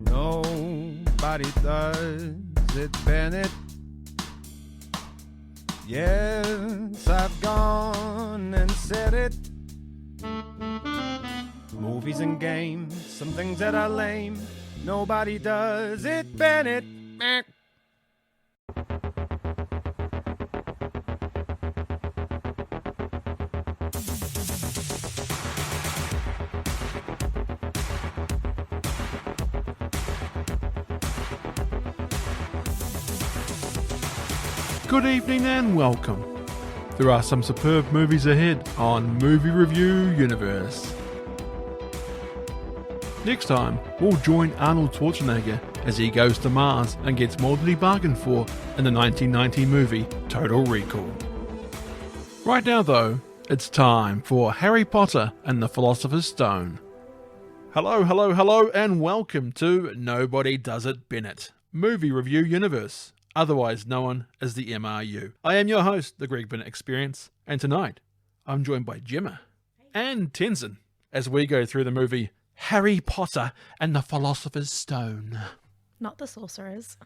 Nobody does it, Bennett. Yes, I've gone and said it. Movies and games, some things that are lame. Nobody does it, Bennett. Good evening and welcome. There are some superb movies ahead on Movie Review Universe. Next time, we'll join Arnold Schwarzenegger as he goes to Mars and gets more than he bargained for in the 1990 movie Total Recall. Right now though, it's time for Harry Potter and the Philosopher's Stone. Hello and welcome to Nobody Does It Bennett, Movie Review Universe, otherwise known as the MRU. I am your host, The Greg Bennett Experience, and tonight I'm joined by Jemma and Tenson as we go through the movie Harry Potter and the Philosopher's Stone. Not the sorcerers.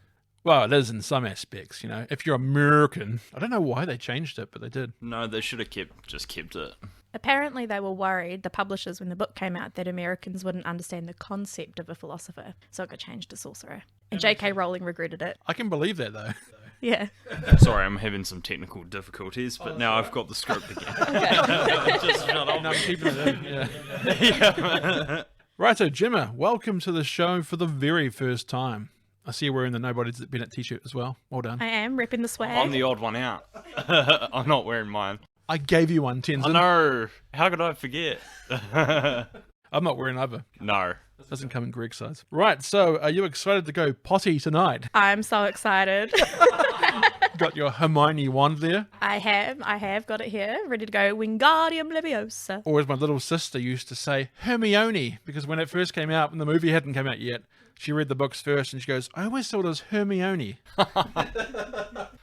Well, it is in some aspects, you know. If you're American, I don't know why they changed it, but they did. No, they should have kept it. Apparently they were worried, the publishers, when the book came out, that Americans wouldn't understand the concept of a philosopher, so it got changed to sorcerer. And J.K. Rowling regretted it. I can believe that, though. Yeah. Sorry, I'm having some technical difficulties, but now I've got the script again. Just shut up. No, I'm keeping it in, yeah. Yeah. Right, so Jemma, welcome to the show for the very first time. I see you're wearing the Nobody Does It Bennett t-shirt as well. Well done. I am, repping the swag. I'm the odd one out. I'm not wearing mine. I gave you one, Tenson. I know. How could I forget? I'm not wearing either. No. Doesn't come in Greg's size. Right, so are you excited to go potty tonight? I'm so excited. Got your Hermione wand there? I have got it here, ready to go. Wingardium Leviosa. Or as my little sister used to say, Hermione, because when it first came out, when the movie hadn't come out yet, she read the books first and she goes, I always thought it was Hermione.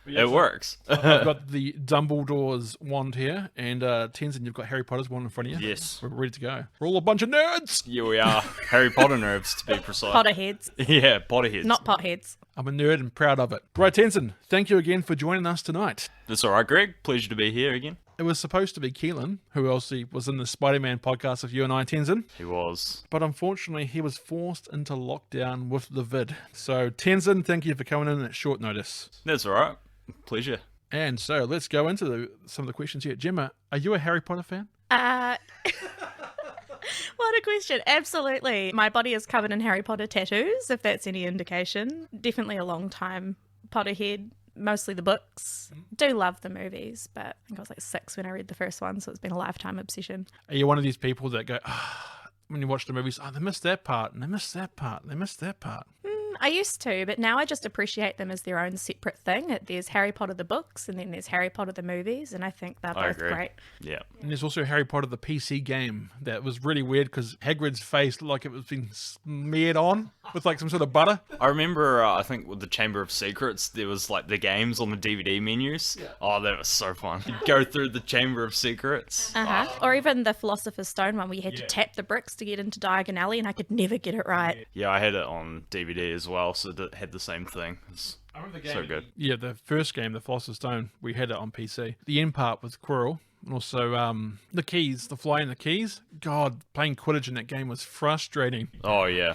It works. I've got the Dumbledore's wand here, and Tenson, you've got Harry Potter's wand in front of you. Yes. We're ready to go. We're all a bunch of nerds! Here we are. Harry Potter nerds, to be precise. Potterheads. Yeah, Potterheads. Not potheads. I'm a nerd and proud of it. Right, Tenson, thank you again for joining us tonight. That's all right, Greg. Pleasure to be here again. It was supposed to be Keelan, who also was in the Spider-Man podcast with you and I, Tenson. He was. But unfortunately, he was forced into lockdown with the vid. So, Tenson, thank you for coming in at short notice. That's all right. Pleasure. And so, let's go into some of the questions here. Jemma, are you a Harry Potter fan? What a question. Absolutely. My body is covered in Harry Potter tattoos, if that's any indication. Definitely a long time Potterhead. Mostly the books. Do love the movies, but I think I was like 6 when I read the first one, so it's been a lifetime obsession. Are you one of these people that go, when you watch the movies, they missed that part, and they missed that part, and they missed that part? I used to, but now I just appreciate them as their own separate thing. There's Harry Potter the books, and then there's Harry Potter the movies, and I think they're both great. Yeah. And there's also Harry Potter the PC game that was really weird because Hagrid's face looked like it was being smeared on with like some sort of butter. I remember, I think with the Chamber of Secrets, there was like the games on the DVD menus. Yeah. Oh, that was so fun. You'd go through the Chamber of Secrets. Or even the Philosopher's Stone one where you had to tap the bricks to get into Diagon Alley, and I could never get it right. Yeah, I had it on DVD as well, so it had the same thing. I remember the game. So good. Yeah, the first game, the Philosopher's Stone, we had it on PC. The end part was Quirrell, and also the keys, the fly and the keys. God, playing Quidditch in that game was frustrating. Oh, yeah.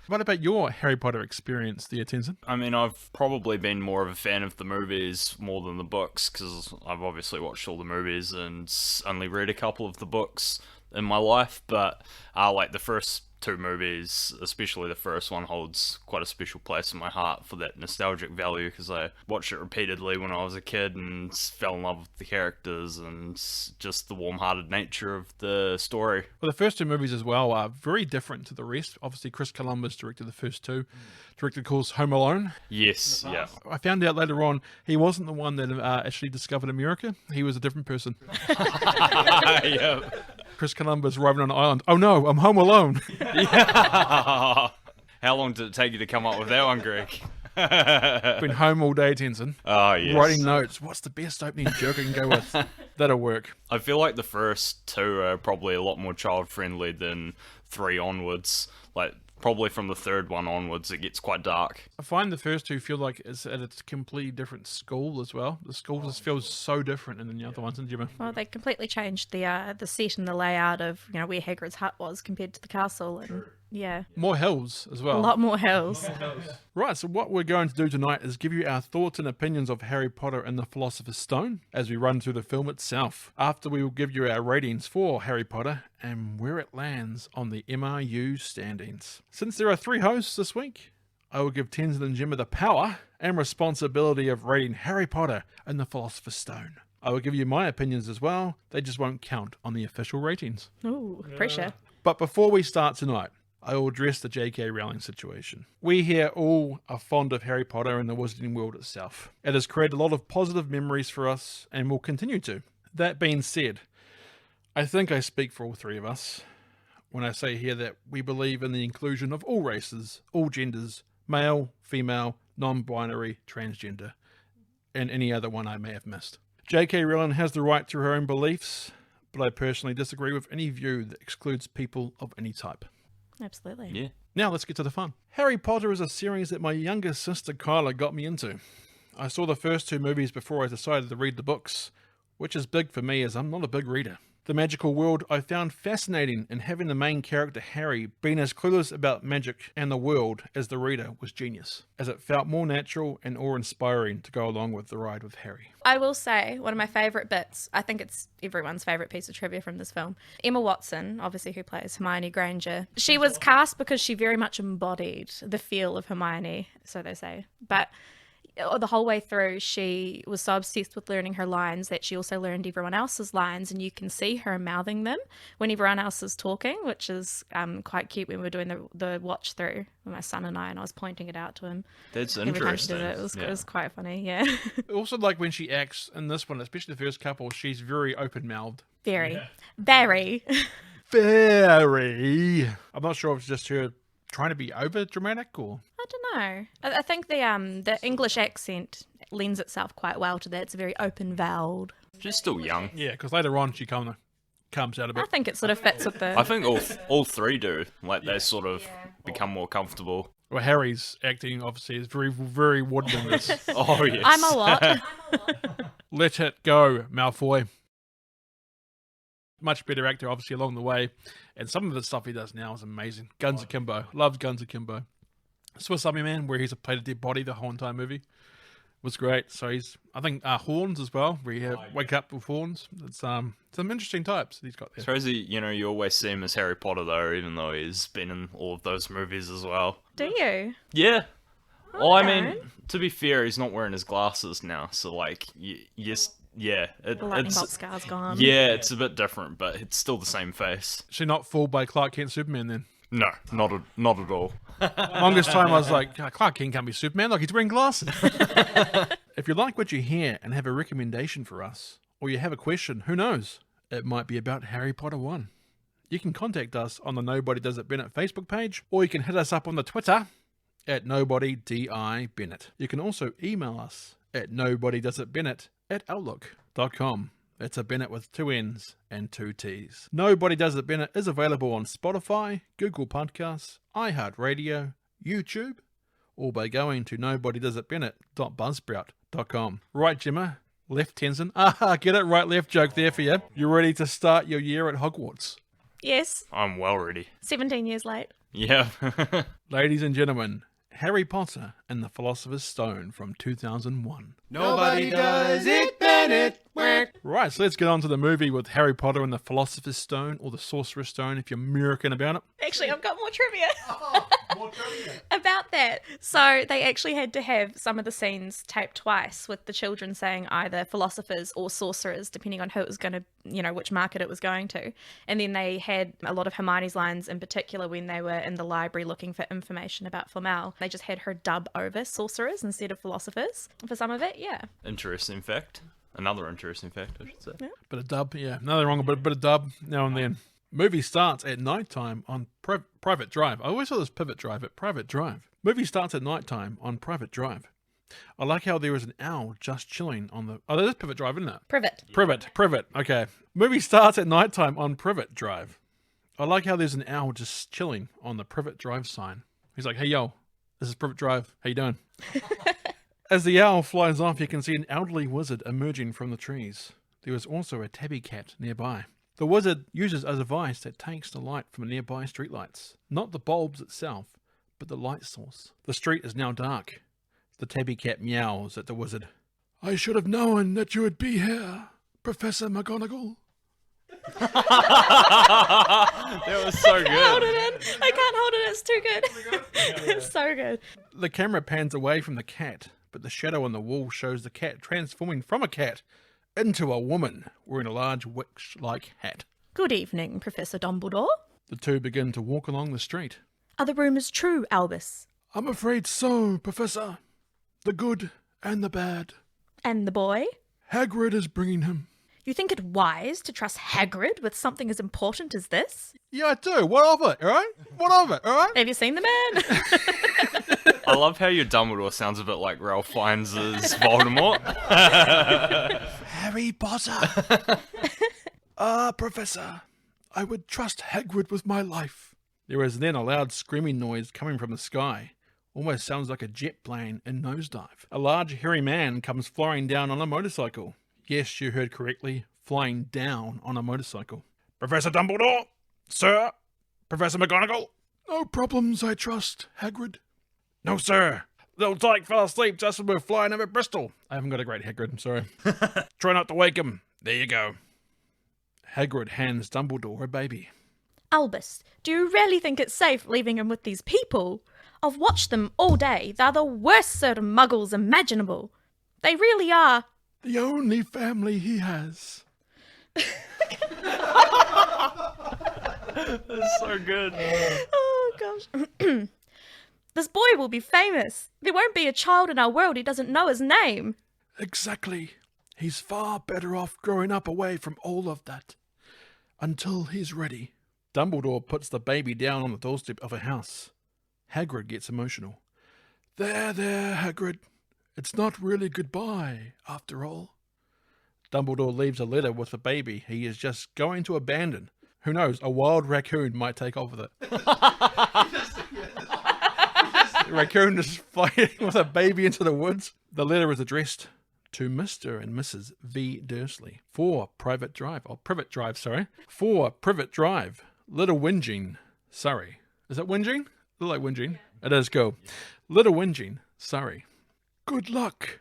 What about your Harry Potter experience there, Tenson? I mean, I've probably been more of a fan of the movies more than the books, because I've obviously watched all the movies and only read a couple of the books in my life, but like the first 2 movies, especially the first one, holds quite a special place in my heart for that nostalgic value, because I watched it repeatedly when I was a kid and fell in love with the characters and just the warm-hearted nature of the story. Well, the first 2 movies as well are very different to the rest. Obviously, Chris Columbus directed the first 2. Directed, of course, Home Alone. Yes, yeah. I found out later on he wasn't the one that actually discovered America. He was a different person. Yeah. Chris Columbus arriving on an island. Oh no, I'm home alone. Yeah. How long did it take you to come up with that one, Greg? Been home all day, Tenson. Oh, yes. Writing notes. What's the best opening joke I can go with? That'll work. I feel like the first 2 are probably a lot more child-friendly than 3 onwards. Like, Probably from the third one onwards, it gets quite dark. I find the first two feel like it's at a completely different school as well. The school just feels so different than the other ones in Jemma. Well, they completely changed the set and the layout of where Hagrid's hut was compared to the castle, and yeah, More hills as well. a lot more hills. Right, so what we're going to do tonight is give you our thoughts and opinions of Harry Potter and the Philosopher's Stone as we run through the film itself. After we will give you our ratings for Harry Potter and where it lands on the MRU standings. Since there are 3 hosts this week, I will give Tenson and Jemma the power and responsibility of rating Harry Potter and the Philosopher's Stone. I will give you my opinions as well, they just won't count on the official ratings. Ooh, pressure. But before we start tonight, I will address the J.K. Rowling situation. We here all are fond of Harry Potter and the Wizarding World itself. It has created a lot of positive memories for us and will continue to. That being said, I think I speak for all 3 of us when I say here that we believe in the inclusion of all races, all genders, male, female, non-binary, transgender, and any other one I may have missed. J.K. Rowling has the right to her own beliefs, but I personally disagree with any view that excludes people of any type. Absolutely. Yeah. Now let's get to the fun. Harry Potter is a series that my younger sister Kyla got me into. I saw the first 2 movies before I decided to read the books, which is big for me as I'm not a big reader. The magical world I found fascinating, and having the main character Harry being as clueless about magic and the world as the reader was genius, as it felt more natural and awe-inspiring to go along with the ride with Harry. I will say, one of my favourite bits, I think it's everyone's favourite piece of trivia from this film, Emma Watson, obviously who plays Hermione Granger, she was cast because she very much embodied the feel of Hermione, so they say. But the whole way through, she was so obsessed with learning her lines that she also learned everyone else's lines, and you can see her mouthing them when everyone else is talking, which is quite cute when we were doing the watch through with my son and I was pointing it out to him. That's Every time she interesting. did it was quite funny, yeah. Also, like when she acts in this one, especially the first couple, she's very open-mouthed. Very. Very. Very. I'm not sure if it's just her trying to be over-dramatic or... I don't know. I think the English accent lends itself quite well to that. It's very open-voweled. She's still young. Yeah, because later on she kind of comes out a bit. I think it sort of fits with the... I think all 3 do. Like, they sort of become more comfortable. Well, Harry's acting, obviously, is very, very wooden in this. Oh, yes. I'm a what? Let it go, Malfoy. Much better actor, obviously, along the way. And some of the stuff he does now is amazing. Guns Akimbo. Loves Guns Akimbo. Swiss Army Man, where he's played a dead body the whole entire movie, was great. So he's, I think, Horns as well, where you wake up with horns. It's some interesting types that he's got there. It's crazy, you always see him as Harry Potter, though, even though he's been in all of those movies as well. Do you? Yeah. Well, I mean, Okay. to be fair, he's not wearing his glasses now, so, like, yes, yeah. The lightning bolt scar's gone. Yeah, it's a bit different, but it's still the same face. Is she not fooled by Clark Kent Superman then? No, not at all. Longest time I was like, "Oh, Clark Kent can't be Superman, like he's wearing glasses." If you like what you hear and have a recommendation for us, or you have a question, who knows? It might be about Harry Potter 1. You can contact us on the Nobody Does It Bennett Facebook page, or you can hit us up on the Twitter at NobodyDIBennett. You can also email us at nobodydoesitbennett@outlook.com. It's a Bennett with 2 N's and 2 T's. Nobody Does It Bennett is available on Spotify, Google Podcasts, iHeartRadio, YouTube, or by going to nobodydoesitbennett.buzzsprout.com. Right, Jemma? Left Tenson? Get it right, left joke there for you. You're ready to start your year at Hogwarts. Yes. I'm well ready. 17 years late. Yeah. Ladies and gentlemen, Harry Potter and the Philosopher's Stone from 2001. Nobody does it, Bennett. Right, so let's get on to the movie with Harry Potter and the Philosopher's Stone, or the Sorcerer's Stone if you're American about it. Actually, I've got more trivia. About that. So they actually had to have some of the scenes taped twice, with the children saying either philosophers or sorcerers, depending on who it was going to, which market it was going to. And then they had a lot of Hermione's lines in particular when they were in the library looking for information about Flamel. They just had her dub over sorcerers instead of philosophers for some of it, yeah. Interesting fact. Another interesting fact, I should say. Bit of dub, yeah. Nothing wrong with a bit of dub now and then. Movie starts at nighttime on Private Drive. I always thought it was Pivot Drive, but Private Drive. Movie starts at nighttime on Private Drive. I like how there is an owl just chilling on the... Oh, that is Pivot Drive, isn't it? Privet. Privet. Okay. Movie starts at nighttime on Privet Drive. I like how there's an owl just chilling on the Privet Drive sign. He's like, hey, yo, this is Privet Drive. How you doing? As the owl flies off, you can see an elderly wizard emerging from the trees. There is also a tabby cat nearby. The wizard uses a device that takes the light from nearby streetlights. Not the bulbs itself, but the light source. The street is now dark. The tabby cat meows at the wizard. I should have known that you would be here, Professor McGonagall. That was so good. I can't hold it. It's too good. It's so good. The camera pans away from the cat, but the shadow on the wall shows the cat transforming from a cat into a woman wearing a large witch-like hat. Good evening, Professor Dumbledore. The two begin to walk along the street. Are the rumours true, Albus? I'm afraid so, Professor. The good and the bad. And the boy? Hagrid is bringing him. You think it wise to trust Hagrid with something as important as this? Yeah, I do. What of it, all right? What of it, all right? Have you seen the man? I love how your Dumbledore sounds a bit like Ralph Fiennes' Voldemort. Harry Potter. Professor, I would trust Hagrid with my life. There is then a loud screaming noise coming from the sky. Almost sounds like a jet plane in nosedive. A large hairy man comes flying down on a motorcycle. Yes, you heard correctly. Flying down on a motorcycle. Professor Dumbledore? Sir? Professor McGonagall? No problems, I trust, Hagrid. No, sir. Little Tyke fell asleep just as we were flying over Bristol. I haven't got a great Hagrid, I'm sorry. Try not to wake him. There you go. Hagrid hands Dumbledore a baby. Albus, do you really think it's safe leaving him with these people? I've watched them all day. They're the worst sort of muggles imaginable. They really are. The only family he has. That's so good. Oh, gosh. This boy will be famous. There won't be a child in our world who doesn't know his name. Exactly. He's far better off growing up away from all of that. Until he's ready. Dumbledore puts the baby down on the doorstep of a house. Hagrid gets emotional. There, Hagrid. It's not really goodbye, after all. Dumbledore leaves a letter with the baby he is just going to abandon. Who knows, a wild raccoon might take off with it. The raccoon is fighting with a baby into the woods. The letter is addressed to Mr. and Mrs. V. Dursley. For Privet Drive. Little Whinging, Surrey. Is it Whinging? I like Whinging. It is cool. Little Whinging, Surrey. Good luck,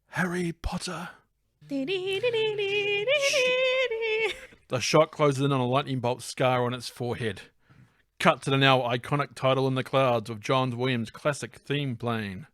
Harry Potter. The shot closes in on a lightning bolt scar on its forehead. Cut to the now iconic title in the clouds with John Williams' classic theme playing.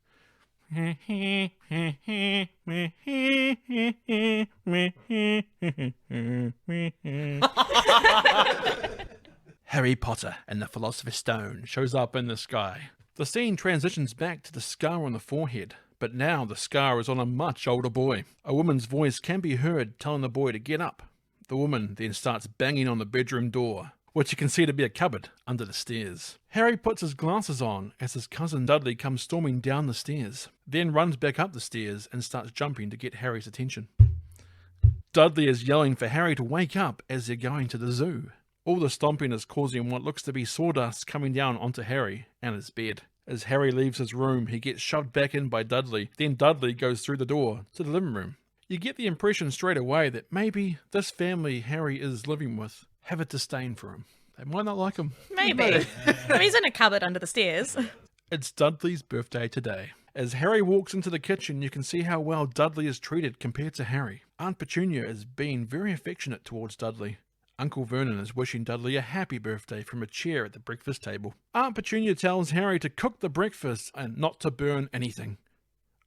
Harry Potter and the Philosopher's Stone shows up in the sky. The scene transitions back to the scar on the forehead, but now the scar is on a much older boy. A woman's voice can be heard telling the boy to get up. The woman then starts banging on the bedroom door, which you can see to be a cupboard under the stairs. Harry puts his glasses on as his cousin Dudley comes storming down the stairs, then runs back up the stairs and starts jumping to get Harry's attention. Dudley is yelling for Harry to wake up as they're going to the zoo. All the stomping is causing what looks to be sawdust coming down onto Harry and his bed. As Harry leaves his room, he gets shoved back in by Dudley. Then Dudley goes through the door to the living room. You get the impression straight away that maybe this family Harry is living with have a disdain for him. They might not like him. Maybe. I mean, he's in a cupboard under the stairs. It's Dudley's birthday today. As Harry walks into the kitchen, you can see how well Dudley is treated compared to Harry. Aunt Petunia is being very affectionate towards Dudley. Uncle Vernon is wishing Dudley a happy birthday from a chair at the breakfast table. Aunt Petunia tells Harry to cook the breakfast and not to burn anything.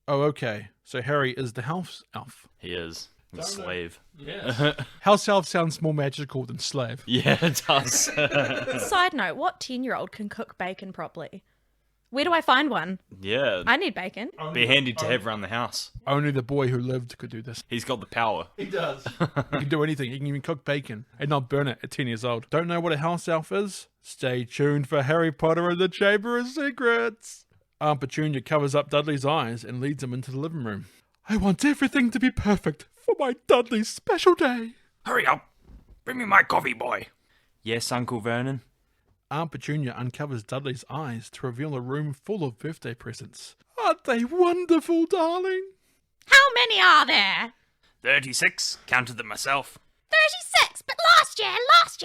Oh, okay. So Harry is the house elf. He is. The slave. Yes. House elf sounds more magical than slave. Yeah, it does. Side note, what 10-year-old can cook bacon properly? Where do I find one? Yeah. I need bacon. Be handy to have around the house. Only the boy who lived could do this. He's got the power. He does. He can do anything. He can even cook bacon and not burn it at 10 years old. Don't know what a house elf is? Stay tuned for Harry Potter and the Chamber of Secrets. Aunt Petunia covers up Dudley's eyes and leads him into the living room. I want everything to be perfect for my Dudley's special day. Hurry up. Bring me my coffee, boy. Yes, Uncle Vernon? Aunt Petunia uncovers Dudley's eyes to reveal a room full of birthday presents. Aren't they wonderful, darling? How many are there? 36. Counted them myself. 36, but last year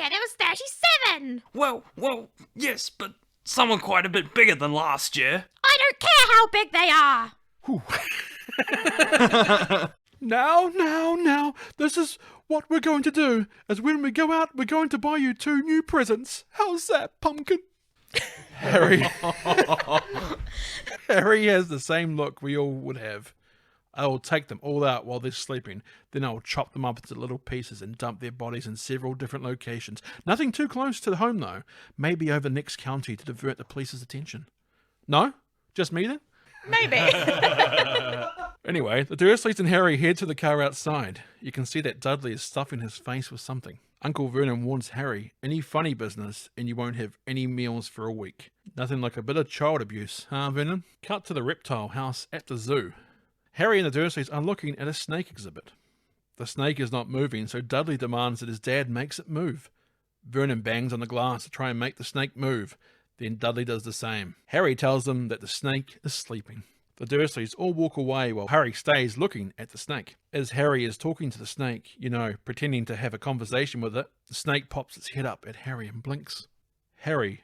there was 37. Well, yes, but some are quite a bit bigger than last year. I don't care how big they are. Now, this is what we're going to do. As when we go out, we're going to buy you 2 new presents. How's that, pumpkin? Harry has the same look we all would have. I will take them all out while they're sleeping. Then I will chop them up into little pieces and dump their bodies in several different locations. Nothing too close to home, though. Maybe over next county to divert the police's attention. No? Just me, then? Maybe. Anyway, the Dursleys and Harry head to the car outside. You can see that Dudley is stuffing his face with something. Uncle Vernon warns Harry, any funny business and you won't have any meals for a week. Nothing like a bit of child abuse, huh, Vernon? Cut to the reptile house at the zoo. Harry and the Dursleys are looking at a snake exhibit. The snake is not moving, so Dudley demands that his dad makes it move. Vernon bangs on the glass to try and make the snake move. Then Dudley does the same. Harry tells them that the snake is sleeping. The Dursleys all walk away while Harry stays looking at the snake. As Harry is talking to the snake, pretending to have a conversation with it, the snake pops its head up at Harry and blinks. Harry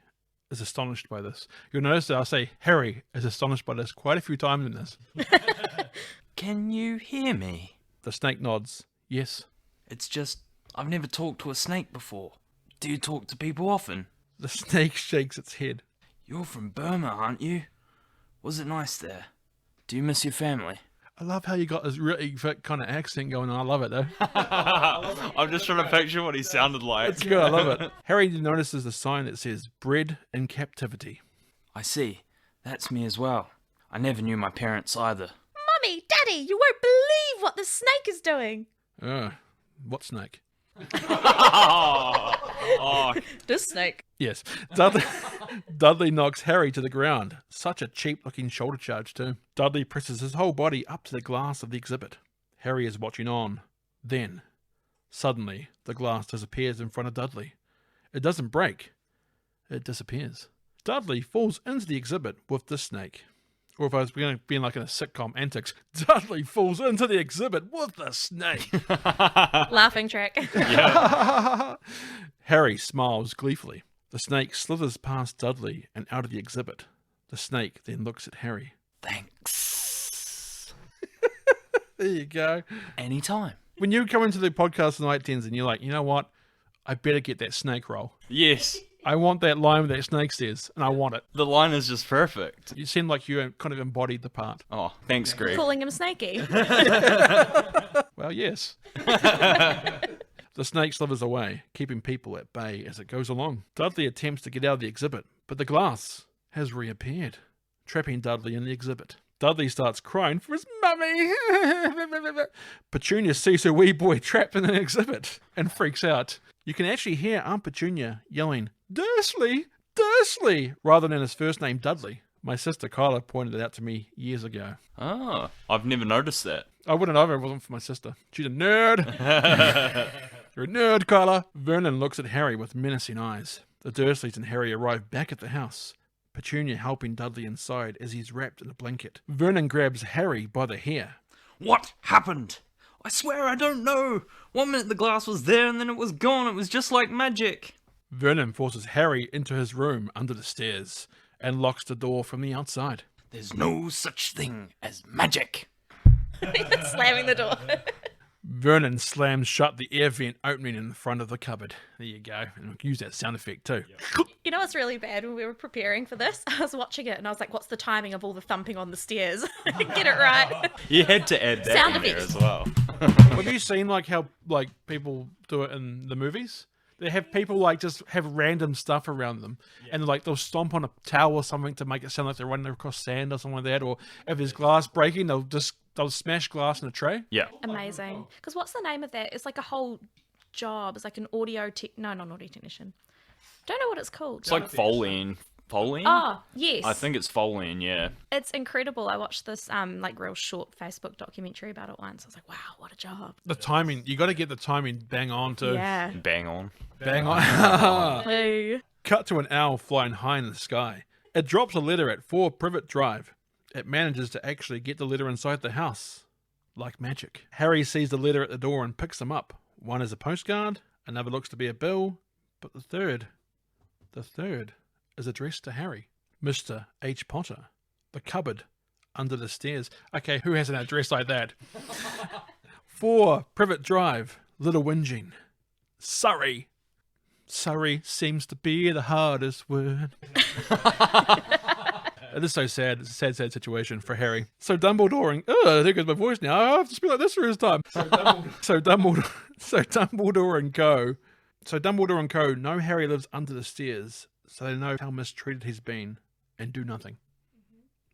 is astonished by this. You'll notice that I say Harry is astonished by this quite a few times in this. Can you hear me? The snake nods. Yes. It's just, I've never talked to a snake before. Do you talk to people often? The snake shakes its head. You're from Burma, aren't you? Was it nice there? Do you miss your family? I love how you got this really thick kind of accent going on. I love it, though. I'm just trying to picture what he sounded like. It's good. I love it. Harry notices the sign that says, bred in captivity. I see. That's me as well. I never knew my parents either. Mummy, Daddy, you won't believe what the snake is doing. What snake? This snake. Yes. Dudley knocks Harry to the ground. Such a cheap-looking shoulder charge, too. Dudley presses his whole body up to the glass of the exhibit. Harry is watching on. Then, suddenly, the glass disappears in front of Dudley. It doesn't break. It disappears. Dudley falls into the exhibit with the snake. Or if I was being like in a sitcom antics, Dudley falls into the exhibit with the snake. Laughing track. Harry smiles gleefully. The snake slithers past Dudley and out of the exhibit. The snake then looks at Harry. Thanks. There you go. Anytime. When you come into the podcast tonight, Tenson, you're like, you know what? I better get that snake roll. Yes. I want that line where that snake says, and I want it. The line is just perfect. You seem like you kind of embodied the part. Oh, thanks, Greg. Calling him Snakey. Well, yes. The snake slithers away, keeping people at bay as it goes along. Dudley attempts to get out of the exhibit, but the glass has reappeared, trapping Dudley in the exhibit. Dudley starts crying for his mummy. Petunia sees her wee boy trapped in an exhibit and freaks out. You can actually hear Aunt Petunia yelling, Dursley! Dursley! Rather than his first name, Dudley. My sister Kyla pointed it out to me years ago. Oh, I've never noticed that. I wouldn't either if it wasn't for my sister. She's a nerd. You're a nerd, Kyla. Vernon looks at Harry with menacing eyes. The Dursleys and Harry arrive back at the house. Petunia helping Dudley inside as he's wrapped in a blanket. Vernon grabs Harry by the hair. What happened? I swear I don't know. 1 minute the glass was there and then it was gone. It was just like magic. Vernon forces Harry into his room under the stairs and locks the door from the outside. There's no such thing as magic. Slamming the door. Vernon slams shut the air vent opening in the front of the cupboard. There you go. And I'll use that sound effect too. You know what's really bad? When we were preparing for this, I was watching it and I was like, what's the timing of all the thumping on the stairs? Get it right. You had to add that Sound in there effects. as well. Have you seen how people do it in the movies? They have people just have random stuff around them, and they'll stomp on a towel or something to make it sound like they're running across sand or something like that. Or if there's glass breaking, they'll smash glass in a tray. Yeah. Amazing. Because what's the name of that? It's like a whole job. It's like an not an audio technician. Don't know what it's called. It's like Foley Folian? Oh, yes. I think it's Folian, yeah. It's incredible. I watched this like real short Facebook documentary about it once. I was like, wow, what a job. The timing, you got to get the timing bang on to Yeah. Bang on. bang on. Ooh. Cut to an owl flying high in the sky. It drops a letter at 4 Privet Drive. It manages to actually get the letter inside the house. Like magic. Harry sees the letter at the door and picks them up. One is a postcard, another looks to be a bill, but the third is addressed to Harry. Mr. H. Potter. The cupboard under the stairs. Okay, who has an address like that? 4 Privet Drive, Little Whinging. Surrey. Surrey seems to be the hardest word. It is so sad. It's a sad situation for Harry. So Dumbledore and... Oh, there goes my voice now. I have to speak like this for his time. So Dumbledore and co know Harry lives under the stairs, so they know how mistreated he's been, and do nothing.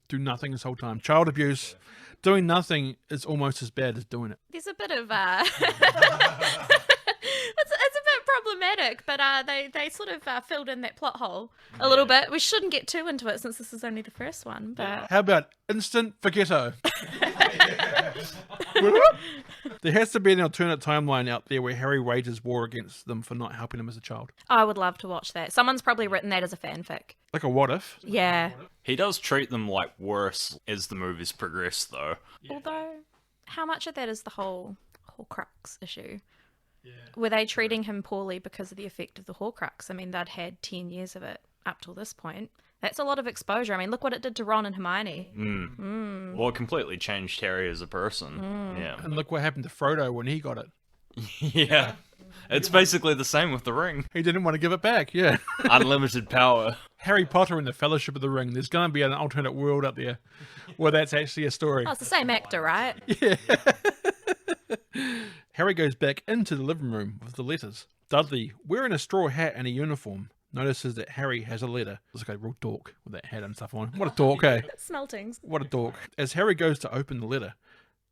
Do nothing this whole time. Child abuse. Doing nothing is almost as bad as doing it. There's a bit of it's a bit problematic, but they sort of filled in that plot hole a little bit. We shouldn't get too into it since this is only the first one. But How about instant forgetto? There has to be an alternate timeline out there where Harry wages war against them for not helping him as a child. I would love to watch that. Someone's probably written that as a fanfic. Like a what if? Yeah. He does treat them like worse as the movies progress, though. Although, how much of that is the whole Horcrux issue? Yeah. Were they treating him poorly because of the effect of the Horcrux? I mean, they'd had 10 years of it up till this point. That's a lot of exposure. I mean, look what it did to Ron and Hermione. Well, it completely changed Harry as a person. Yeah. And look what happened to Frodo when he got it. Yeah. It's basically the same with the ring. He didn't want to give it back, yeah. Unlimited power. Harry Potter and the Fellowship of the Ring. There's going to be an alternate world up there where that's actually a story. Oh, it's the same actor, right? Yeah. Harry goes back into the living room with the letters. Dudley, wearing a straw hat and a uniform, notices that Harry has a letter. Looks like a real dork with that hat and stuff on. What a dork, eh? Smeltings. What a dork. As Harry goes to open the letter,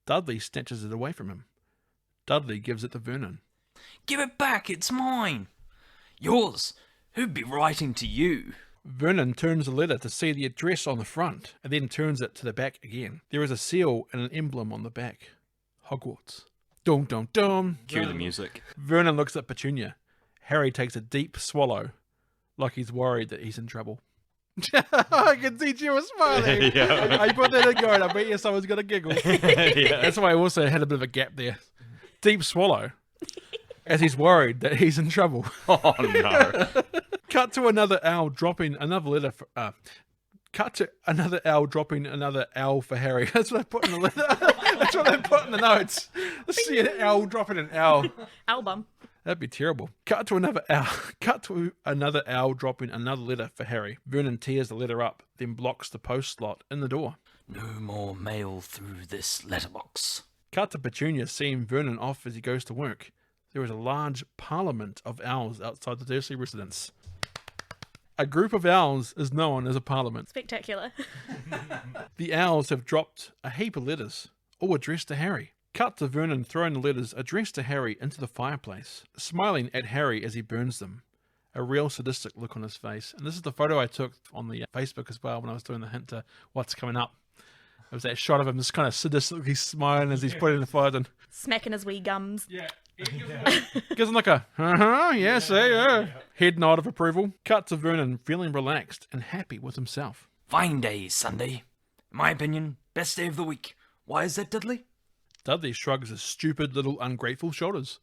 Dudley snatches it away from him. Dudley gives it to Vernon. Give it back, it's mine. Yours. Who'd be writing to you? Vernon turns the letter to see the address on the front, and then turns it to the back again. There is a seal and an emblem on the back. Hogwarts. Dum dum dum. Cue the music. Vernon looks at Petunia. Harry takes a deep swallow, like he's worried that he's in trouble. I can see you were smiling. Yeah. I put that in going, I bet you someone's going to giggle. Yeah. That's why I also had a bit of a gap there. Deep swallow, as he's worried that he's in trouble. Oh, no. Cut to another owl dropping another letter for... Cut to another owl dropping another owl for Harry. That's what I put in the letter. That's what I put in the notes. Let's see an owl dropping an owl. Album. That'd be terrible. Cut to another owl. Cut to another owl dropping another letter for Harry. Vernon tears the letter up, then blocks the post slot in the door. No more mail through this letterbox. Cut to Petunia seeing Vernon off as he goes to work. There is a large parliament of owls outside the Dursley residence. A group of owls is known as a parliament. Spectacular. The owls have dropped a heap of letters, all addressed to Harry. Cut to Vernon throwing the letters addressed to Harry into the fireplace, smiling at Harry as he burns them. A real sadistic look on his face. And this is the photo I took on the Facebook as well when I was doing the hint to what's coming up. It was that shot of him just kind of sadistically smiling as he's putting in the fire. And Smacking his wee gums. yeah. Gives him like a, yes, yeah. Head nod of approval. Cut to Vernon feeling relaxed and happy with himself. Fine day, Sunday. In my opinion, best day of the week. Why is that, Dudley? Dudley shrugs his stupid little ungrateful shoulders.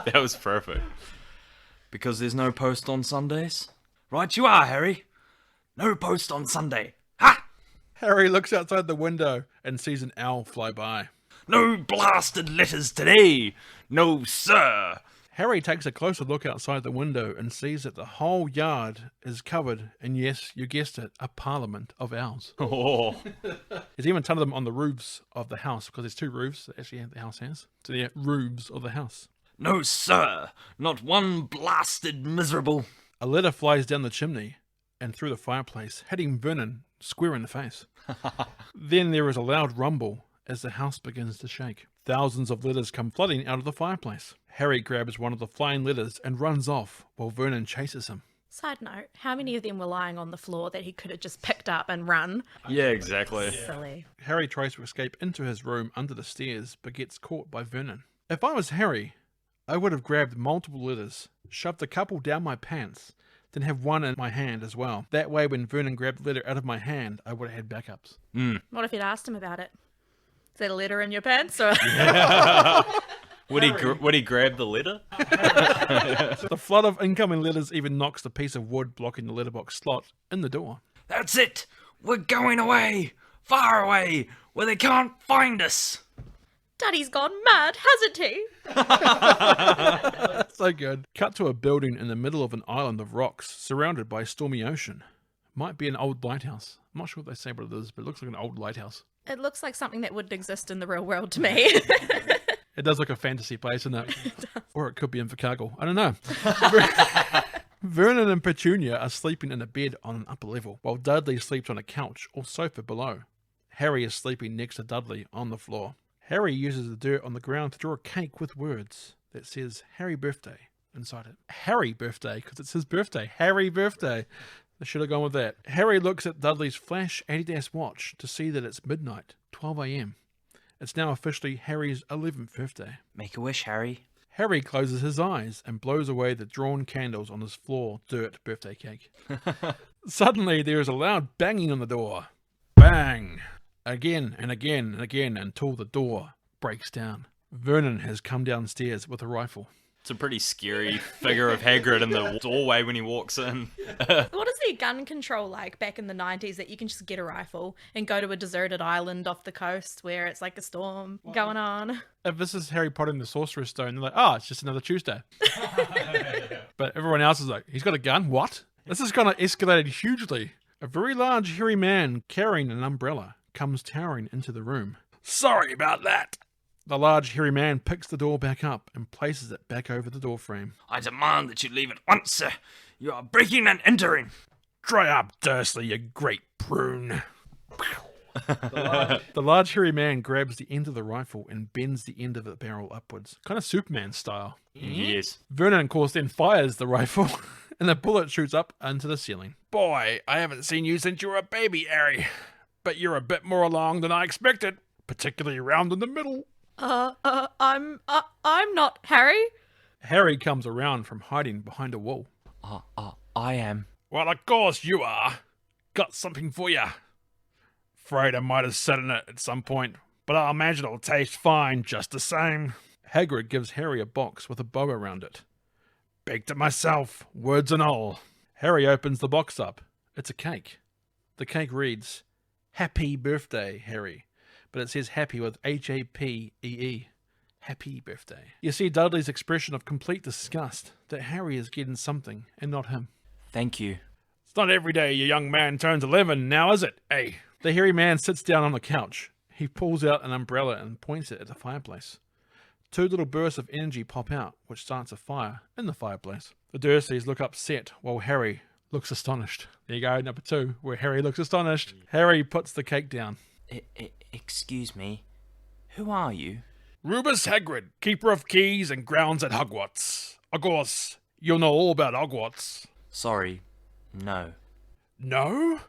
That was perfect. Because there's no post on Sundays? Right you are, Harry. No post on Sunday. Ha! Harry looks outside the window and sees an owl fly by. No blasted letters today. No, sir. Harry takes a closer look outside the window and sees that the whole yard is covered in, yes, you guessed it, a parliament of owls. Oh. There's even a ton of them on the roofs of the house, because there's 2 roofs that actually the house has. So they're roofs of the house. No, sir. Not one blasted miserable. A letter flies down the chimney and through the fireplace, hitting Vernon square in the face. Then there is a loud rumble as the house begins to shake. Thousands of letters come flooding out of the fireplace. Harry grabs one of the flying letters and runs off while Vernon chases him. Side note, how many of them were lying on the floor that he could have just picked up and run? Yeah, exactly. Silly. Harry tries to escape into his room under the stairs, but gets caught by Vernon. If I was Harry, I would have grabbed multiple letters, shoved a couple down my pants, then have one in my hand as well. That way, when Vernon grabbed the letter out of my hand, I would have had backups. What if you'd asked him about it? Is that a letter in your pants? Or... Would he grab the letter? The flood of incoming letters even knocks the piece of wood blocking the letterbox slot in the door. That's it! We're going away! Far away! Where they can't find us! Daddy's gone mad, hasn't he? So good. Cut to a building in the middle of an island of rocks, surrounded by a stormy ocean. Might be an old lighthouse. I'm not sure what they say what it is, but it looks like an old lighthouse. It looks like something that wouldn't exist in the real world to me. It does look a fantasy place, doesn't it? Or it could be in Chicago. I don't know. Vernon and Petunia are sleeping in a bed on an upper level, while Dudley sleeps on a couch or sofa below. Harry is sleeping next to Dudley on the floor. Harry uses the dirt on the ground to draw a cake with words that says Harry Birthday inside it. Harry Birthday, because it's his birthday. Harry Birthday. I should have gone with that. Harry looks at Dudley's flash Adidas watch to see that it's midnight, 12 a.m. It's now officially Harry's 11th birthday. Make a wish, Harry. Harry closes his eyes and blows away the drawn candles on his floor dirt birthday cake. Suddenly, there is a loud banging on the door. Bang! Again and again and again until the door breaks down. Vernon has come downstairs with a rifle. It's a pretty scary figure of Hagrid in the doorway when he walks in. What is the gun control like back in the 90s that you can just get a rifle and go to a deserted island off the coast where it's like a storm going on? If this is Harry Potter and the Sorcerer's Stone, they're like, oh, it's just another Tuesday. But everyone else is like, he's got a gun? What? This has kind of escalated hugely. A very large, hairy man carrying an umbrella comes towering into the room. Sorry about that. The large, hairy man picks the door back up and places it back over the door frame. I demand that you leave at once, sir. You are breaking and entering. Dry up, Dursley, you great prune. The large, hairy man grabs the end of the rifle and bends the end of the barrel upwards, kind of Superman style. Yes. Vernon, of course, then fires the rifle, and the bullet shoots up into the ceiling. Boy, I haven't seen you since you were a baby, Harry. But you're a bit more along than I expected, particularly round in the middle. I'm not Harry. Harry comes around from hiding behind a wall. I am. Well, of course you are. Got something for you. Afraid I might have said it at some point, but I imagine it'll taste fine just the same. Hagrid gives Harry a box with a bow around it. Baked it myself, words and all. Harry opens the box up. It's a cake. The cake reads, Happy Birthday, Harry. But it says happy with H-A-P-E-E. Happy birthday. You see Dudley's expression of complete disgust that Harry is getting something and not him. Thank you. It's not every day your young man turns 11 now, is it? Hey. The hairy man sits down on the couch. He pulls out an umbrella and points it at the fireplace. Two little bursts of energy pop out, which starts a fire in the fireplace. The Dursleys look upset while Harry looks astonished. There you go, number 2, where Harry looks astonished. Harry puts the cake down. Excuse me. Who are you? Rubus Hagrid, keeper of keys and grounds at Hogwarts. Of course, you'll know all about Hogwarts. Sorry. No. No?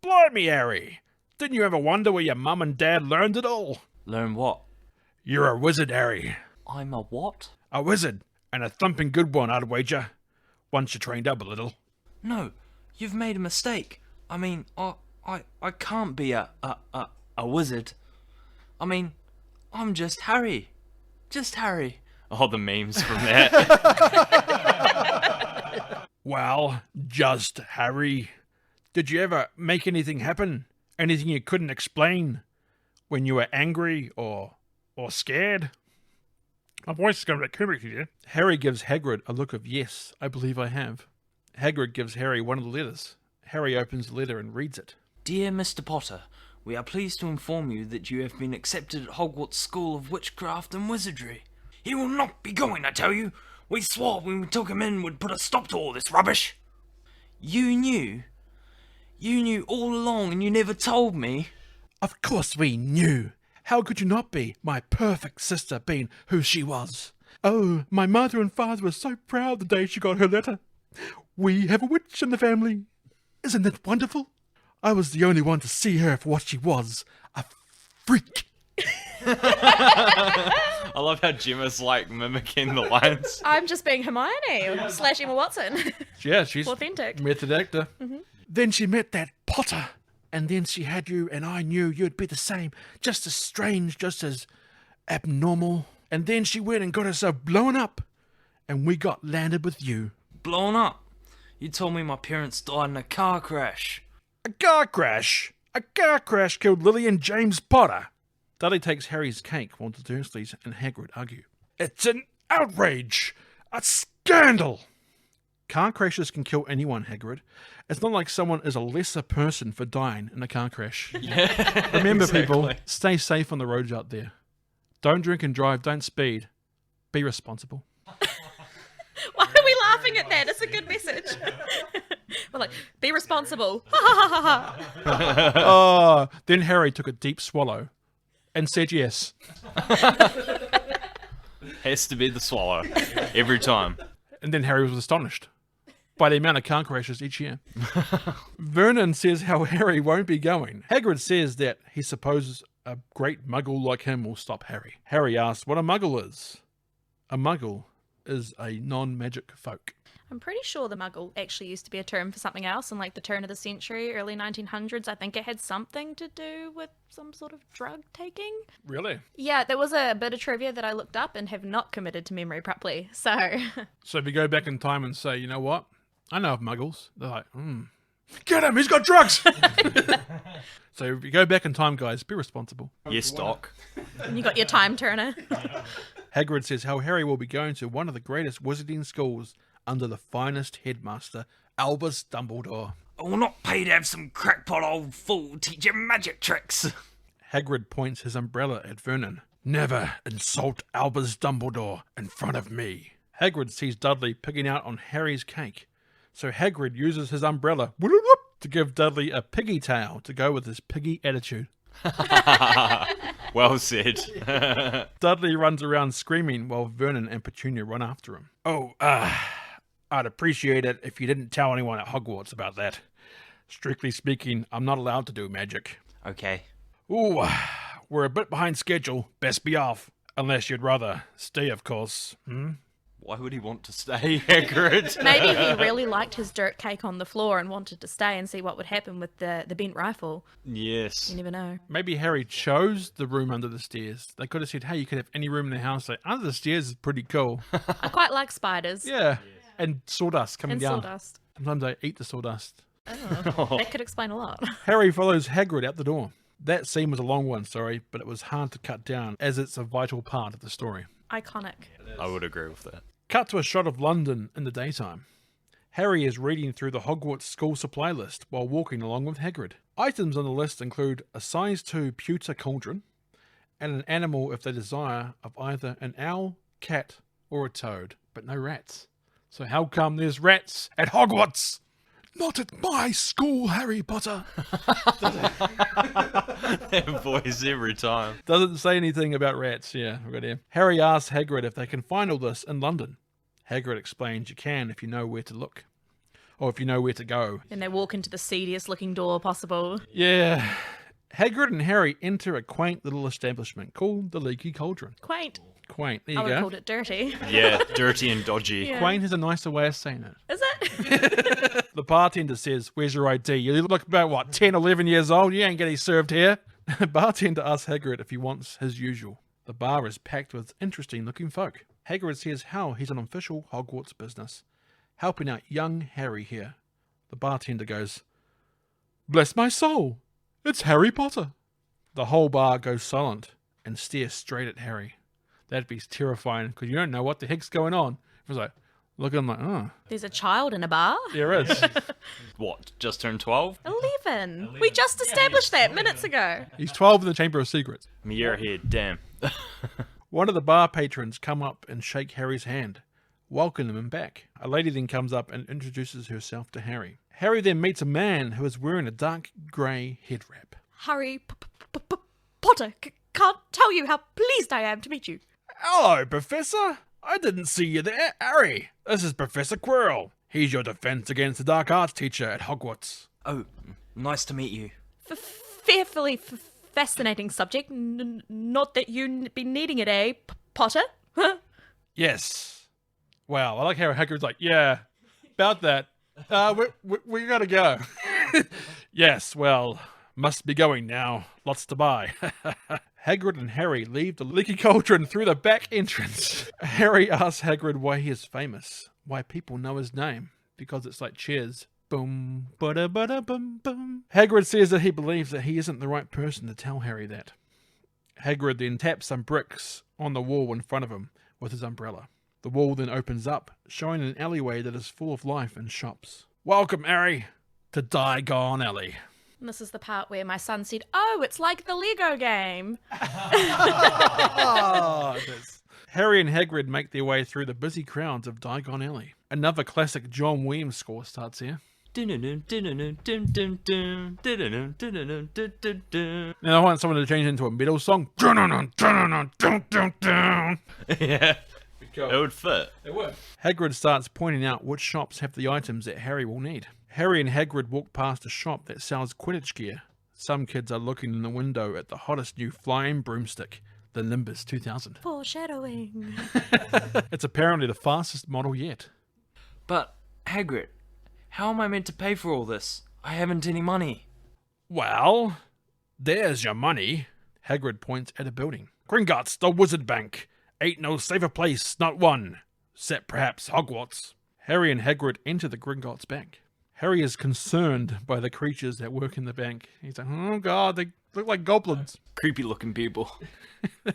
Blimey, Harry. Didn't you ever wonder where your mum and dad learned it all? Learn what? You're a wizard, Harry. I'm a what? A wizard, and a thumping good one, I'd wager. Once you're trained up a little. No, you've made a mistake. I mean, I can't be a wizard. I mean, I'm just Harry. Just Harry. Oh, the memes from that. Well, just Harry. Did you ever make anything happen? Anything you couldn't explain? When you were angry or scared? My voice is going to be Kubrick here. Harry gives Hagrid a look of yes, I believe I have. Hagrid gives Harry one of the letters. Harry opens the letter and reads it. Dear Mr. Potter, we are pleased to inform you that you have been accepted at Hogwarts School of Witchcraft and Wizardry. He will not be going, I tell you. We swore when we took him in would put a stop to all this rubbish. You knew all along and you never told me. Of course we knew. How could you not be, my perfect sister being who she was? Oh, my mother and father were so proud the day she got her letter. We have a witch in the family. Isn't that wonderful? I was the only one to see her for what she was, a freak. I love how Gemma's like mimicking the lines. I'm just being Hermione / Emma Watson. Yeah, she's Authentic. method actor. Then she met that Potter, and then she had you, and I knew you'd be the same, just as strange, just as abnormal. And then she went and got herself blown up, and we got landed with you. Blown up? You told me my parents died in a car crash. A car crash? A car crash killed Lily and James Potter. Dudley takes Harry's cake while the Dursleys and Hagrid argue. It's an outrage! A scandal! Car crashes can kill anyone, Hagrid. It's not like someone is a lesser person for dying in a car crash. Yeah. Remember, exactly. people, stay safe on the roads out there. Don't drink and drive, don't speed. Be responsible. Why are we laughing at that? It's a good message. We're like, be responsible. Ha ha ha ha. Oh, then Harry took a deep swallow and said yes. Has to be the swallow. Every time. And then Harry was astonished by the amount of car crashes each year. Vernon says how Harry won't be going. Hagrid says that he supposes a great muggle like him will stop Harry. Harry asks what a muggle is. A muggle is a non-magic folk. I'm pretty sure the muggle actually used to be a term for something else in like the turn of the century, early 1900s. I think it had something to do with some sort of drug taking. Really? Yeah, there was a bit of trivia that I looked up and have not committed to memory properly. So, So if you go back in time and say, you know what? I know of muggles. They're like, get him, he's got drugs! So if you go back in time, guys, be responsible. Yes, Doc. and you got your time turner. Hagrid says how Harry will be going to one of the greatest wizarding schools under the finest headmaster, Albus Dumbledore. I will not pay to have some crackpot old fool teach you magic tricks. Hagrid points his umbrella at Vernon. Never insult Albus Dumbledore in front of me. Hagrid sees Dudley picking out on Harry's cake. So Hagrid uses his umbrella to give Dudley a piggy tail to go with his piggy attitude. Well said. Dudley runs around screaming while Vernon and Petunia run after him. I'd appreciate it if you didn't tell anyone at Hogwarts about that. Strictly speaking, I'm not allowed to do magic. Okay. Ooh, we're a bit behind schedule. Best be off. Unless you'd rather stay, of course. Why would he want to stay, Hagrid? Maybe he really liked his dirt cake on the floor and wanted to stay and see what would happen with the bent rifle. Yes. You never know. Maybe Harry chose the room under the stairs. They could have said, hey, you could have any room in the house. Like, under the stairs is pretty cool. I quite like spiders. Yeah. And sawdust coming And down. sawdust. Sometimes I eat the sawdust. That could explain a lot. Harry follows Hagrid out the door. That scene was a long one, but it was hard to cut down as it's a vital part of the story. Iconic. I would agree with that. Cut to a shot of London in the daytime. Harry is reading through the Hogwarts school supply list while walking along with Hagrid. Items on the list include a size 2 pewter cauldron and an animal if they desire of either an owl, cat, or a toad, but no rats. So how come there's rats at Hogwarts? Not at my school, Harry Potter. That voice every time. Doesn't say anything about rats. Yeah, we've got here. Harry asks Hagrid if they can find all this in London. Hagrid explains you can if you know where to look. Or if you know where to go. Then they walk into the seediest looking door possible. Yeah. Hagrid and Harry enter a quaint little establishment called the Leaky Cauldron. Quaint. Quaint. There I you would have go. called it dirty. Yeah, dirty and dodgy. Yeah. Quaint is a nicer way of saying it. Is it? The bartender says, where's your ID? You look about, 10, 11 years old? You ain't getting served here. The bartender asks Hagrid if he wants his usual. The bar is packed with interesting looking folk. Hagrid says how he's an official Hogwarts business, helping out young Harry here. The bartender goes, bless my soul, it's Harry Potter. The whole bar goes silent and stares straight at Harry. That'd be terrifying because you don't know what the heck's going on. It was like, look at him like, oh, There's a child in a bar. there is. What, just turned 12? 11. We just established that minutes ago. He's 12 in the Chamber of Secrets. I'm a year ahead, damn. One of the bar patrons come up and shake Harry's hand, welcoming him back. A lady then comes up and introduces herself to Harry. Harry then meets a man who is wearing a dark grey head wrap. Harry Potter. Can't tell you how pleased I am to meet you. Hello, Professor. I didn't see you there. Harry, this is Professor Quirrell. He's your defense against the dark arts teacher at Hogwarts. Oh, nice to meet you. Fearfully fascinating subject. Not that you'd be needing it, eh, Potter? Yes. Wow, I like how Hagrid's like, yeah, about that. We gotta go. Yes, well, must be going now. Lots to buy. Hagrid and Harry leave the leaky cauldron through the back entrance. Harry asks Hagrid why he is famous, why people know his name, because it's like Cheers. Boom, bada bada boom boom. Hagrid says that he believes that he isn't the right person to tell Harry that. Hagrid then taps some bricks on the wall in front of him with his umbrella. The wall then opens up, showing an alleyway that is full of life and shops. Welcome, Harry, to Diagon Alley. And this is the part where my son said, "Oh, it's like the Lego game." Harry and Hagrid make their way through the busy crowds of Diagon Alley. Another classic John Williams score starts here. Now I want someone to change into a metal song. Yeah. It would fit. It would. Hagrid starts pointing out which shops have the items that Harry will need. Harry and Hagrid walk past a shop that sells Quidditch gear. Some kids are looking in the window at the hottest new flying broomstick, the Nimbus 2000. Foreshadowing. It's apparently the fastest model yet. But, Hagrid, how am I meant to pay for all this? I haven't any money. Well, there's your money. Hagrid points at a building. Gringotts, the Wizard Bank. Ain't no safer place, not one. Except perhaps Hogwarts. Harry and Hagrid enter the Gringotts Bank. Harry is concerned by the creatures that work in the bank. He's like, oh god, they look like goblins. Creepy looking people.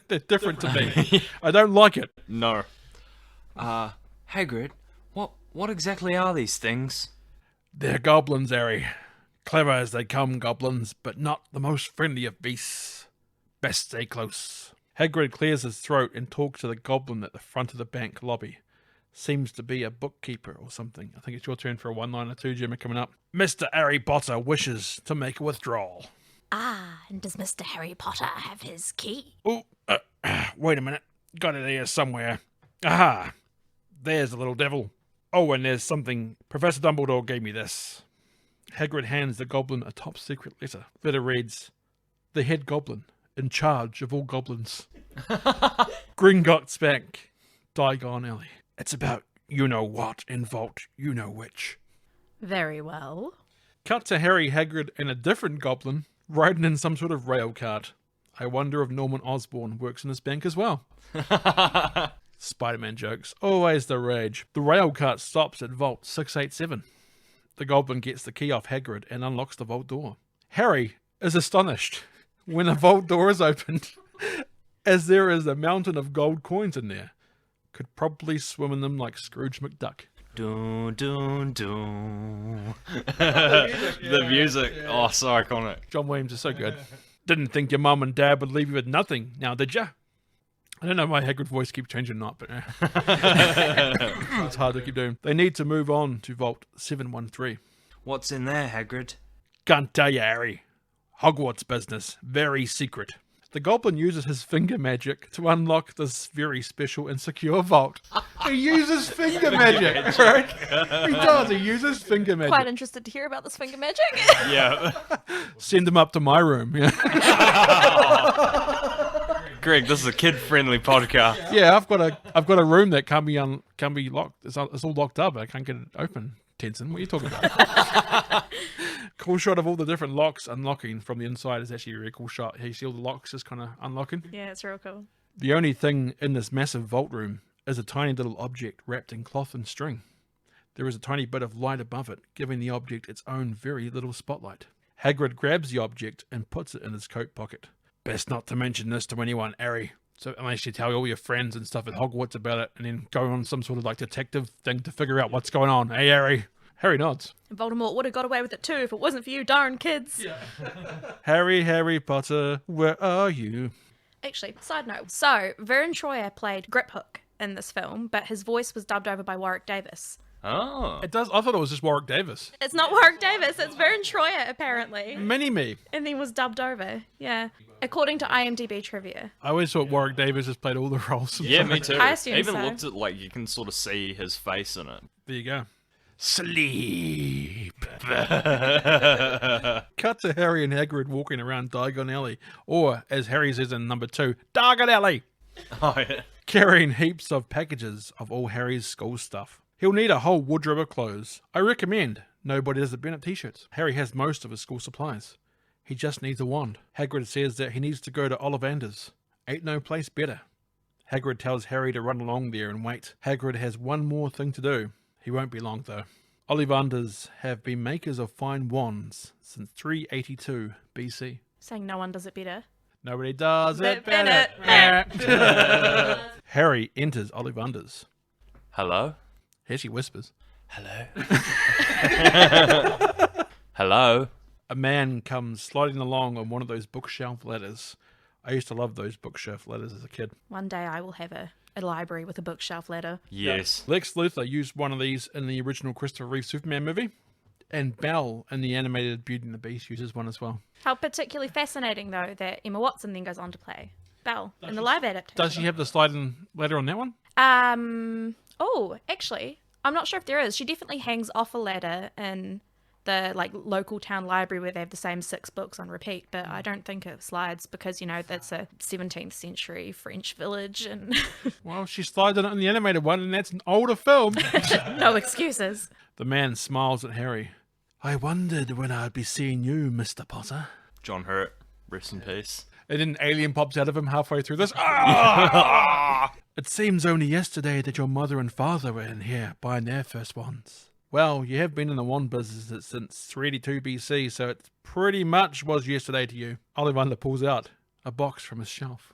They're different to me. I don't like it. No. Hagrid, what exactly are these things? They're goblins, Harry. Clever as they come, goblins, but not the most friendly of beasts. Best stay close. Hagrid clears his throat and talks to the goblin at the front of the bank lobby. Seems to be a bookkeeper or something. I think it's your turn for a one-liner too, Jemma, coming up. Mr. Harry Potter wishes to make a withdrawal. Ah, and does Mr. Harry Potter have his key? Oh, wait a minute. Got it here somewhere. Aha! There's the little devil. Oh, and there's something. Professor Dumbledore gave me this. Hagrid hands the goblin a top-secret letter. Letter reads, the head goblin, in charge of all goblins. Gringotts Bank, Diagon Alley. It's about you-know-what in Vault, you-know-which. Very well. Cut to Harry, Hagrid, and a different goblin riding in some sort of rail cart. I wonder if Norman Osborn works in this bank as well. Spider-Man jokes. Always the rage. The rail cart stops at Vault 687. The goblin gets the key off Hagrid and unlocks the vault door. Harry is astonished when the vault door is opened, as there is a mountain of gold coins in there. Could probably swim in them like Scrooge McDuck. Dun, dun, dun. The music. Oh, so iconic. John Williams is so good. Didn't think your mum and dad would leave you with nothing, now did ya? I don't know if my Hagrid voice keeps changing or not, but it's hard to keep doing. They need to move on to Vault 713. What's in there, Hagrid? Can't tell you, Harry. Hogwarts business. Very secret. The goblin uses his finger magic to unlock this very special and secure vault. He uses finger magic, right? He does. He uses finger magic. Quite interested to hear about this finger magic. Yeah. Send him up to my room. Yeah, Greg, this is a kid-friendly podcast. yeah. I've got a room that can't be locked. It's all locked up. I can't get it open. Tenson, what are you talking about? Cool shot of all the different locks unlocking from the inside is actually a really cool shot. You see all the locks just kind of unlocking. Yeah, it's real cool. The only thing in this massive vault room is a tiny little object wrapped in cloth and string. There is a tiny bit of light above it, giving the object its own very little spotlight. Hagrid grabs the object and puts it in his coat pocket. Best not to mention this to anyone, Harry. So unless you tell all your friends and stuff at Hogwarts about it, and then go on some sort of like detective thing to figure out what's going on. Hey, Harry. Harry nods. Voldemort would have got away with it too if it wasn't for you darn kids. Yeah. Harry Potter, where are you? Actually, side note. So, Vern Troyer played Griphook in this film, but his voice was dubbed over by Warwick Davis. Oh. It does. I thought it was just Warwick Davis. It's not Warwick Davis, it's Vern Troyer, apparently. Mini-me. And then was dubbed over, yeah. According to IMDb trivia. I always thought Warwick Davis has played all the roles. Yeah, me too. I assume Even so. looked at, like, you can sort of see his face in it. There you go. Sleep. Cut to Harry and Hagrid walking around Diagon Alley, or, as Harry says in number 2, Diagon Alley, Oh, yeah. carrying heaps of packages of all Harry's school stuff. He'll need a whole wardrobe of clothes. I recommend Nobody Does It Bennett t-shirts. Harry has most of his school supplies. He just needs a wand. Hagrid says that he needs to go to Ollivander's. Ain't no place better. Hagrid tells Harry to run along there and wait. Hagrid has one more thing to do. He won't be long though. Ollivanders have been makers of fine wands since 382 BC. Saying no one does it better. Nobody does it Bennett. better. Harry enters Ollivanders. Hello? Here she whispers. Hello? Hello? A man comes sliding along on one of those bookshelf ladders. I used to love those bookshelf ladders as a kid. One day I will have a library with a bookshelf ladder. Yes. Lex Luthor used one of these in the original Christopher Reeve Superman movie. And Belle in the animated Beauty and the Beast uses one as well. How particularly fascinating, though, that Emma Watson then goes on to play Belle in the live adaptation. Does she have the sliding ladder on that one? Oh, actually, I'm not sure if there is. She definitely hangs off a ladder in the local town library where they have the same 6 books on repeat, but I don't think it slides because, that's a 17th century French village and Well, she slides on it in the animated one, and that's an older film. no excuses. The man smiles at Harry. I wondered when I'd be seeing you, Mr. Potter. John Hurt, rest in peace. And then an alien pops out of him halfway through this. Ah! It seems only yesterday that your mother and father were in here buying their first wands. Well, you have been in the wand business since 382 BC, so it pretty much was yesterday to you. Ollivander pulls out a box from his shelf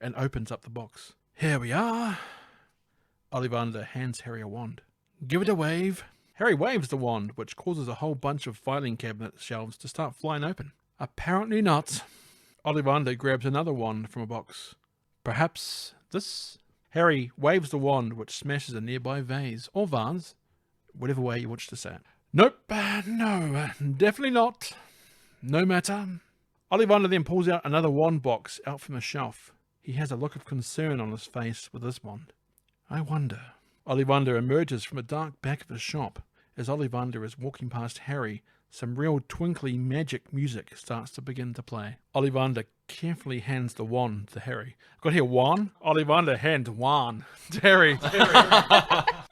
and opens up the box. Here we are. Ollivander hands Harry a wand. Give it a wave. Harry waves the wand, which causes a whole bunch of filing cabinet shelves to start flying open. Apparently not. Ollivander grabs another wand from a box. Perhaps this? Harry waves the wand, which smashes a nearby vase, or vase, whatever way you wish to say it. Nope, no, definitely not. No matter. Ollivander then pulls out another wand box out from a shelf. He has a look of concern on his face with this wand. I wonder. Ollivander emerges from the dark back of his shop. As Ollivander is walking past Harry, some real twinkly magic music starts to begin to play. Ollivander carefully hands the wand to Harry. I've got here wand. Ollivander hands wand to Harry.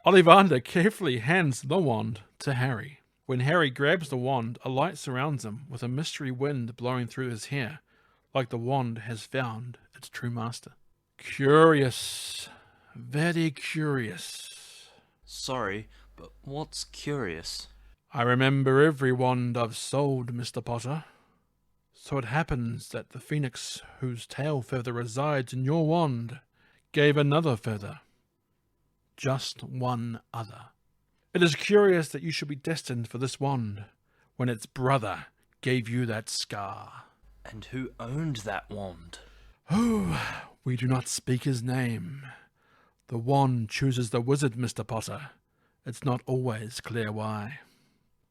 Ollivander carefully hands the wand to Harry. When Harry grabs the wand, a light surrounds him with a mystery wind blowing through his hair, like the wand has found its true master. Curious. Very curious. Sorry, but what's curious? I remember every wand I've sold, Mr. Potter. So it happens that the phoenix whose tail feather resides in your wand gave another feather. Just one other. It is curious that you should be destined for this wand when its brother gave you that scar. And who owned that wand? Oh, we do not speak his name. The wand chooses the wizard, Mr. Potter. It's not always clear why.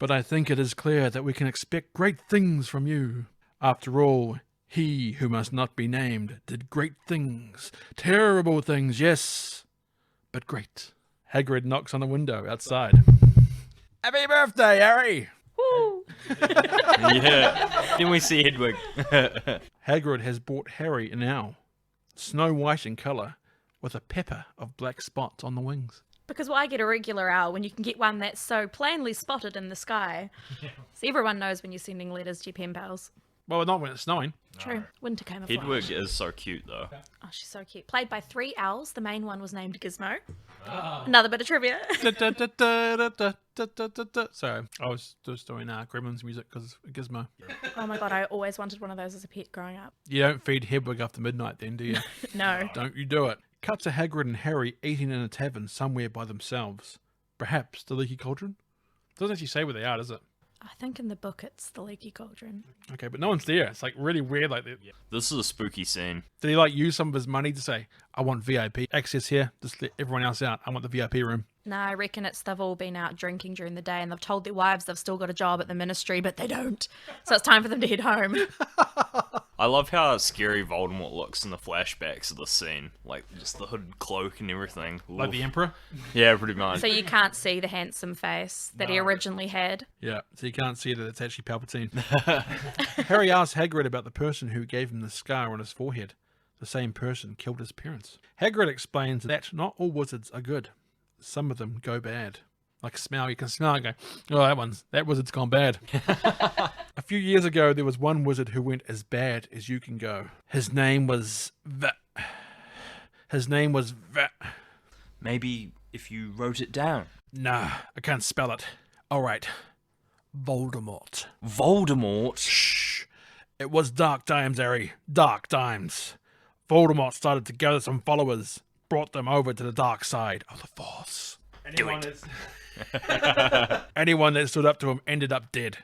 But I think it is clear that we can expect great things from you. After all, he who must not be named did great things. Terrible things, yes, but great. Hagrid knocks on the window outside. Happy birthday, Harry! Woo! Yeah. Then we see Hedwig. Hagrid has bought Harry an owl, snow white in colour, with a pepper of black spots on the wings. Because why get a regular owl when you can get one that's so plainly spotted in the sky? Yeah. So everyone knows when you're sending letters to your pen pals. Well, not when it's snowing. True. Winter camouflage. Hedwig is so cute, though. Oh, she's so cute. Played by 3 owls. The main one was named Gizmo. Another bit of trivia. Sorry, I was just doing Gremlins music because of Gizmo. Oh my god, I always wanted one of those as a pet growing up. You don't feed Hedwig after midnight then, do you? No. Don't you do it. Cut to Hagrid and Harry eating in a tavern somewhere by themselves. Perhaps the Leaky Cauldron? Doesn't actually say where they are, does it? I think in the book it's the Leaky Cauldron. Okay, but no one's there. It's really weird. This is a spooky scene. Did he use some of his money to say, I want VIP access here, just let everyone else out. I want the VIP room. No, I reckon they've all been out drinking during the day and they've told their wives they've still got a job at the ministry, but they don't. So it's time for them to head home. I I love how scary Voldemort looks in the flashbacks of the scene. Like, just the hood cloak and everything. Like the Oof. Emperor? Yeah, pretty much. So you can't see the handsome face that he originally had. Yeah, so you can't see that it's actually Palpatine. Harry asks Hagrid about the person who gave him the scar on his forehead. The same person killed his parents. Hagrid explains that not all wizards are good. Some of them go bad. Like a smell, you can smell it and go, oh, that wizard's gone bad. A few years ago, there was one wizard who went as bad as you can go. His name was Maybe if you wrote it down. Nah, I can't spell it. Alright. Voldemort. Voldemort? Shh. It was dark times, Harry. Dark times. Voldemort started to gather some followers, brought them over to the dark side of the Force. Anyone that stood up to him ended up dead.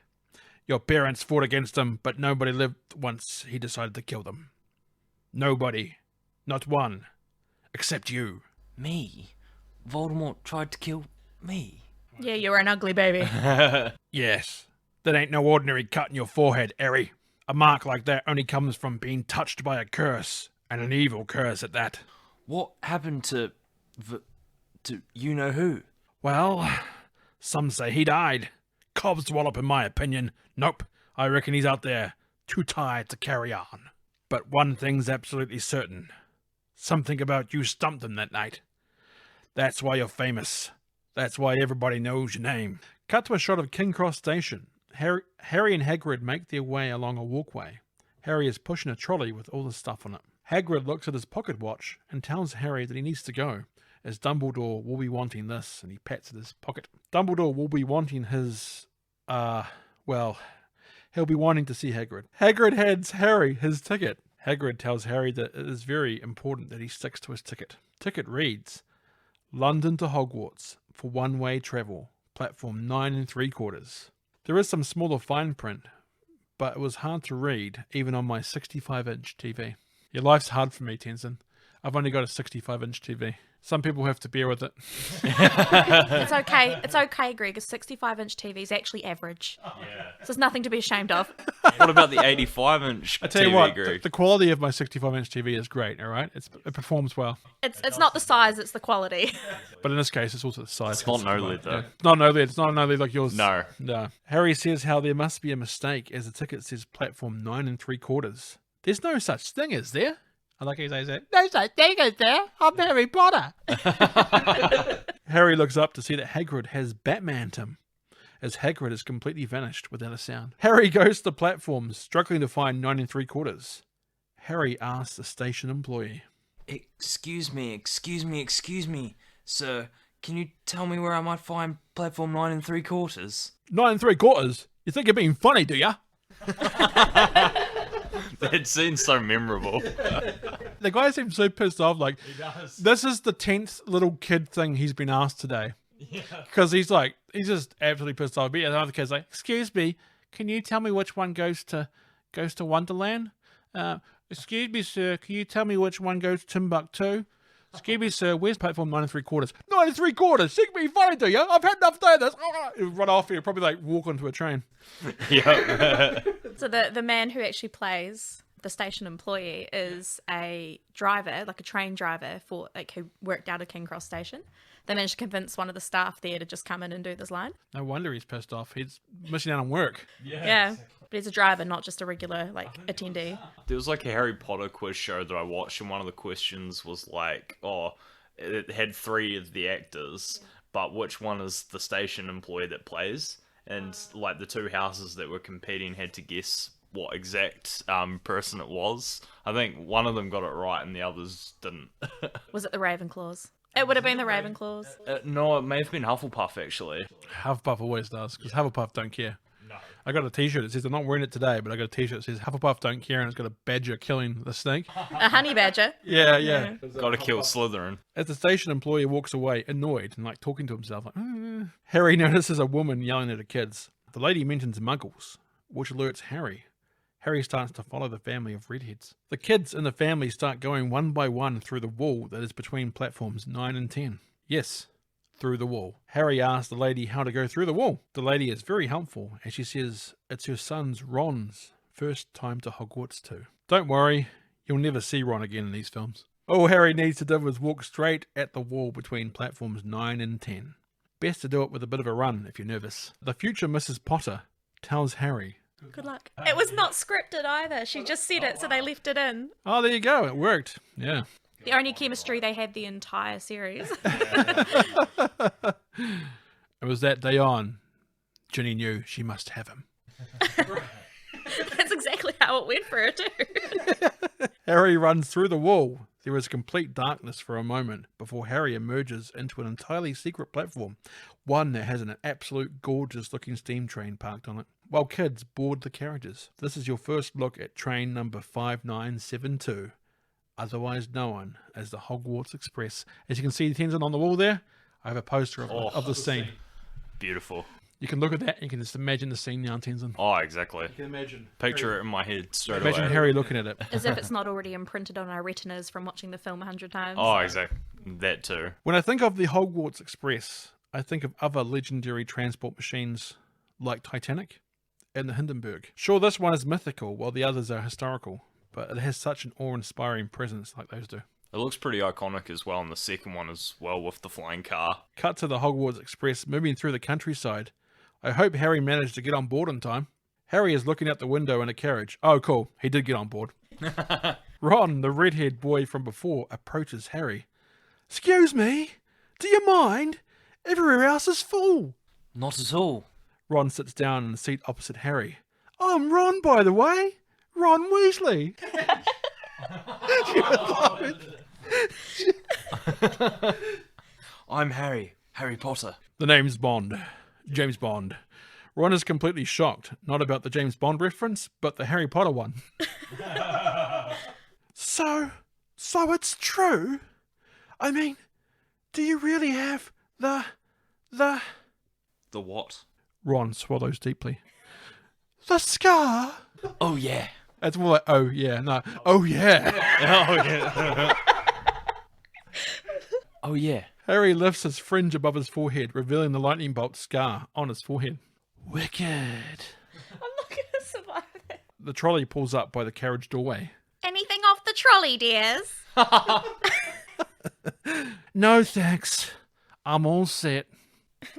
Your parents fought against him, but nobody lived once he decided to kill them. Nobody. Not one. Except you. Me? Voldemort tried to kill me? Yeah, you're an ugly baby. Yes. That ain't no ordinary cut in your forehead, Harry. A mark like that only comes from being touched by a curse, and an evil curse at that. What happened to you know who? Well, some say he died. Cobb's wallop in my opinion. Nope, I reckon he's out there, too tired to carry on. But one thing's absolutely certain. Something about you stumped him that night. That's why you're famous. That's why everybody knows your name. Cut to a shot of King Cross Station. Harry and Hagrid make their way along a walkway. Harry is pushing a trolley with all the stuff on it. Hagrid looks at his pocket watch and tells Harry that he needs to go, as Dumbledore will be wanting this, and he pats at his pocket. Dumbledore will be wanting his, well, he'll be wanting to see Hagrid. Hagrid hands Harry his ticket. Hagrid tells Harry that it is very important that he sticks to his ticket. Ticket reads, London to Hogwarts, for one-way travel, platform 9 3/4. There is some smaller fine print, but it was hard to read, even on my 65-inch TV. Your life's hard for me, Tenson. I've only got a 65-inch TV. Some people have to bear with it. It's okay. It's okay, Greg. A 65-inch TV is actually average. Yeah. So there's nothing to be ashamed of. What about the 85-inch I tell you TV, what, Greg? the quality of my 65-inch TV is great, all right? It performs well. It's not the size, it's the quality. But in this case, it's also the size. It's not an OLED, though. Yeah. It's not an OLED. It's not an OLED like yours. No. No. Harry says how there must be a mistake as the ticket says platform 9 3/4. There's no such thing, is there? I like how he says that. No such thing, is there? I'm Harry Potter. Harry looks up to see that Hagrid has Batmaned him, as Hagrid has completely vanished without a sound. Harry goes to the platform, struggling to find 9 3/4. Harry asks the station employee. Excuse me, sir. Can you tell me where I might find platform 9 3/4? 9 3/4? You think you're being funny, do ya? That scene's so memorable. The guy seems so pissed off, like, this is the 10th little kid thing he's been asked today. Because he's just absolutely pissed off. But another kid's like, excuse me, can you tell me which one goes to Wonderland? Excuse me, sir, can you tell me which one goes to Timbuktu? Excuse me, sir, where's platform 9 3/4? 9 3/4? Think me funny, do you? I've had enough day of this. He'll run off here, probably walk onto a train. Yep. So the man who actually plays the station employee is a driver, like a train driver who worked out of King Cross Station. They managed to convince one of the staff there to just come in and do this line. No wonder he's pissed off. He's missing out on work. Yeah. But he's a driver, not just a regular attendee. There was a Harry Potter quiz show that I watched, and one of the questions was it had 3 of the actors, but which one is the station employee that plays? And the 2 houses that were competing had to guess what exact person it was. I think one of them got it right and the others didn't. Was it the Ravenclaws? It would have been the Ravenclaws. No, it may have been Hufflepuff, actually. Hufflepuff always does, because Hufflepuff don't care. No. I got a t-shirt that says, I'm not wearing it today, but I got a t-shirt that says Hufflepuff don't care, and it's got a badger killing the snake. A honey badger. Yeah. Gotta kill Slytherin. As the station employee walks away, annoyed and talking to himself, Harry notices a woman yelling at her kids. The lady mentions muggles, which alerts Harry. Harry starts to follow the family of redheads. The kids in the family start going one by one through the wall that is between platforms 9 and 10. Yes, through the wall. Harry asks the lady how to go through the wall. The lady is very helpful, as she says it's her son's Ron's First time to Hogwarts too. Don't worry, you'll never see Ron again in these films. All Harry needs to do is walk straight at the wall between platforms 9 and 10. Best to do it with a bit of a run if you're nervous. The future Mrs. Potter tells Harry, Good luck. It was not scripted either. She just said it, so they left it in. oh, there you go, it worked. Yeah. The only chemistry they had the entire series. It was that day on. Ginny knew she must have him. That's exactly how it went for her too. Harry runs through the wall. There is complete darkness for a moment before Harry emerges into an entirely secret platform, one that has an absolute gorgeous looking steam train parked on it, while kids board the carriages. This is your first look at train number 5972, otherwise known as the Hogwarts Express. As you can see, Tenson on the wall there, I have a poster of the scene. Beautiful. You can look at that and you can just imagine the scene now, Tenson. Oh, exactly. You can imagine. Picture it in my head straight Imagine away. Harry looking at it. As if it's not already imprinted on our retinas from watching the film 100 times. Oh, exactly. That too. When I think of the Hogwarts Express, I think of other legendary transport machines like Titanic and the Hindenburg. Sure, this one is mythical while the others are historical, but it has such an awe-inspiring presence like those do. It looks pretty iconic as well in the second one as well with the flying car. Cut to the Hogwarts Express moving through the countryside. I hope Harry managed to get on board in time. Harry is looking out the window in a carriage. Oh, cool. He did get on board. Ron, the red-haired boy from before, approaches Harry. Excuse me? Do you mind? Everywhere else is full. Not at all. Ron sits down in the seat opposite Harry. I'm Ron, by the way. Ron Weasley. I'm Harry. Harry Potter. The name's Bond. James Bond. Ron is completely shocked, not about the James Bond reference, but the Harry Potter one. So it's true? I mean, do you really have the... The what? Ron swallows deeply. The scar? Oh, yeah. That's more like, oh yeah, no, oh yeah. Oh, yeah. Oh, yeah. Harry lifts his fringe above his forehead, revealing the lightning bolt scar on his forehead. Wicked. I'm not going to survive it. The trolley pulls up by the carriage doorway. Anything off the trolley, dears? No thanks. I'm all set.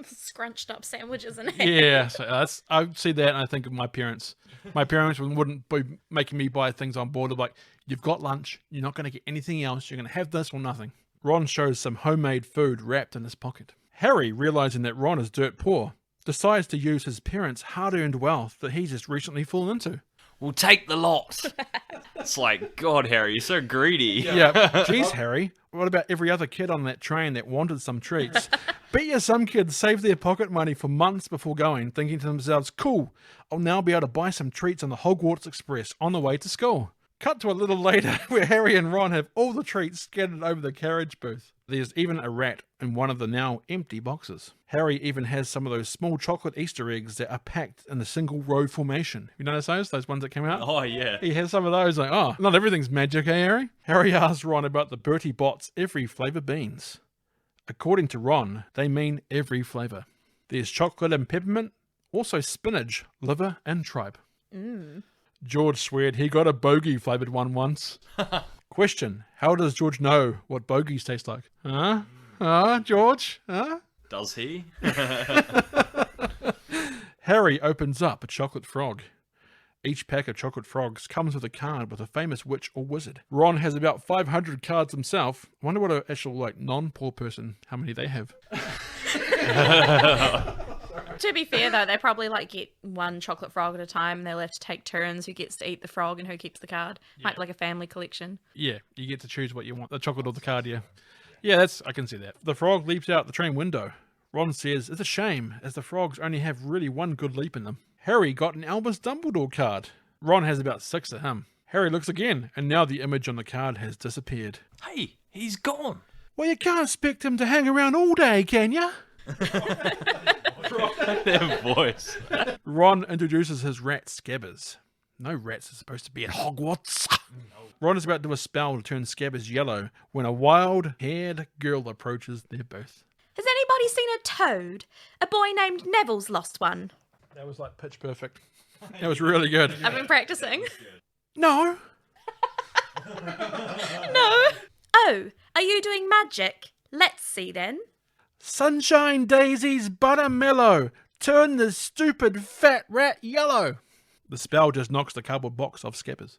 Scrunched up sandwiches and Yeah, so I see that and I think of my parents. My parents wouldn't be making me buy things on board. They're like, you've got lunch, you're not going to get anything else, you're going to have this or nothing. Ron shows some homemade food wrapped in his pocket. Harry, realizing that Ron is dirt poor, decides to use his parents' hard-earned wealth that he's just recently fallen into. We'll take the lot. It's like, God, Harry, you're so greedy. Yeah, geez, Harry, what about every other kid on that train that wanted some treats? Bet you some kids saved their pocket money for months before going, thinking to themselves, cool, I'll now be able to buy some treats on the Hogwarts Express on the way to school. Cut to a little later, where Harry and Ron have all the treats scattered over the carriage booth. There's even a rat in one of the now empty boxes. Harry even has some of those small chocolate Easter eggs that are packed in a single row formation. You notice those ones that came out? Oh, yeah. He has some of those, like, oh, not everything's magic, eh, Harry? Harry asks Ron about the Bertie Bott's every flavour beans. According to Ron, they mean every flavour. There's chocolate and peppermint, also spinach, liver and tripe. George sweared he got a bogey flavoured one once. Question, how does George know what bogeys taste like? George? Huh? Does he? Harry opens up a chocolate frog. Each pack of chocolate frogs comes with a card with a famous witch or wizard. Ron has about 500 cards himself. I wonder what an actual non-poor person, how many they have. To be fair, though, they probably get one chocolate frog at a time. And they'll have to take turns who gets to eat the frog and who keeps the card. Might be like a family collection. Yeah, you get to choose what you want, the chocolate or the card, yeah. Yeah, I can see that. The frog leaps out the train window. Ron says, it's a shame, as the frogs only have really one good leap in them. Harry got an Albus Dumbledore card. Ron has about 6 of him. Harry looks again, and now the image on the card has disappeared. Hey, he's gone. Well, you can't expect him to hang around all day, can ya? Their voice. Ron introduces his rat Scabbers. No rats are supposed to be at Hogwarts. Ron is about to do a spell to turn Scabbers yellow when a wild-haired girl approaches their booth. Has anybody seen a toad? A boy named Neville's lost one. That was like pitch perfect. That was really good. I've been practicing. No. No. Oh, are you doing magic? Let's see then. Sunshine daisies buttermellow. Turn the stupid fat rat yellow. The spell just knocks the cardboard box off Skeppers.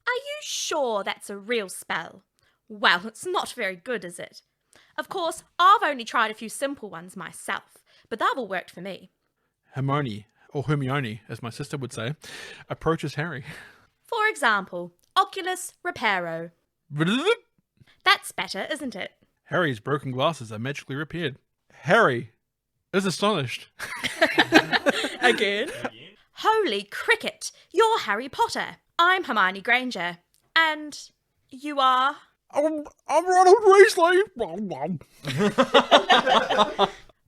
Are you sure that's a real spell? Well, it's not very good, is it? Of course, I've only tried a few simple ones myself, but that all worked for me. Hermione, or Hermione, as my sister would say, approaches Harry. For example, Oculus Reparo. That's better, isn't it? Harry's broken glasses are magically repaired. Harry is astonished. Again? Holy cricket! You're Harry Potter. I'm Hermione Granger. And you are? I'm Ronald Weasley.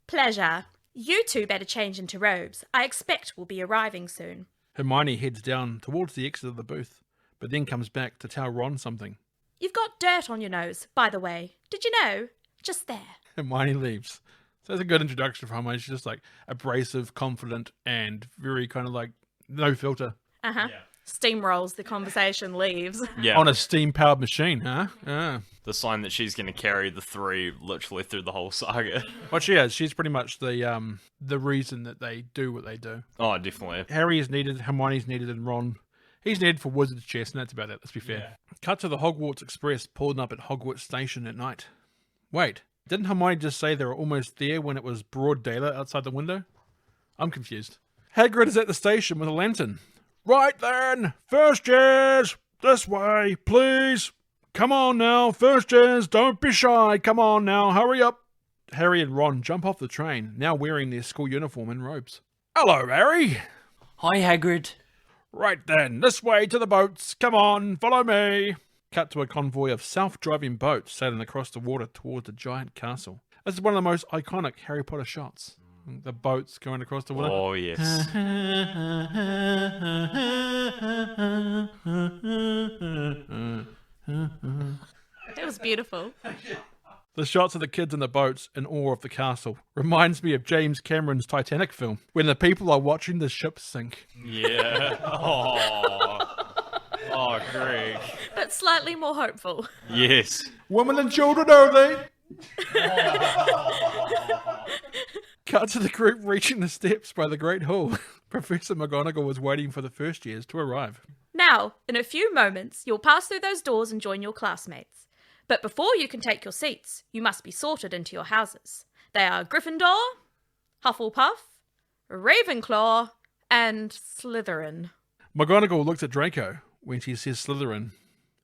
Pleasure. You two better change into robes. I expect we'll be arriving soon. Hermione heads down towards the exit of the booth, but then comes back to tell Ron something. You've got dirt on your nose, by the way. Did you know? Just there. Hermione leaves. So that's a good introduction for Hermione. She's just like abrasive, confident, and very kind of like no filter. Uh-huh. Yeah. Steamrolls the conversation, leaves. Yeah. On a steam-powered machine, huh? The sign that she's going to carry the three literally through the whole saga. What she is, she's pretty much the reason that they do what they do. Oh, definitely. Harry is needed, Hermione's needed, and Ron, he's needed for Wizard's chess, and that's about it, let's be fair. Yeah. Cut to the Hogwarts Express pulling up at Hogwarts Station at night. Wait, didn't Hermione just say they were almost there when it was broad daylight outside the window? I'm confused. Hagrid is at the station with a lantern. Right then, first years, this way, please. Come on now, first years, don't be shy. Come on now, hurry up. Harry and Ron jump off the train, now wearing their school uniform and robes. Hello, Harry. Hi, Hagrid. Right then, this way to the boats. Come on, follow me. Cut to a convoy of self-driving boats sailing across the water towards the giant castle. This is one of the most iconic Harry Potter shots. The boats going across the water. Oh, yes. It was beautiful. The shots of the kids in the boats in awe of the castle reminds me of James Cameron's Titanic film, when the people are watching the ship sink. Yeah. Oh, Greg. But slightly more hopeful. Yes. Women and children only! Cut to the group reaching the steps by the Great Hall. Professor McGonagall was waiting for the first years to arrive. Now, in a few moments, you'll pass through those doors and join your classmates. But before you can take your seats, you must be sorted into your houses. They are Gryffindor, Hufflepuff, Ravenclaw, and Slytherin. McGonagall looks at Draco when she says Slytherin.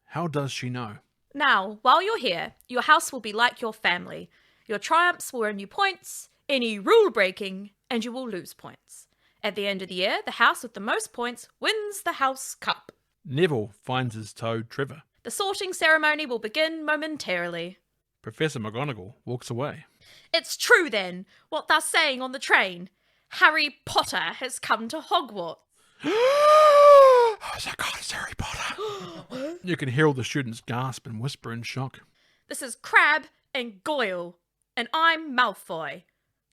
How does she know? Now, while you're here, your house will be like your family. Your triumphs will earn you points, any rule breaking, and you will lose points. At the end of the year, the house with the most points wins the house cup. Neville finds his toad Trevor. The sorting ceremony will begin momentarily. Professor McGonagall walks away. It's true then, what they're saying on the train. Harry Potter has come to Hogwarts. Oh my God, it's Harry Potter. You can hear all the students gasp and whisper in shock. This is Crabbe and Goyle, and I'm Malfoy.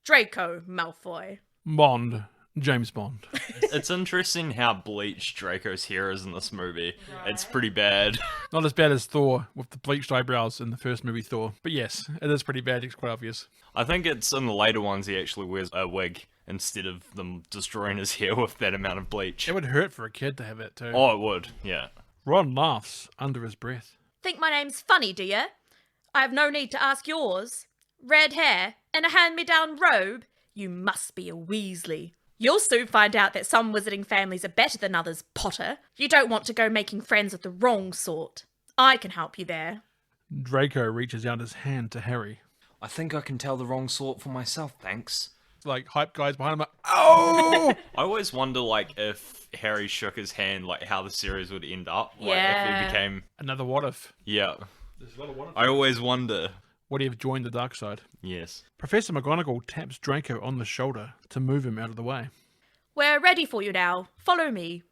Draco Malfoy. Bond. James Bond. It's interesting how bleached Draco's hair is in this movie. Right. It's pretty bad. Not as bad as Thor with the bleached eyebrows in the first movie Thor. But yes, it is pretty bad. It's quite obvious. I think it's in the later ones he actually wears a wig instead of them destroying his hair with that amount of bleach. It would hurt for a kid to have that too. Oh, it would, yeah. Ron laughs under his breath. Think my name's funny, do you? I have no need to ask yours. Red hair and a hand-me-down robe? You must be a Weasley. You'll soon find out that some wizarding families are better than others, Potter. You don't want to go making friends with the wrong sort. I can help you there. Draco reaches out his hand to Harry. I think I can tell the wrong sort for myself, thanks. Like, hype guys behind him like, oh! I always wonder, like, if Harry shook his hand, like, how the series would end up. Like, yeah. if he became... Another what if. Yeah. There's a lot of what if. I always wonder. What if joined the dark side? Yes. Professor McGonagall taps Draco on the shoulder to move him out of the way. We're ready for you now. Follow me.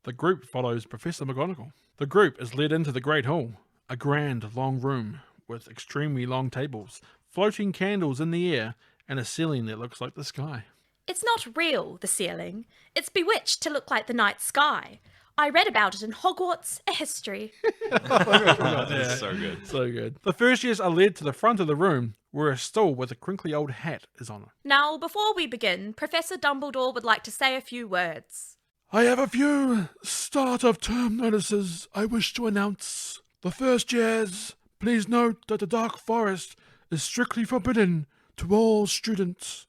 The group follows Professor McGonagall. The group is led into the Great Hall, a grand, long room with extremely long tables, floating candles in the air, and a ceiling that looks like the sky. It's not real, the ceiling. It's bewitched to look like the night sky. I read about it in Hogwarts, a history. That's so good. So good. The first years are led to the front of the room, where a stool with a crinkly old hat is on it. Now, before we begin, Professor Dumbledore would like to say a few words. I have a few start of term notices I wish to announce. The first years, please note that the Dark Forest is strictly forbidden to all students.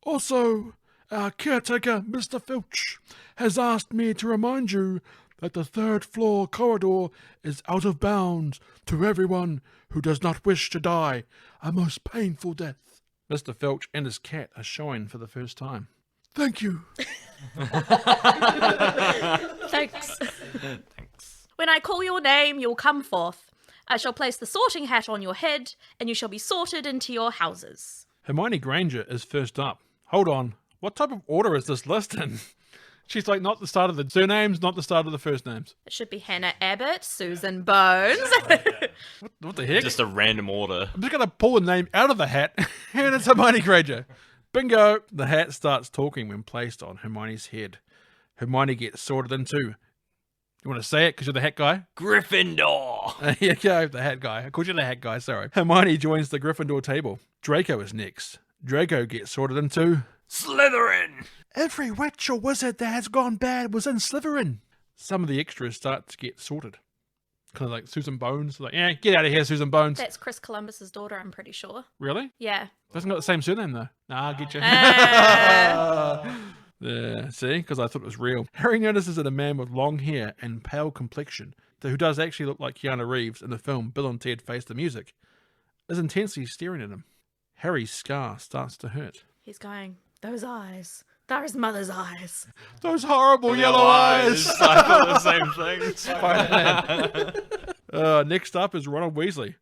Also, our caretaker, Mr. Filch, has asked me to remind you that the third floor corridor is out of bounds to everyone who does not wish to die a most painful death. Mr. Filch and his cat are showing for the first time. Thank you. Thanks. When I call your name, you'll come forth. I shall place the sorting hat on your head, and you shall be sorted into your houses. Hermione Granger is first up. Hold on. What type of order is this list in? She's like not the start of the surnames, not the start of the first names. It should be Hannah Abbott, Susan Bones. What the heck? Just a random order. I'm just going to pull a name out of the hat, and it's Hermione Granger. Bingo! The hat starts talking when placed on Hermione's head. Hermione gets sorted into... You want to say it because you're the hat guy? Gryffindor. There you go, the hat guy. I called you the hat guy, sorry. Hermione joins the Gryffindor table. Draco is next. Draco gets sorted into... Slytherin. Every witch or wizard that has gone bad was in Slytherin. Some of the extras start to get sorted. Kind of like Susan Bones. Like, yeah, get out of here, Susan Bones. That's Chris Columbus's daughter, I'm pretty sure. Really? Yeah. Doesn't got the same surname, though. Nah, I'll get you. Yeah, see? Because I thought it was real. Harry notices that a man with long hair and pale complexion, who does actually look like Keanu Reeves in the film Bill and Ted Face the Music, is intensely staring at him. Harry's scar starts to hurt. He's going, those eyes. They're his mother's eyes. Those horrible yellow eyes! I thought the same thing. Spider-Man. Next up is Ronald Weasley.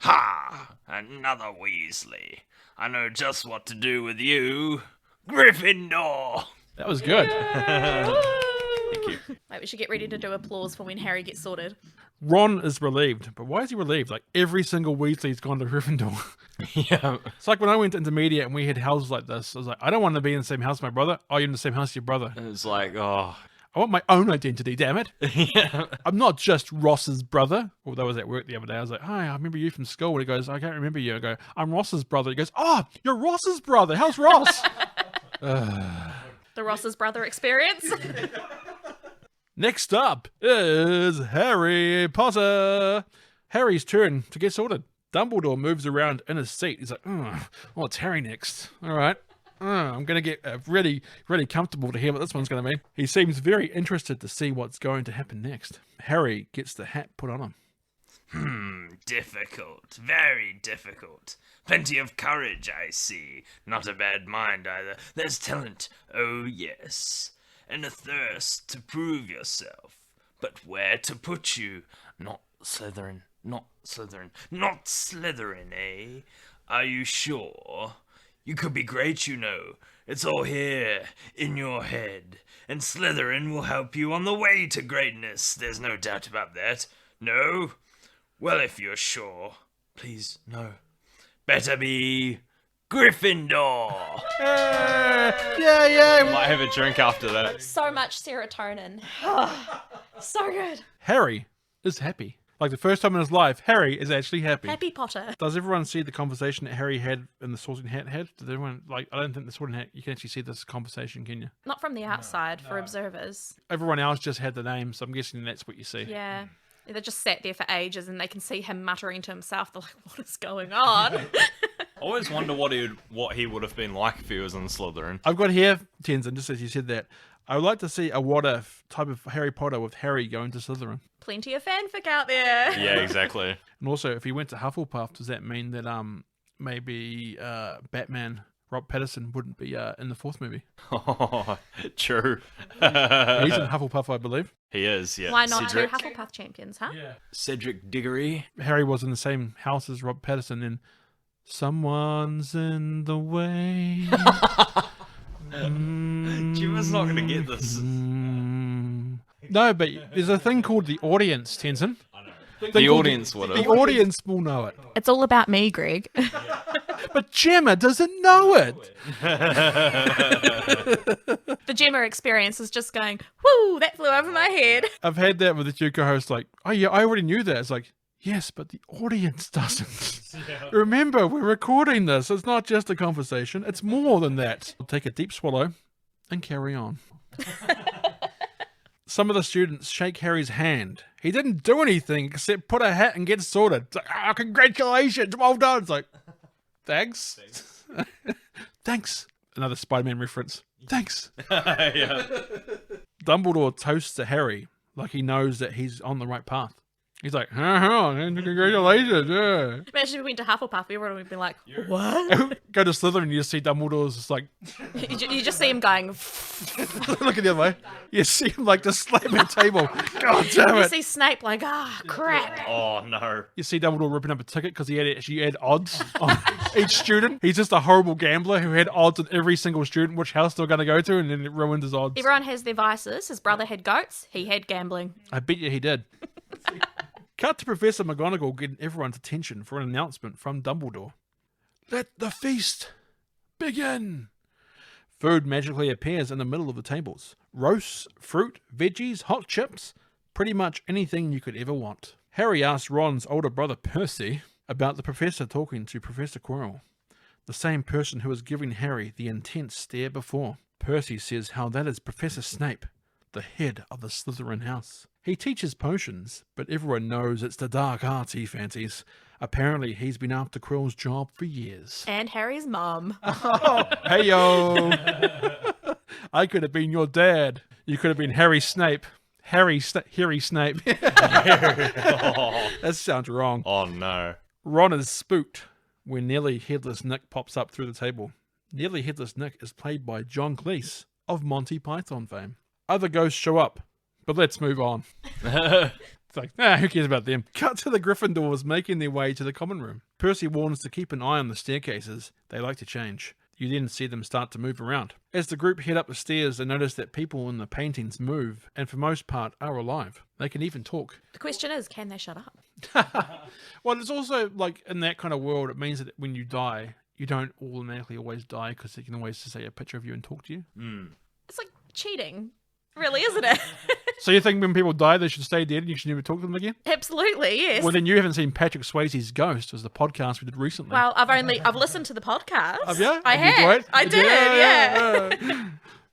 Ha! Another Weasley. I know just what to do with you. Gryffindor. That was good. Thank you. Wait, we should get ready to do applause for when Harry gets sorted. Ron is relieved. But why is he relieved? Like, every single Weasley's gone to Gryffindor. Yeah. It's like when I went to intermediate and we had houses like this. I was like, I don't want to be in the same house with my brother. Oh, you're in the same house with your brother. It's like, oh. I want my own identity, damn it. Yeah. I'm not just Ross's brother. Although I was at work the other day. I was like, hi, I remember you from school. And he goes, I can't remember you. I go, I'm Ross's brother. He goes, oh, you're Ross's brother. How's Ross? The Ross's brother experience. Next up is Harry Potter. Harry's turn to get sorted. Dumbledore moves around in his seat. He's like, oh, it's Harry next. All right. I'm going to get really, really comfortable to hear what this one's going to be. He seems very interested to see what's going to happen next. Harry gets the hat put on him. Difficult. Very difficult. Plenty of courage, I see. Not a bad mind either. There's talent. Oh, yes. And a thirst to prove yourself. But where to put you? Not Slytherin. Not Slytherin. Not Slytherin, eh? Are you sure? You could be great, you know. It's all here, in your head. And Slytherin will help you on the way to greatness. There's no doubt about that. No? Well, if you're sure. Please, no. Better be Gryffindor. Yeah. Might have a drink after that. So much serotonin. So good. Harry is happy. Like the first time in his life, Harry is actually happy. Happy Potter. Does everyone see the conversation that Harry had and the sorting hat had? Did everyone, like, I don't think the sorting hat, you can actually see this conversation, can you? Not from the outside, for observers. Everyone else just had the name, so I'm guessing that's what you see. Yeah. They just sat there for ages and they can see him muttering to himself. They're like, what is going on? I always wonder what he would have been like if he was in Slytherin. I've got here, Tenson, just as you said that, I would like to see a what-if type of Harry Potter with Harry going to Slytherin. Plenty of fanfic out there. Yeah, exactly. And also, if he went to Hufflepuff, does that mean that maybe Batman, Rob Pattinson, wouldn't be in the fourth movie? Oh, true. He's in Hufflepuff, I believe. He is, yeah. Why not Cedric. two Hufflepuff champions, huh? Yeah. Cedric Diggory. Harry was in the same house as Rob Pattinson in Someone's in the Way. Jemma's not going to get this. No, but there's a thing called the audience, Tenson. The audience would The have. audience will know it. It's all about me, Greg. But Jemma doesn't know it. The Jemma experience is just going, whoo, that flew over my head. I've had that with the two co-hosts, like, oh yeah, I already knew that. It's like, yes, but the audience doesn't. Remember, we're recording this. It's not just a conversation. It's more than that. I'll take a deep swallow and carry on. Some of the students shake Harry's hand. He didn't do anything except put a hat and get sorted. It's like, oh, congratulations, well done. It's like, thanks. Thanks. Another Spider-Man reference. Thanks. Yeah. Dumbledore toasts to Harry like he knows that he's on the right path. He's like, congratulations, yeah. Imagine if we went to Hufflepuff, everyone would be like, what? Go to Slytherin and you just see Dumbledore's just like, You just see him going, looking the other way. You see him like just slamming the table. God damn you it. see Snape like, crap. Oh no. You see Dumbledore ripping up a ticket because he had odds on each student. He's just a horrible gambler who had odds on every single student, which house they're going to go to, and then it ruined his odds. Everyone has their vices. His brother had goats. He had gambling. I bet you he did. Cut to Professor McGonagall getting everyone's attention for an announcement from Dumbledore. Let the feast begin. Food magically appears in the middle of the tables. Roasts, fruit, veggies, hot chips, pretty much anything you could ever want. Harry asks Ron's older brother Percy about the professor talking to Professor Quirrell, the same person who was giving Harry the intense stare before. Percy says how that is Professor Snape, the head of the Slytherin house. He teaches potions, but everyone knows it's the dark arts he fancies. Apparently, he's been after Quirrell's job for years. And Harry's mum. Oh, hey yo! I could have been your dad. You could have been Harry Snape. Harry Snape. That sounds wrong. Oh no. Ron is spooked when Nearly Headless Nick pops up through the table. Nearly Headless Nick is played by John Cleese of Monty Python fame. Other ghosts show up, but let's move on. It's like, who cares about them? Cut to the Gryffindors making their way to the common room. Percy warns to keep an eye on the staircases. They like to change. You then see them start to move around. As the group head up the stairs, they notice that people in the paintings move, and for most part are alive. They can even talk. The question is, can they shut up? Well, it's also, like, in that kind of world, it means that when you die, you don't automatically always die, because they can always just say a picture of you and talk to you. It's like cheating, really, isn't it? So you think when people die, they should stay dead and you should never talk to them again? Absolutely, yes. Well, then you haven't seen Patrick Swayze's Ghost, was the podcast we did recently. Well, I've listened to the podcast. Have you? I Have you enjoyed it? I did, yeah.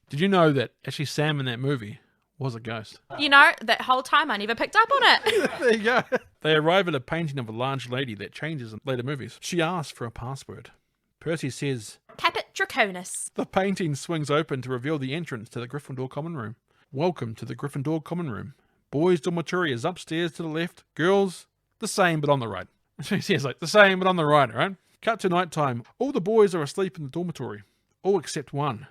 Did you know that actually Sam in that movie was a ghost? You know, that whole time I never picked up on it. There you go. They arrive at a painting of a large lady that changes in later movies. She asks for a password. Percy says, Caput Draconis. the painting swings open to reveal the entrance to the Gryffindor common room. Welcome to the Gryffindor common room. Boys' dormitory is upstairs to the left. Girls, the same but on the right. She says, like, the same but on the right, right? Cut to night time. All the boys are asleep in the dormitory. All except one.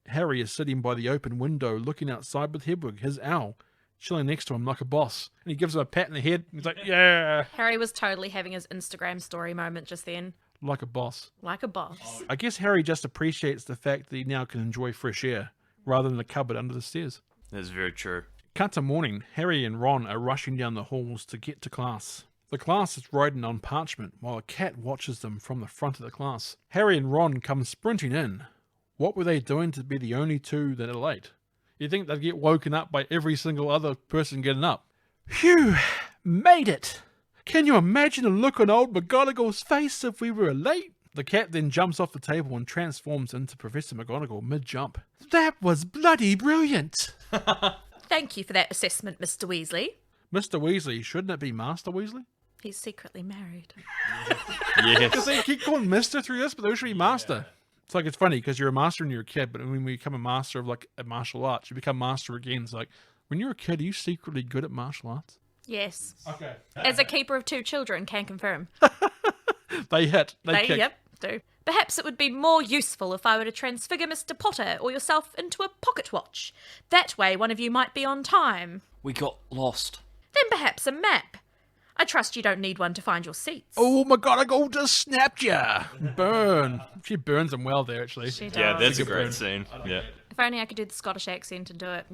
Harry is sitting by the open window looking outside with Hedwig, his owl, chilling next to him like a boss. And he gives him a pat in the head. And he's like, yeah. Harry was totally having his Instagram story moment just then. Like a boss. Like a boss. I guess Harry just appreciates the fact that he now can enjoy fresh air rather than the cupboard under the stairs. That's very true. Cut to morning. Harry and Ron are rushing down the halls to get to class. The class is writing on parchment while a cat watches them from the front of the class. Harry and Ron come sprinting in. What were they doing to be the only two that are late? You think they'd get woken up by every single other person getting up? Phew! Made it! Can you imagine the look on old McGonagall's face if we were late? The cat then jumps off the table and transforms into Professor McGonagall mid-jump. That was bloody brilliant! Thank you for that assessment, Mr. Weasley. Mr. Weasley, shouldn't it be Master Weasley? He's secretly married. Yes. Because they keep calling Mister through this, but they should be Master. It's like, it's funny, because you're a master when you're a kid, but when you become a master of, like, a martial arts, you become master again. It's like, when you're a kid, are you secretly good at martial arts? Yes. Okay. As a keeper of two children, can confirm. They hit. They kick. Yep, do. Perhaps it would be more useful if I were to transfigure Mr. Potter or yourself into a pocket watch. That way one of you might be on time. We got lost. Then perhaps a map. I trust you don't need one to find your seats. Oh, McGonagall just snapped ya! Burn. She burns him well there, actually. She does. Yeah, that's a Good great burn. scene. Yeah. If only I could do the Scottish accent and do it,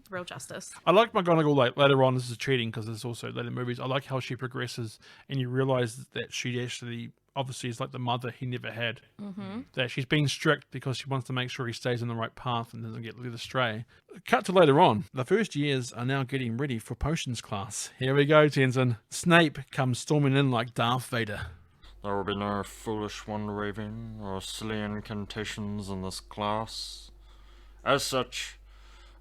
real justice. I like McGonagall, like, later on, this is cheating, because there's also later movies. I like how she progresses, and you realise that she actually obviously is like the mother he never had. Mm-hmm. That she's being strict because she wants to make sure he stays on the right path and doesn't get led astray. Cut to later on. The first years are now getting ready for potions class. Here we go, Tenson. Snape comes storming in like Darth Vader. There will be no foolish wand-waving or silly incantations in this class. As such,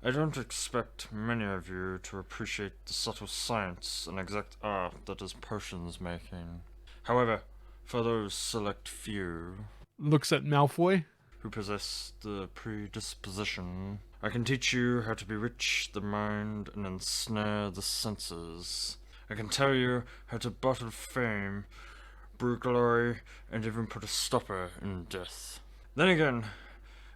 I don't expect many of you to appreciate the subtle science and exact art that is potions making. However, for those select few Looks at Malfoy. who possess the predisposition, I can teach you how to bewitch the mind and ensnare the senses. I can tell you how to bottle fame, brew glory, and even put a stopper in death. Then again,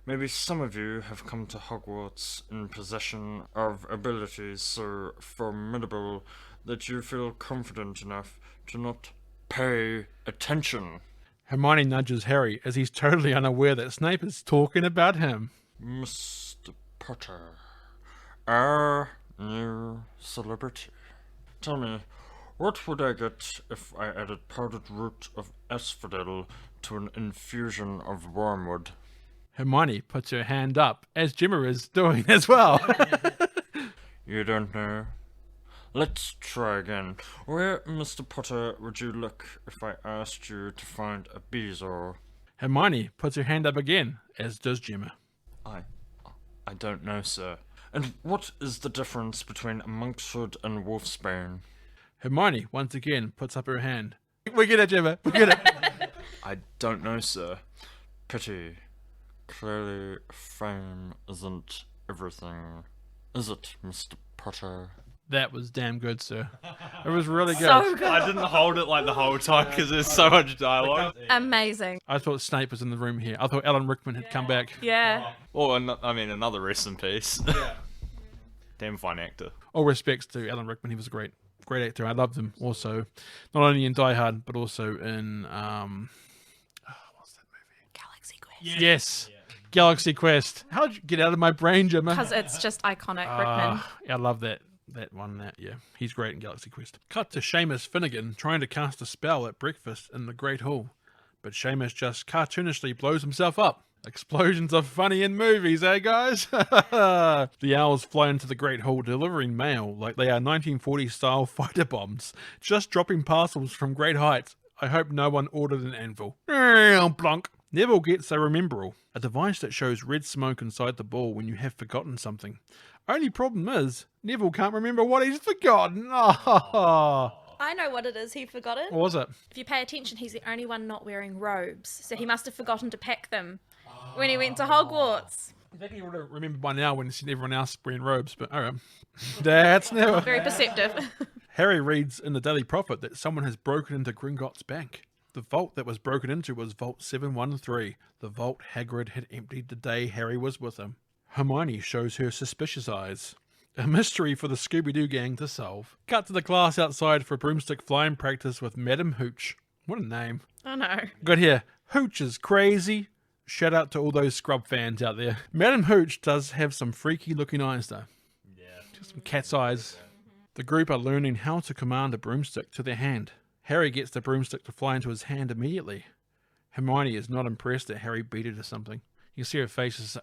maybe some of you have come to Hogwarts in possession of abilities so formidable that you feel confident enough to not pay attention. Hermione nudges Harry as he's totally unaware that Snape is talking about him. Mr. Potter, our new celebrity. Tell me, what would I get if I added powdered root of asphodel to an infusion of wormwood? Hermione puts her hand up, as Jemma is doing as well. You don't know? Let's try again. Where, Mr. Potter, would you look if I asked you to find a bezoar? Hermione puts her hand up again, as does Jemma. I don't know, sir. And what is the difference between a monkshood and wolfsbane? Hermione once again puts up her hand. We get it, Jemma. We get it. I don't know, sir. Pity. Clearly, fame isn't everything. Is it, Mr. Potter? That was damn good, sir. It was really good. So good. I didn't hold it like the whole time because there's so much dialogue. Amazing. I thought Snape was in the room here. I thought Alan Rickman had come back. Yeah. Or, another rest in peace. Damn fine actor. All respects to Alan Rickman. He was a great actor. I loved him also. Not only in Die Hard, but also in... what's that movie? Galaxy Quest. Yes. Galaxy Quest. How'd you get out of my brain, Jemma? Because it's just iconic, Rickman. Yeah, I love that one. Yeah, he's great in Galaxy Quest. Cut to Seamus Finnegan trying to cast a spell at breakfast in the Great Hall, but Seamus just cartoonishly blows himself up. Explosions are funny in movies, eh, guys? The owls fly into the Great Hall delivering mail like they are 1940s-style fighter bombs, just dropping parcels from great heights. I hope no one ordered an anvil. Blonk. Neville gets a Rememberall, a device that shows red smoke inside the ball when you have forgotten something. Only problem is, Neville can't remember what he's forgotten. Oh. I know what it is he forgotten. What was it? If you pay attention, he's the only one not wearing robes, so he must have forgotten to pack them when he went to Hogwarts. I think he would have remembered by now when he's seen everyone else wearing robes, but alright. That's Neville. Very perceptive. Harry reads in the Daily Prophet that someone has broken into Gringotts Bank. The vault that was broken into was Vault 713, the vault Hagrid had emptied the day Harry was with him. Hermione shows her suspicious eyes. A mystery for the Scooby-Doo gang to solve. Cut to the class outside for broomstick flying practice with Madam Hooch. What a name. I know. Got here. Hooch is crazy. Shout out to all those Scrub fans out there. Madam Hooch does have some freaky looking eyes though. Yeah. Just some cat's eyes. The group are learning how to command a broomstick to their hand. Harry gets the broomstick to fly into his hand immediately. Hermione is not impressed that Harry beat it or something. You see her face is...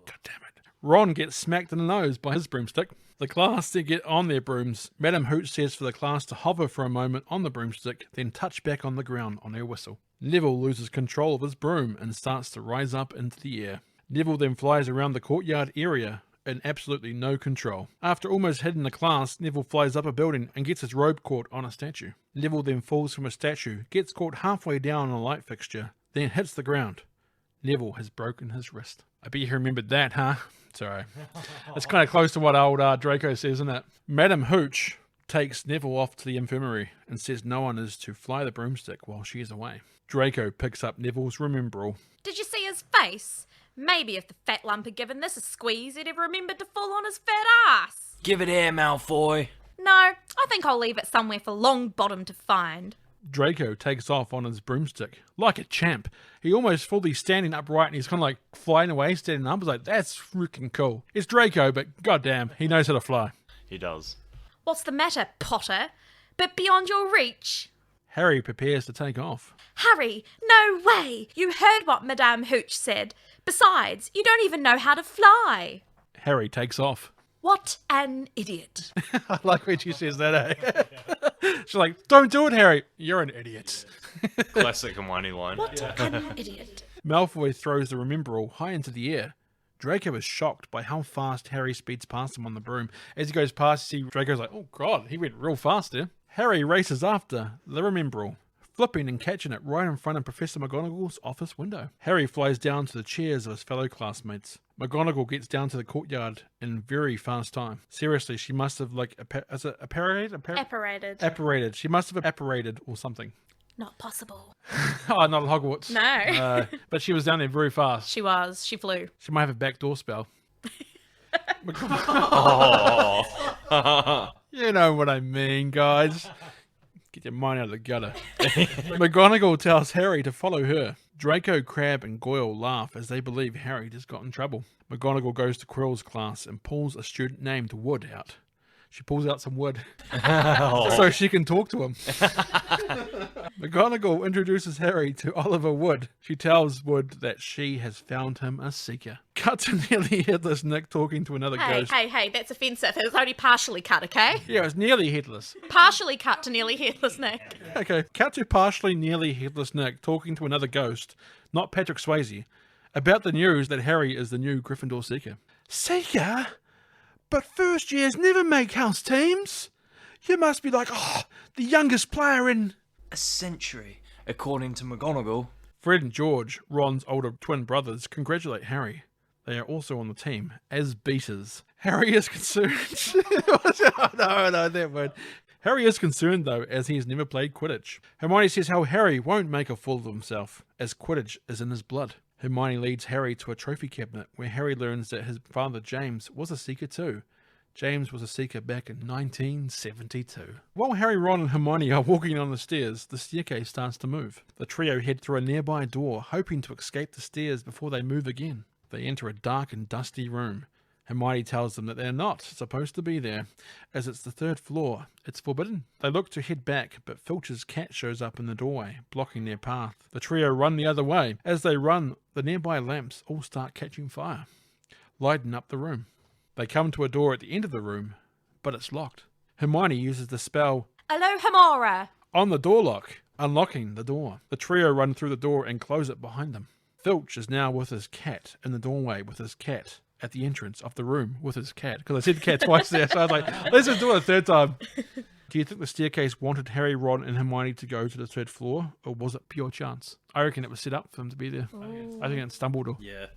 God damn it. Ron gets smacked in the nose by his broomstick. The class then get on their brooms. Madam Hooch says for the class to hover for a moment on the broomstick, then touch back on the ground on her whistle. Neville loses control of his broom and starts to rise up into the air. Neville then flies around the courtyard area in absolutely no control. After almost hitting the class, Neville flies up a building and gets his robe caught on a statue. Neville then falls from a statue, gets caught halfway down on a light fixture, then hits the ground. Neville has broken his wrist. I bet you remembered that, huh? Sorry. It's kind of close to what old Draco says, isn't it? Madam Hooch takes Neville off to the infirmary and says no one is to fly the broomstick while she is away. Draco picks up Neville's Rememberall. Did you see his face? Maybe if the fat lump had given this a squeeze, he'd have remembered to fall on his fat ass. Give it here, Malfoy. No, I think I'll leave it somewhere for Longbottom to find. Draco takes off on his broomstick like a champ. He almost fully standing upright and he's kind of like flying away, standing up. I was like, that's freaking cool. It's Draco, but goddamn, he knows how to fly. He does. What's the matter, Potter? Bit beyond your reach? Harry prepares to take off. Harry, no way! You heard what Madame Hooch said. Besides, you don't even know how to fly. Harry takes off. What an idiot. I like when she says that, eh? She's like, don't do it, Harry. You're an idiot. Classic Hermione line. What an idiot. Malfoy throws the Remember-All high into the air. Draco is shocked by how fast Harry speeds past him on the broom. As he goes past, you see Draco's like, oh god, he went real fast there. Harry races after the Remember-All, flipping and catching it right in front of Professor McGonagall's office window. Harry flies down to the chairs of his fellow classmates. McGonagall gets down to the courtyard in very fast time. Seriously, she must have apparated. She must have apparated or something. Not possible. Oh, not at Hogwarts. No. But she was down there very fast. She was. She flew. She might have a backdoor spell. You know what I mean, guys. Get your mind out of the gutter. McGonagall tells Harry to follow her. Draco, Crabbe and Goyle laugh as they believe Harry just got in trouble. McGonagall goes to Quirrell's class and pulls a student named Wood out. She pulls out some wood so she can talk to him. McGonagall introduces Harry to Oliver Wood. She tells Wood that she has found him a seeker. Cut to nearly headless Nick talking to another ghost. Hey, that's offensive. It was only partially cut, okay? Yeah, it was nearly headless. Partially cut to nearly headless Nick. Okay, cut to partially nearly headless Nick talking to another ghost, not Patrick Swayze, about the news that Harry is the new Gryffindor seeker. Seeker? But first years never make house teams. You must be like, the youngest player in A century, according to McGonagall. Fred and George, Ron's older twin brothers, congratulate Harry. They are also on the team as beaters. Harry is concerned. No, that word. Harry is concerned though, as he has never played Quidditch. Hermione says how Harry won't make a fool of himself, as Quidditch is in his blood. Hermione leads Harry to a trophy cabinet where Harry learns that his father James was a seeker too. James was a seeker back in 1972. While Harry, Ron and Hermione are walking on the stairs, the staircase starts to move. The trio head through a nearby door, hoping to escape the stairs before they move again. They enter a dark and dusty room. Hermione tells them that they're not supposed to be there, as it's the 3rd floor. It's forbidden. They look to head back, but Filch's cat shows up in the doorway, blocking their path. The trio run the other way. As they run, the nearby lamps all start catching fire, lighting up the room. They come to a door at the end of the room, but it's locked. Hermione uses the spell Alohomora on the door lock, unlocking the door. The trio run through the door and close it behind them. Filch is now with his cat in the doorway with his cat at the entrance of the room with his cat. Because I said cat twice there, so I was like, let's just do it a 3rd time. Do you think the staircase wanted Harry, Ron and Hermione to go to the 3rd floor, or was it pure chance? I reckon it was set up for them to be there. Ooh. I think it's Dumbledore. Yeah,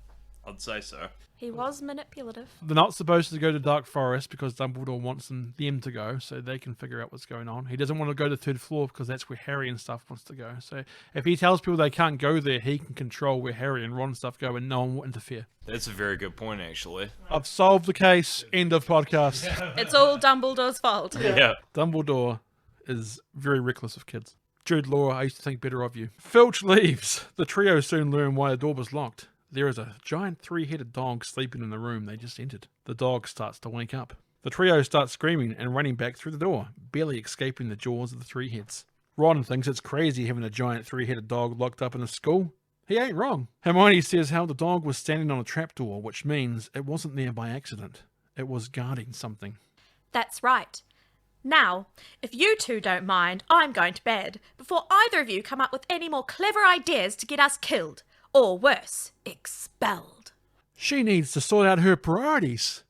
I'd say so. He was manipulative. They're not supposed to go to Dark Forest because Dumbledore wants them to go so they can figure out what's going on. He doesn't want to go to the 3rd floor because that's where Harry and stuff wants to go. So if he tells people they can't go there, he can control where Harry and Ron and stuff go and no one will interfere. That's a very good point, actually. I've solved the case. End of podcast. It's all Dumbledore's fault. Yeah. Dumbledore is very reckless of kids. Jude Law, I used to think better of you. Filch leaves. The trio soon learn why the door was locked. There is a giant 3-headed dog sleeping in the room they just entered. The dog starts to wake up. The trio starts screaming and running back through the door, barely escaping the jaws of the 3 heads. Ron thinks it's crazy having a giant 3-headed dog locked up in a school. He ain't wrong. Hermione says how the dog was standing on a trapdoor, which means it wasn't there by accident. It was guarding something. That's right. Now, if you two don't mind, I'm going to bed before either of you come up with any more clever ideas to get us killed. Or worse, expelled. She needs to sort out her priorities.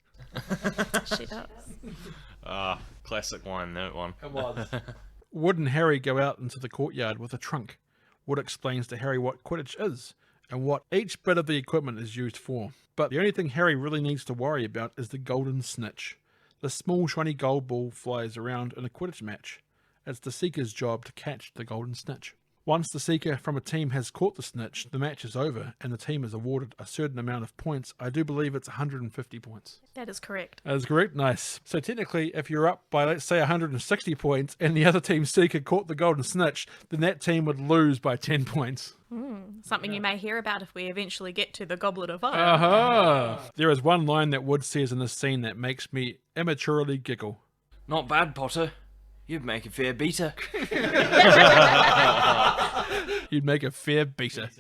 She does. Classic line, that one. It was. Wood and Harry go out into the courtyard with a trunk. Wood explains to Harry what Quidditch is and what each bit of the equipment is used for. But the only thing Harry really needs to worry about is the golden snitch. The small shiny gold ball flies around in a Quidditch match. It's the Seeker's job to catch the golden snitch. Once the Seeker from a team has caught the snitch, the match is over and the team is awarded a certain amount of points. I do believe it's 150 points. That is correct. That is correct? Nice. So technically, if you're up by, let's say, 160 points and the other team's Seeker caught the golden snitch, then that team would lose by 10 points. Something you may hear about if we eventually get to the Goblet of Fire. Aha! There is one line that Wood says in this scene that makes me immaturely giggle. Not bad, Potter. You'd make a fair beater. You'd make a fair beater.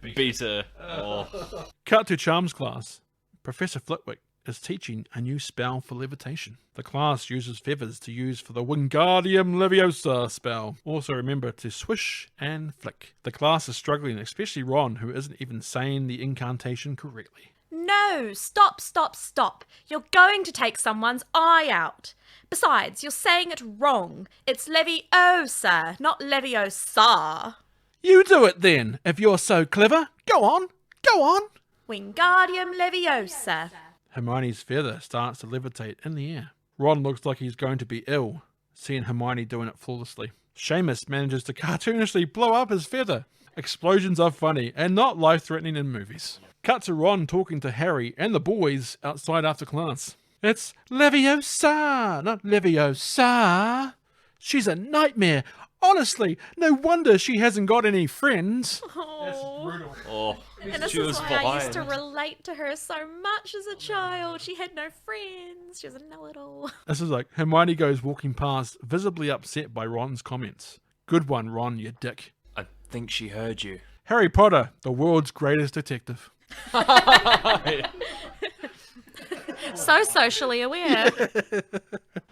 Beta. Oh. Cut to Charms class. Professor Flitwick is teaching a new spell for levitation. The class uses feathers to use for the Wingardium Leviosa spell. Also remember to swish and flick. The class is struggling, especially Ron, who isn't even saying the incantation correctly. No, stop, stop, stop. You're going to take someone's eye out. Besides, you're saying it wrong. It's Leviosa, not Leviosa. You do it then, if you're so clever. Go on, go on. Wingardium Leviosa. Hermione's feather starts to levitate in the air. Ron looks like he's going to be ill, seeing Hermione doing it flawlessly. Seamus manages to cartoonishly blow up his feather. Explosions are funny and not life-threatening in movies. Cut to Ron talking to Harry and the boys outside after class. It's Leviosa, not Leviosa. She's a nightmare. Honestly, no wonder she hasn't got any friends. Oh. And this She is was why I used to behind. relate to her so much as a child. She had no friends. She was a know-it-all. This is like Hermione goes walking past, visibly upset by Ron's comments. Good one, Ron, you dick. I think she heard you. Harry Potter, the world's greatest detective. So socially aware.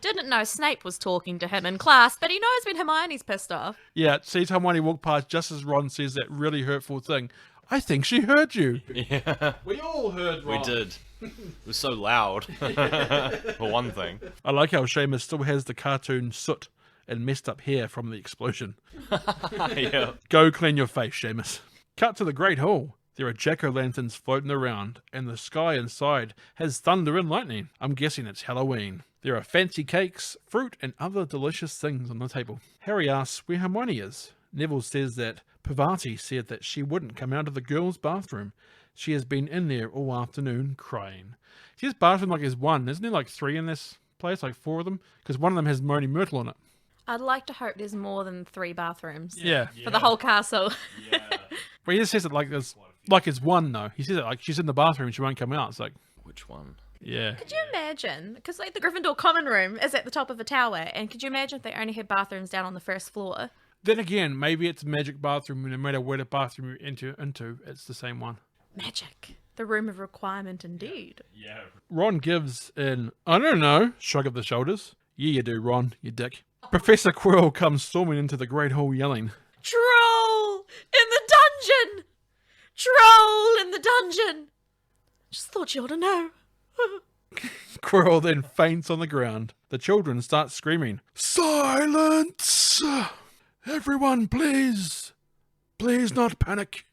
Didn't know Snape was talking to him in class, but he knows when Hermione's pissed off. Yeah, sees Hermione walk past just as Ron says that really hurtful thing. I think she heard you. Yeah, We all heard Ron. we did. It was so loud. For one thing. I like how Seamus still has the cartoon soot and messed up hair from the explosion. Yeah. Go clean your face, Seamus. Cut to the Great Hall. There are jack-o'-lanterns floating around, and the sky inside has thunder and lightning. I'm guessing it's Halloween. There are fancy cakes, fruit, and other delicious things on the table. Harry asks where Hermione is. Neville says that Parvati said that she wouldn't come out of the girls' bathroom. She has been in there all afternoon crying. See, this bathroom like there's one. Isn't there like 3 in this place? Like 4 of them? Because one of them has Moaning Myrtle on it. I'd like to hope there's more than 3 bathrooms Yeah. for the whole castle. But he just says it like there's like it's one though. He says it like she's in the bathroom and she won't come out. It's like, Which one? yeah. Could you imagine? Because like the Gryffindor common room is at the top of a tower, and could you imagine if they only had bathrooms down on the first floor? Then again, maybe it's a magic bathroom, and no matter where the bathroom you enter into, it's the same one. Magic. The room of requirement indeed. Ron gives an, I don't know, shrug of the shoulders. Yeah, you do, Ron, you dick. Professor Quirrell comes storming into the Great Hall yelling, Troll in the dungeon! Troll in the dungeon! Just thought you ought to know. Quirrell then faints on the ground. The children start screaming, Silence! Everyone, please! Please not panic.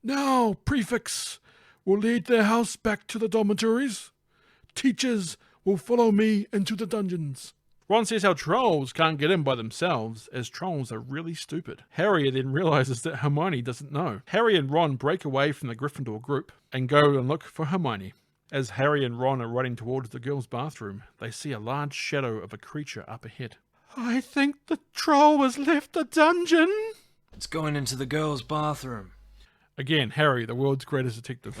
Now, prefects will lead their house back to the dormitories. Teachers will follow me into the dungeons. Ron says how trolls can't get in by themselves, as trolls are really stupid. Harry then realizes that Hermione doesn't know. Harry and Ron break away from the Gryffindor group and go and look for Hermione. As Harry and Ron are running towards the girls' bathroom, they see a large shadow of a creature up ahead. I think the troll has left the dungeon. It's going into the girls' bathroom. Again, Harry, the world's greatest detective.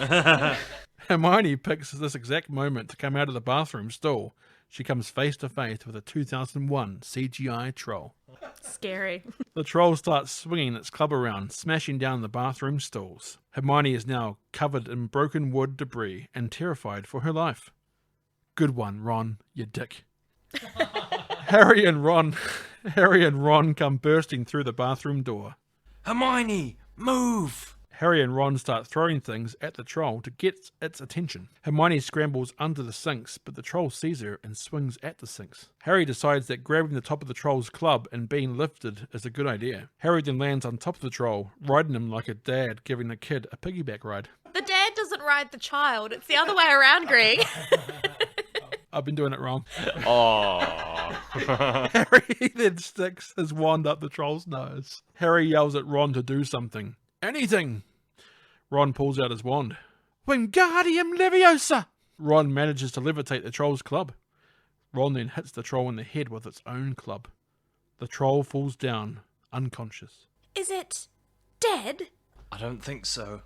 Hermione picks this exact moment to come out of the bathroom stall. She comes face to face with a 2001 CGI troll. Scary. The troll starts swinging its club around, smashing down the bathroom stalls. Hermione is now covered in broken wood debris and terrified for her life. Good one, Ron, you dick. Harry and Ron come bursting through the bathroom door. Hermione, move! Harry and Ron start throwing things at the troll to get its attention. Hermione scrambles under the sinks, but the troll sees her and swings at the sinks. Harry decides that grabbing the top of the troll's club and being lifted is a good idea. Harry then lands on top of the troll, riding him like a dad giving a kid a piggyback ride. The dad doesn't ride the child. It's the other way around, Greg. I've been doing it wrong. Oh. Harry then sticks his wand up the troll's nose. Harry yells at Ron to do something. Anything! Ron pulls out his wand. Wingardium Leviosa! Ron manages to levitate the troll's club. Ron then hits the troll in the head with its own club. The troll falls down, unconscious. Is it dead? I don't think so.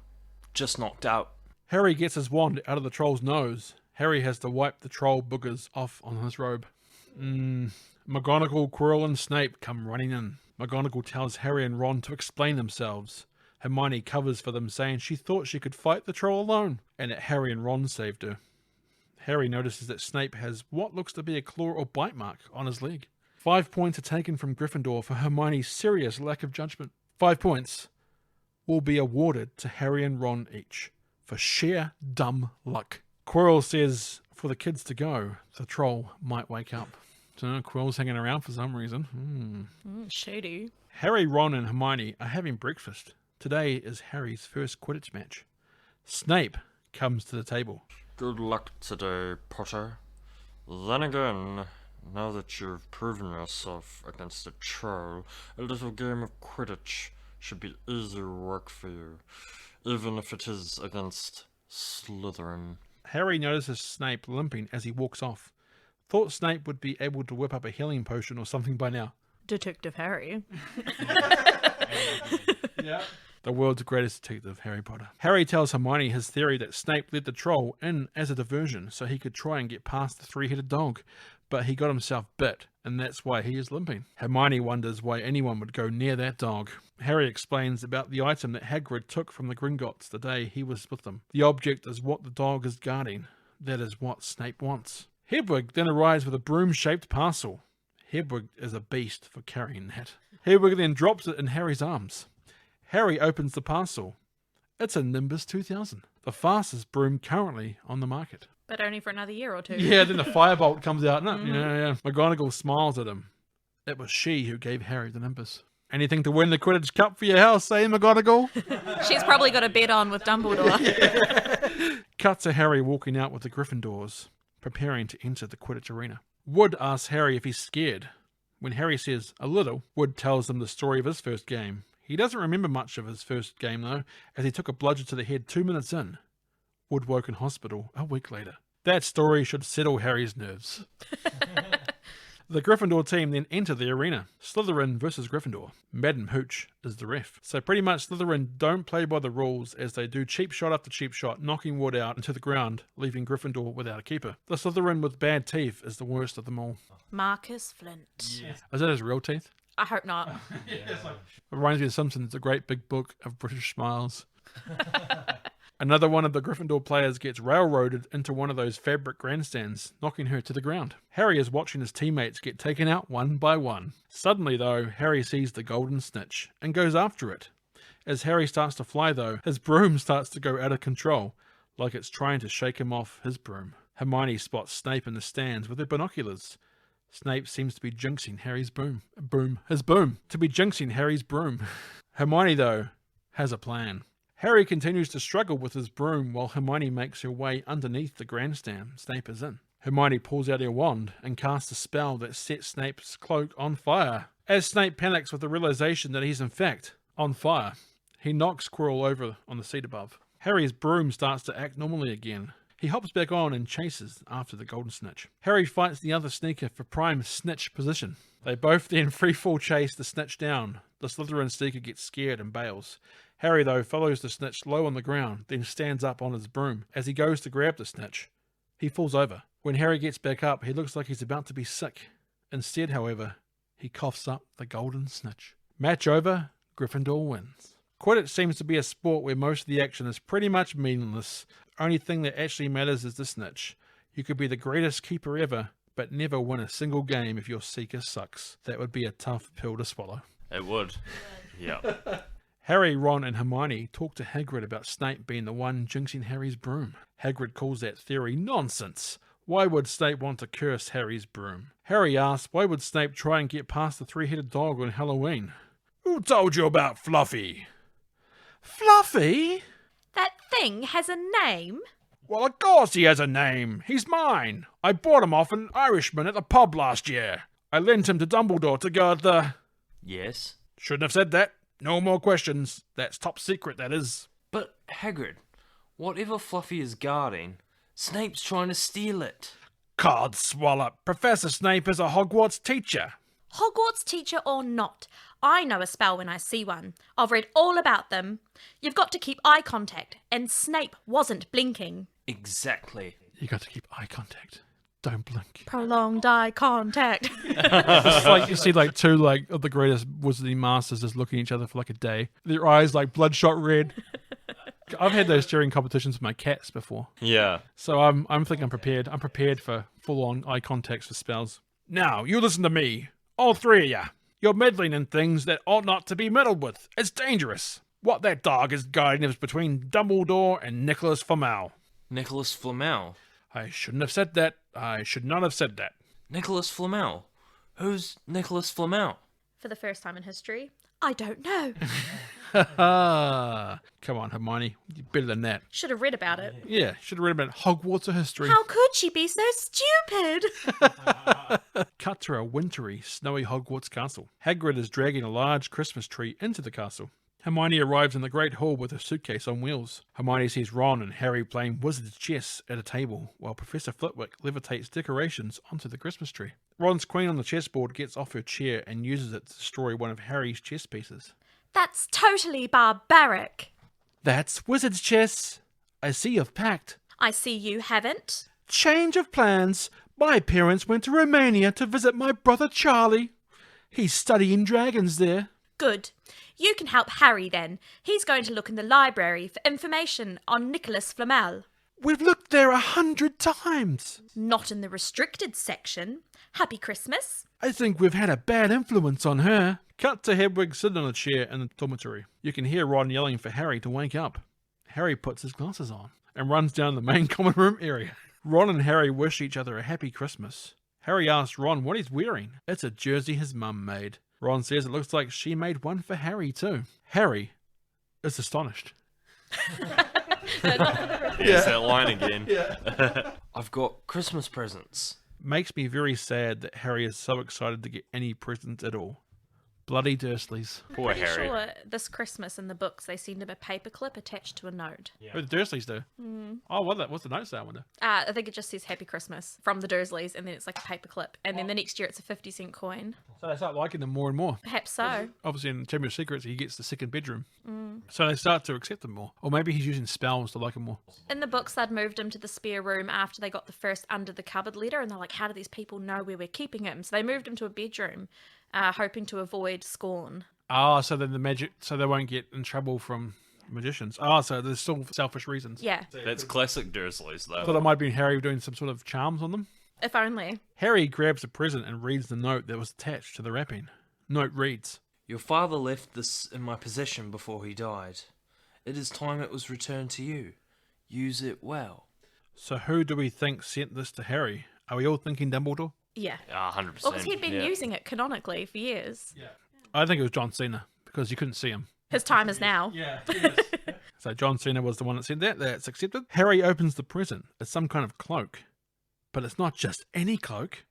Just knocked out. Harry gets his wand out of the troll's nose. Harry has to wipe the troll boogers off on his robe. McGonagall, Quirrell and Snape come running in. McGonagall tells Harry and Ron to explain themselves. Hermione covers for them, saying she thought she could fight the troll alone, and that Harry and Ron saved her. Harry notices that Snape has what looks to be a claw or bite mark on his leg. 5 points are taken from Gryffindor for Hermione's serious lack of judgment. 5 points will be awarded to Harry and Ron each for sheer dumb luck. Quirrell says for the kids to go, the troll might wake up. So Quirrell's hanging around for some reason. Shady. Harry, Ron and Hermione are having breakfast. Today is Harry's first Quidditch match. Snape comes to the table. Good luck today, Potter. Then again, now that you've proven yourself against a troll, a little game of Quidditch should be easy work for you, even if it is against Slytherin. Harry notices Snape limping as he walks off. Thought Snape would be able to whip up a healing potion or something by now. Detective Harry. The world's greatest detective, Harry Potter. Harry tells Hermione his theory that Snape let the troll in as a diversion so he could try and get past the three-headed dog, but he got himself bit, and that's why he is limping. Hermione wonders why anyone would go near that dog. Harry explains about the item that Hagrid took from the Gringotts the day he was with them. The object is what the dog is guarding. That is what Snape wants. Hedwig then arrives with a broom-shaped parcel. Hedwig is a beast for carrying that. Hedwig then drops it in Harry's arms. Harry opens the parcel. It's a Nimbus 2000, the fastest broom currently on the market. But only for another year or two. Yeah, then the firebolt comes out. No, yeah. McGonagall smiles at him. It was she who gave Harry the Nimbus. Anything to win the Quidditch Cup for your house, eh, McGonagall? She's probably got a bet on with Dumbledore. Cut to Harry walking out with the Gryffindors, preparing to enter the Quidditch arena. Wood asks Harry if he's scared. When Harry says a little, Wood tells them the story of his first game. He doesn't remember much of his first game, though, as he took a bludgeon to the head 2 minutes in. Wood woke in hospital a week later. That story should settle Harry's nerves. The Gryffindor team then enter the arena. Slytherin versus Gryffindor. Madam Hooch is the ref. So pretty much Slytherin don't play by the rules as they do cheap shot after cheap shot, knocking Wood out into the ground, leaving Gryffindor without a keeper. The Slytherin with bad teeth is the worst of them all. Marcus Flint. Is that his real teeth? I hope not. It reminds me of Simpsons, a great big book of British smiles. Another one of the Gryffindor players gets railroaded into one of those fabric grandstands, knocking her to the ground. Harry is watching his teammates get taken out one by one. Suddenly, though, Harry sees the golden snitch and goes after it. As Harry starts to fly, though, his broom starts to go out of control, like it's trying to shake him off his broom. Hermione spots Snape in the stands with her binoculars. Snape seems to be jinxing Harry's broom. Hermione, though, has a plan. Harry continues to struggle with his broom while Hermione makes her way underneath the grandstand Snape is in. Hermione pulls out her wand and casts a spell that sets Snape's cloak on fire. As Snape panics with the realization that he's in fact on fire, he knocks Quirrell over on the seat above. Harry's broom starts to act normally again. He hops back on and chases after the golden snitch. Harry fights the other sneaker for prime snitch position. They both then freefall chase the snitch down. The Slytherin sneaker gets scared and bails. Harry, though, follows the snitch low on the ground, then stands up on his broom. As he goes to grab the snitch, he falls over. When Harry gets back up, he looks like he's about to be sick. Instead, however, he coughs up the golden snitch. Match over, Gryffindor wins. Quidditch seems to be a sport where most of the action is pretty much meaningless. The only thing that actually matters is the snitch. You could be the greatest keeper ever, but never win a single game if your seeker sucks. That would be a tough pill to swallow. It would. Yeah. Harry, Ron and Hermione talk to Hagrid about Snape being the one jinxing Harry's broom. Hagrid calls that theory nonsense. Why would Snape want to curse Harry's broom? Harry asks, why would Snape try and get past the three-headed dog on Halloween? Who told you about Fluffy? Fluffy? That thing has a name? Well, of course he has a name. He's mine. I bought him off an Irishman at the pub last year. I lent him to Dumbledore to guard the... Yes? Shouldn't have said that. No more questions. That's top secret, that is. But, Hagrid, whatever Fluffy is guarding, Snape's trying to steal it. Codswallop. Professor Snape is a Hogwarts teacher. Hogwarts teacher or not, I know a spell when I see one. I've read all about them. You've got to keep eye contact, and Snape wasn't blinking. Exactly. You got to keep eye contact. Don't blink. Prolonged eye contact. It's like you see like two like of the greatest wizarding masters just looking at each other for like a day. Their eyes like bloodshot red. I've had those staring competitions with my cats before. Yeah. So I'm thinking I'm prepared. I'm prepared for full-on eye contacts for spells. Now, you listen to me. All three of ya. You're meddling in things that ought not to be meddled with. It's dangerous. What that dog is guiding is between Dumbledore and Nicholas Flamel. Nicholas Flamel. I shouldn't have said that. I should not have said that. Nicholas Flamel? Who's Nicholas Flamel? For the first time in history, I don't know. Come on, Hermione. You're better than that. Should have read about it. Yeah, should have read about Hogwarts history. How could she be so stupid? Cut to a wintry, snowy Hogwarts castle. Hagrid is dragging a large Christmas tree into the castle. Hermione arrives in the Great Hall with a suitcase on wheels. Hermione sees Ron and Harry playing wizard's chess at a table, while Professor Flitwick levitates decorations onto the Christmas tree. Ron's queen on the chessboard gets off her chair and uses it to destroy one of Harry's chess pieces. That's totally barbaric. That's wizard's chess. I see you've packed. I see you haven't. Change of plans. My parents went to Romania to visit my brother Charlie. He's studying dragons there. Good. You can help Harry then. He's going to look in the library for information on Nicholas Flamel. We've looked there 100 times. Not in the restricted section. Happy Christmas. I think we've had a bad influence on her. Cut to Hedwig sitting on a chair in the dormitory. You can hear Ron yelling for Harry to wake up. Harry puts his glasses on and runs down the main common room area. Ron and Harry wish each other a happy Christmas. Harry asks Ron what he's wearing. It's a jersey his mum made. Ron says it looks like she made one for Harry too. Harry is astonished. It's that line again. I've got Christmas presents. Makes me very sad that Harry is so excited to get any present at all. Bloody Dursleys. Poor Pretty Harry. sure this Christmas in the books they send him a paperclip attached to a note. Who the Dursleys do? Oh, what's the note say, I wonder? I think it just says Happy Christmas from the Dursleys, and then it's like a paperclip, and then the next year it's a 50-cent coin. So they start liking them more and more. Perhaps so. Obviously in Chamber of Secrets he gets the second bedroom. So they start to accept him more. Or maybe he's using spells to like him more. In the books, they'd moved him to the spare room after they got the first under the cupboard letter, and they're like, how do these people know where we're keeping him? So they moved him to a bedroom, hoping to avoid scorn. Ah, so then so they won't get in trouble from magicians. Ah, so there's still selfish reasons. Yeah, That's classic Dursleys, though. I thought it might be Harry doing some sort of charms on them. if only. Harry grabs the present and reads the note that was attached to the wrapping. Note reads, Your father left this in my possession before he died. It is time it was returned to you. Use it well. so who do we think sent this to Harry? Are we all thinking Dumbledore? Yeah. 100%. Well, because he'd been yeah. using it canonically for years. I think it was John Cena, because you couldn't see him. His time is now. So John Cena was the one that said that. That's accepted. Harry opens the present. It's some kind of cloak. But it's not just any cloak.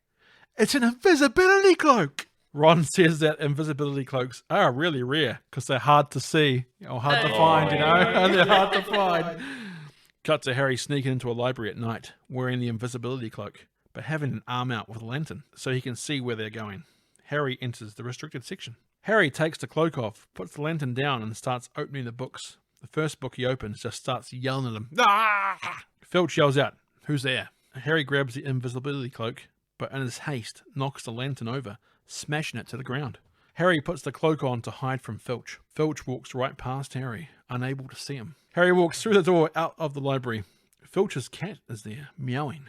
It's an invisibility cloak. Ron says that invisibility cloaks are really rare because they're hard to see or hard to find, you know? They're hard to find. Cut to Harry sneaking into a library at night, wearing the invisibility cloak, but having an arm out with a lantern so he can see where they're going. Harry enters the restricted section. Harry takes the cloak off, puts the lantern down, and starts opening the books. The first book he opens just starts yelling at him. Ah! Filch yells out, "Who's there?" Harry grabs the invisibility cloak, but in his haste knocks the lantern over, smashing it to the ground. Harry puts the cloak on to hide from Filch. Filch walks right past Harry, unable to see him. Harry walks through the door out of the library. Filch's cat is there, meowing.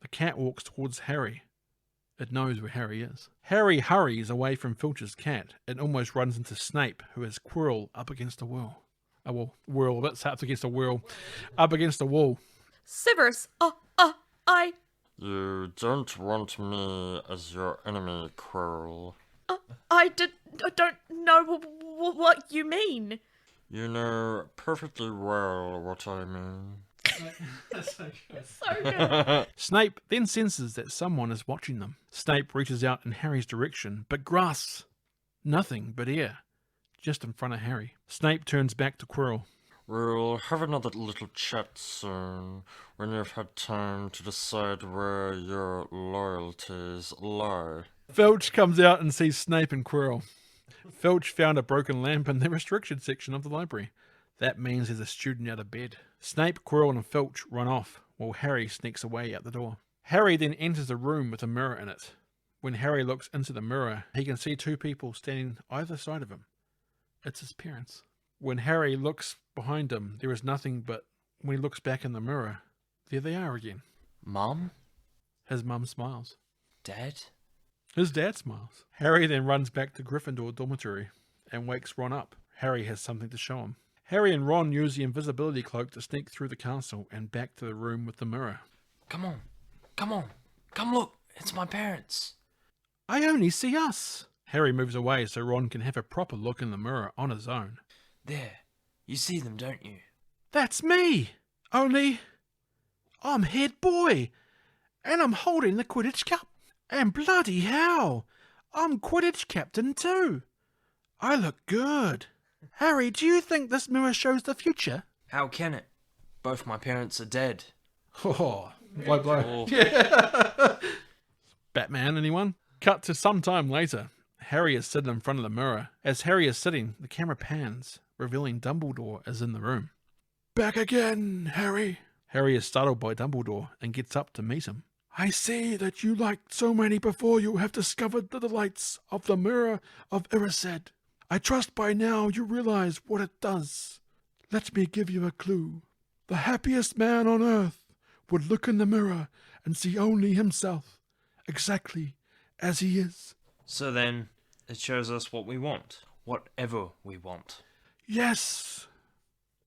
The cat walks towards Harry. It knows where Harry is. Harry hurries away from Filch's cat and almost runs into Snape, who has Quirrell up against a wall. That's up against a wall. Up against a wall. Severus, I You don't want me as your enemy, Quirrell. don't know what you mean. You know perfectly well what I mean. So good. Snape then senses that someone is watching them. Snape reaches out in Harry's direction, but grasps nothing but air, just in front of Harry. Snape turns back to Quirrell. We'll have another little chat soon, when you've had time to decide where your loyalties lie. Filch comes out and sees Snape and Quirrell. Filch found a broken lamp in the restricted section of the library. That means there's a student out of bed. Snape, Quirrell and Filch run off, while Harry sneaks away out the door. Harry then enters a room with a mirror in it. When Harry looks into the mirror, he can see two people standing either side of him. It's his parents. When Harry looks behind him, there is nothing, but when he looks back in the mirror, there they are again. Mum? His mum smiles. Dad? His dad smiles. Harry then runs back to Gryffindor dormitory and wakes Ron up. Harry has something to show him. Harry and Ron use the invisibility cloak to sneak through the castle and back to the room with the mirror. Come on. Come look. It's my parents. I only see us. Harry moves away so Ron can have a proper look in the mirror on his own. There. You see them, don't you? That's me. Only I'm head boy and I'm holding the Quidditch cup. And bloody hell, I'm Quidditch captain too. I look good. Harry, do you think this mirror shows the future? How can it? Both my parents are dead. Oh, low blow. Yeah. Batman, anyone? Cut to some time later. Harry is sitting in front of the mirror. As Harry is sitting, the camera pans, revealing Dumbledore is in the room. Back again, Harry. Harry is startled by Dumbledore and gets up to meet him. I see that you, like so many before you, have discovered the delights of the Mirror of Erised. I trust by now you realize what it does. Let me give you a clue. The happiest man on earth would look in the mirror and see only himself, exactly as he is. So then, it shows us what we want. Whatever we want. Yes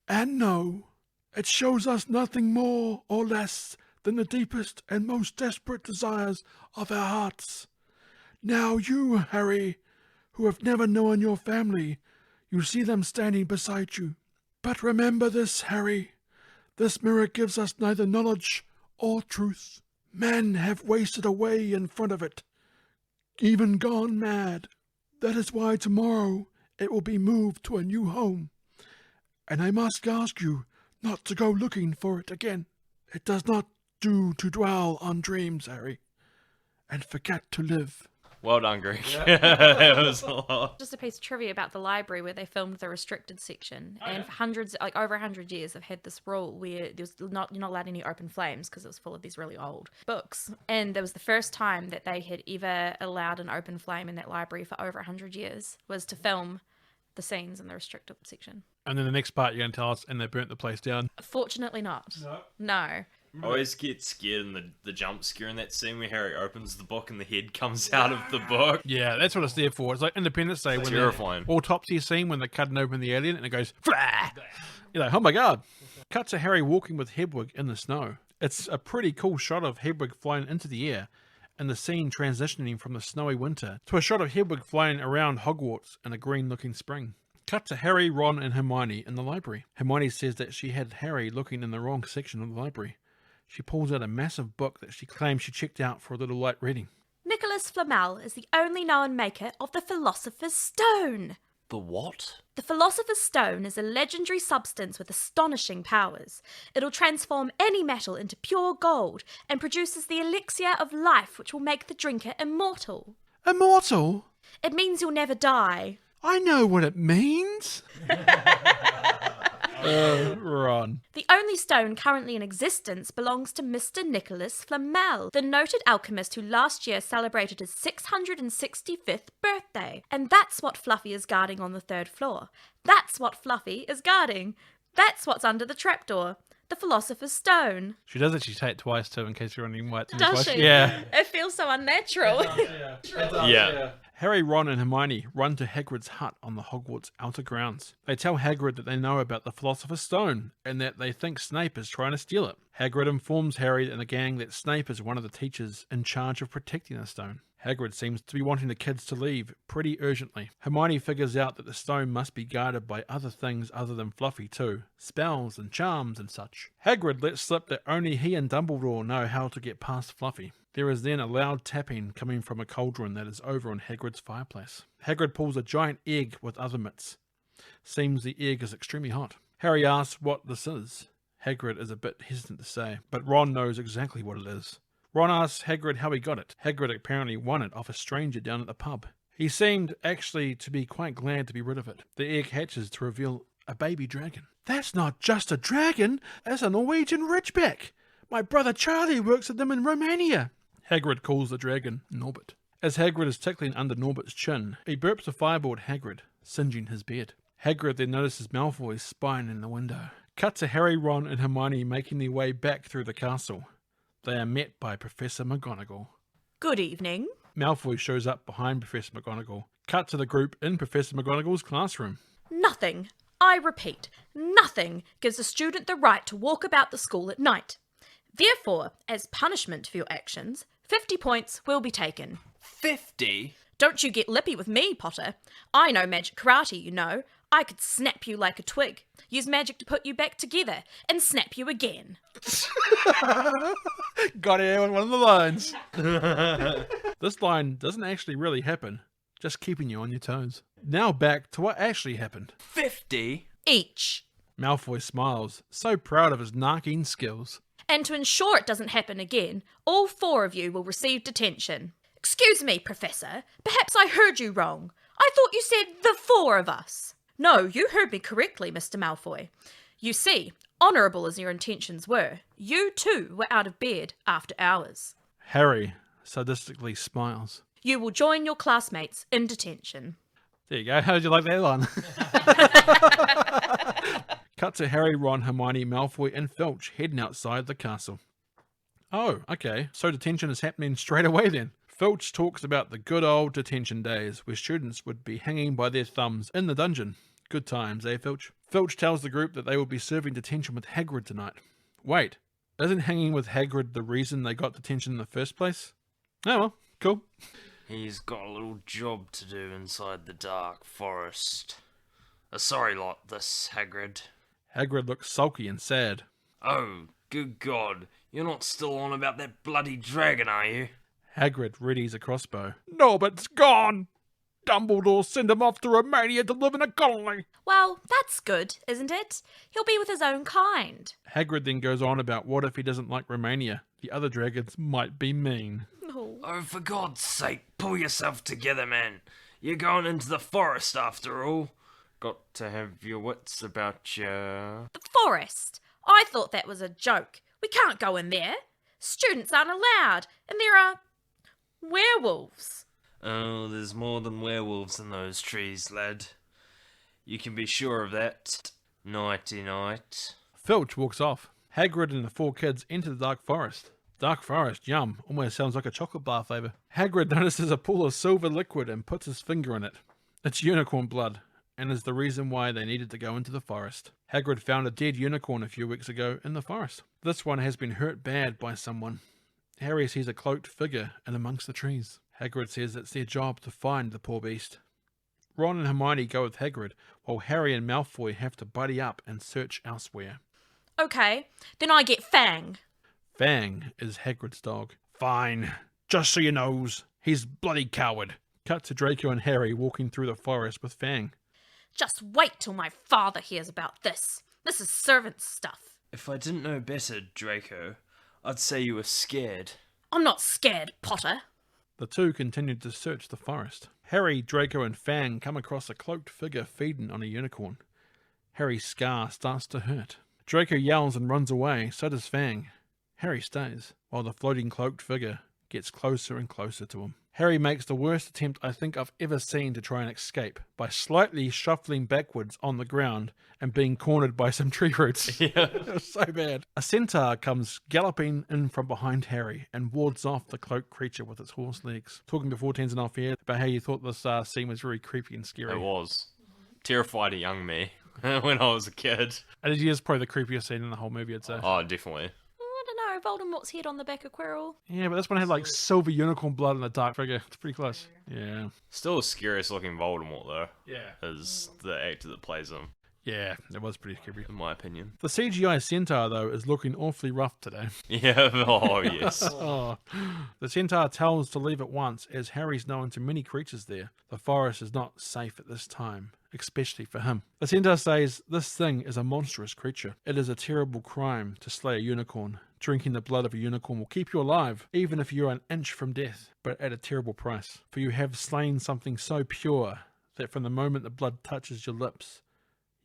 and no. It shows us nothing more or less than the deepest and most desperate desires of our hearts. Now you, Harry, who have never known your family, you see them standing beside you. But remember this, Harry. This mirror gives us neither knowledge or truth. Men have wasted away in front of it, even gone mad. That is why tomorrow it will be moved to a new home. And I must ask you not to go looking for it again. It does not do to dwell on dreams, Harry, and forget to live. Well done, Greg. That was a lot. Just a piece of trivia about the library where they filmed the restricted section, and for hundreds, like over 100 years, they've had this rule where you're not allowed any open flames because it was full of these really old books. And there was the first time that they had ever allowed an open flame in that library for over 100 years was to film the scenes in the restricted section. And then the next part you're going to tell us, and they burnt the place down. Fortunately not. No. I always get scared in the jump scare in that scene where Harry opens the book and the head comes out of the book. Yeah, that's what it's there for. It's like Independence Day when terrifying. the autopsy scene when they're cutting open the alien and it goes, Flah! You're like, oh my god. Cut to Harry walking with Hedwig in the snow. It's a pretty cool shot of Hedwig flying into the air, and the scene transitioning from the snowy winter to a shot of Hedwig flying around Hogwarts in a green-looking spring. Cut to Harry, Ron, and Hermione in the library. Hermione says that she had Harry looking in the wrong section of the library. She pulls out a massive book that she claims she checked out for a little light reading. Nicholas Flamel is the only known maker of the Philosopher's Stone. The what? The Philosopher's Stone is a legendary substance with astonishing powers. It'll transform any metal into pure gold and produces the elixir of life which will make the drinker immortal. Immortal? It means you'll never die. I know what it means. Ron. The only stone currently in existence belongs to Mr. Nicholas Flamel, the noted alchemist who last year celebrated his 665th birthday. And that's what Fluffy is guarding on the 3rd floor. That's what Fluffy is guarding. That's what's under the trapdoor. The Philosopher's Stone. She does actually say it twice too, in case you're wondering why it's Does twice. she? Yeah. It feels so unnatural. Yeah. Harry, Ron, and Hermione run to Hagrid's hut on the Hogwarts outer grounds. They tell Hagrid that they know about the Philosopher's Stone and that they think Snape is trying to steal it. Hagrid informs Harry and the gang that Snape is one of the teachers in charge of protecting the stone. Hagrid seems to be wanting the kids to leave pretty urgently. Hermione figures out that the stone must be guarded by other things other than Fluffy too. Spells and charms and such. Hagrid lets slip that only he and Dumbledore know how to get past Fluffy. There is then a loud tapping coming from a cauldron that is over on Hagrid's fireplace. Hagrid pulls a giant egg with other mitts. Seems the egg is extremely hot. Harry asks what this is. Hagrid is a bit hesitant to say, but Ron knows exactly what it is. Ron asks Hagrid how he got it. Hagrid apparently won it off a stranger down at the pub. He seemed actually to be quite glad to be rid of it. The egg hatches to reveal a baby dragon. That's not just a dragon, that's a Norwegian ridgeback. My brother Charlie works at them in Romania. Hagrid calls the dragon Norbert. As Hagrid is tickling under Norbert's chin, he burps a fireball at Hagrid, singeing his beard. Hagrid then notices Malfoy spying in the window. Cut to Harry, Ron and Hermione making their way back through the castle. They are met by Professor McGonagall. Good evening. Malfoy shows up behind Professor McGonagall. Cut to the group in Professor McGonagall's classroom. Nothing, I repeat, nothing gives a student the right to walk about the school at night. Therefore, as punishment for your actions, 50 points will be taken. 50? Don't you get lippy with me, Potter. I know magic karate, you know. I could snap you like a twig, use magic to put you back together, and snap you again. Got it on one of the lines. This line doesn't actually really happen, just keeping you on your toes. Now back to what actually happened. 50? Each. Malfoy smiles, so proud of his narking skills. And to ensure it doesn't happen again, all 4 of you will receive detention. Excuse me, Professor. Perhaps I heard you wrong. I thought you said the 4 of us. No, you heard me correctly, Mr. Malfoy. You see, honourable as your intentions were, you too were out of bed after hours. Harry sadistically smiles. You will join your classmates in detention. There you go. How did you like that line? Cut to Harry, Ron, Hermione, Malfoy and Filch heading outside the castle. Oh, okay. So detention is happening straight away then. Filch talks about the good old detention days where students would be hanging by their thumbs in the dungeon. Good times, eh, Filch? Filch tells the group that they will be serving detention with Hagrid tonight. Wait, isn't hanging with Hagrid the reason they got detention in the first place? Oh well, cool. He's got a little job to do inside the dark forest. A sorry lot, this, Hagrid. Hagrid looks sulky and sad. Oh, good God. You're not still on about that bloody dragon, are you? Hagrid readies a crossbow. Norbert's gone! Dumbledore sent him off to Romania to live in a colony! Well, that's good, isn't it? He'll be with his own kind. Hagrid then goes on about what if he doesn't like Romania. The other dragons might be mean. Oh. Oh, for God's sake, pull yourself together, man. You're going into the forest after all. Got to have your wits about you. The forest? I thought that was a joke. We can't go in there. Students aren't allowed, and there are werewolves. Oh, there's more than werewolves in those trees, lad. You can be sure of that. Nighty-night. Filch walks off. Hagrid and the 4 kids enter the dark forest. Dark forest, yum. Almost sounds like a chocolate bar flavour. Hagrid notices a pool of silver liquid and puts his finger in it. It's unicorn blood, and is the reason why they needed to go into the forest. Hagrid found a dead unicorn a few weeks ago in the forest. This one has been hurt bad by someone. Harry sees a cloaked figure in amongst the trees. Hagrid says it's their job to find the poor beast. Ron and Hermione go with Hagrid, while Harry and Malfoy have to buddy up and search elsewhere. Okay, then I get Fang. Fang is Hagrid's dog. Fine. Just so you knows, he's bloody coward. Cut to Draco and Harry walking through the forest with Fang. Just wait till my father hears about this. This is servant stuff. If I didn't know better, Draco, I'd say you were scared. I'm not scared, Potter. The two continued to search the forest. Harry, Draco and Fang come across a cloaked figure feeding on a unicorn. Harry's scar starts to hurt. Draco yells and runs away, so does Fang. Harry stays, while the floating cloaked figure gets closer and closer to him. Harry makes the worst attempt I think I've ever seen to try and escape, by slightly shuffling backwards on the ground and being cornered by some tree roots. Yeah. It was so bad. A centaur comes galloping in from behind Harry and wards off the cloaked creature with its horse legs. Talking before Tenson off air about how you thought this scene was very creepy and scary. It was. Terrified a young me when I was a kid. And it is probably the creepiest scene in the whole movie, I'd say. Oh, definitely. I don't know, Voldemort's head on the back of Quirrell. Yeah, but this one had like silver unicorn blood and a dark figure. It's pretty close. Yeah. Still the scariest looking Voldemort, though, Yeah. is the actor that plays him, Yeah, it was pretty creepy. in my opinion. The CGI centaur, though, is looking awfully rough today. Yeah, oh, yes. Oh. The centaur tells to leave at once, as Harry's known to many creatures there. The forest is not safe at this time, especially for him. The centaur says this thing is a monstrous creature. It is a terrible crime to slay a unicorn. Drinking the blood of a unicorn will keep you alive, even if you're an inch from death, but at a terrible price. For you have slain something so pure that from the moment the blood touches your lips,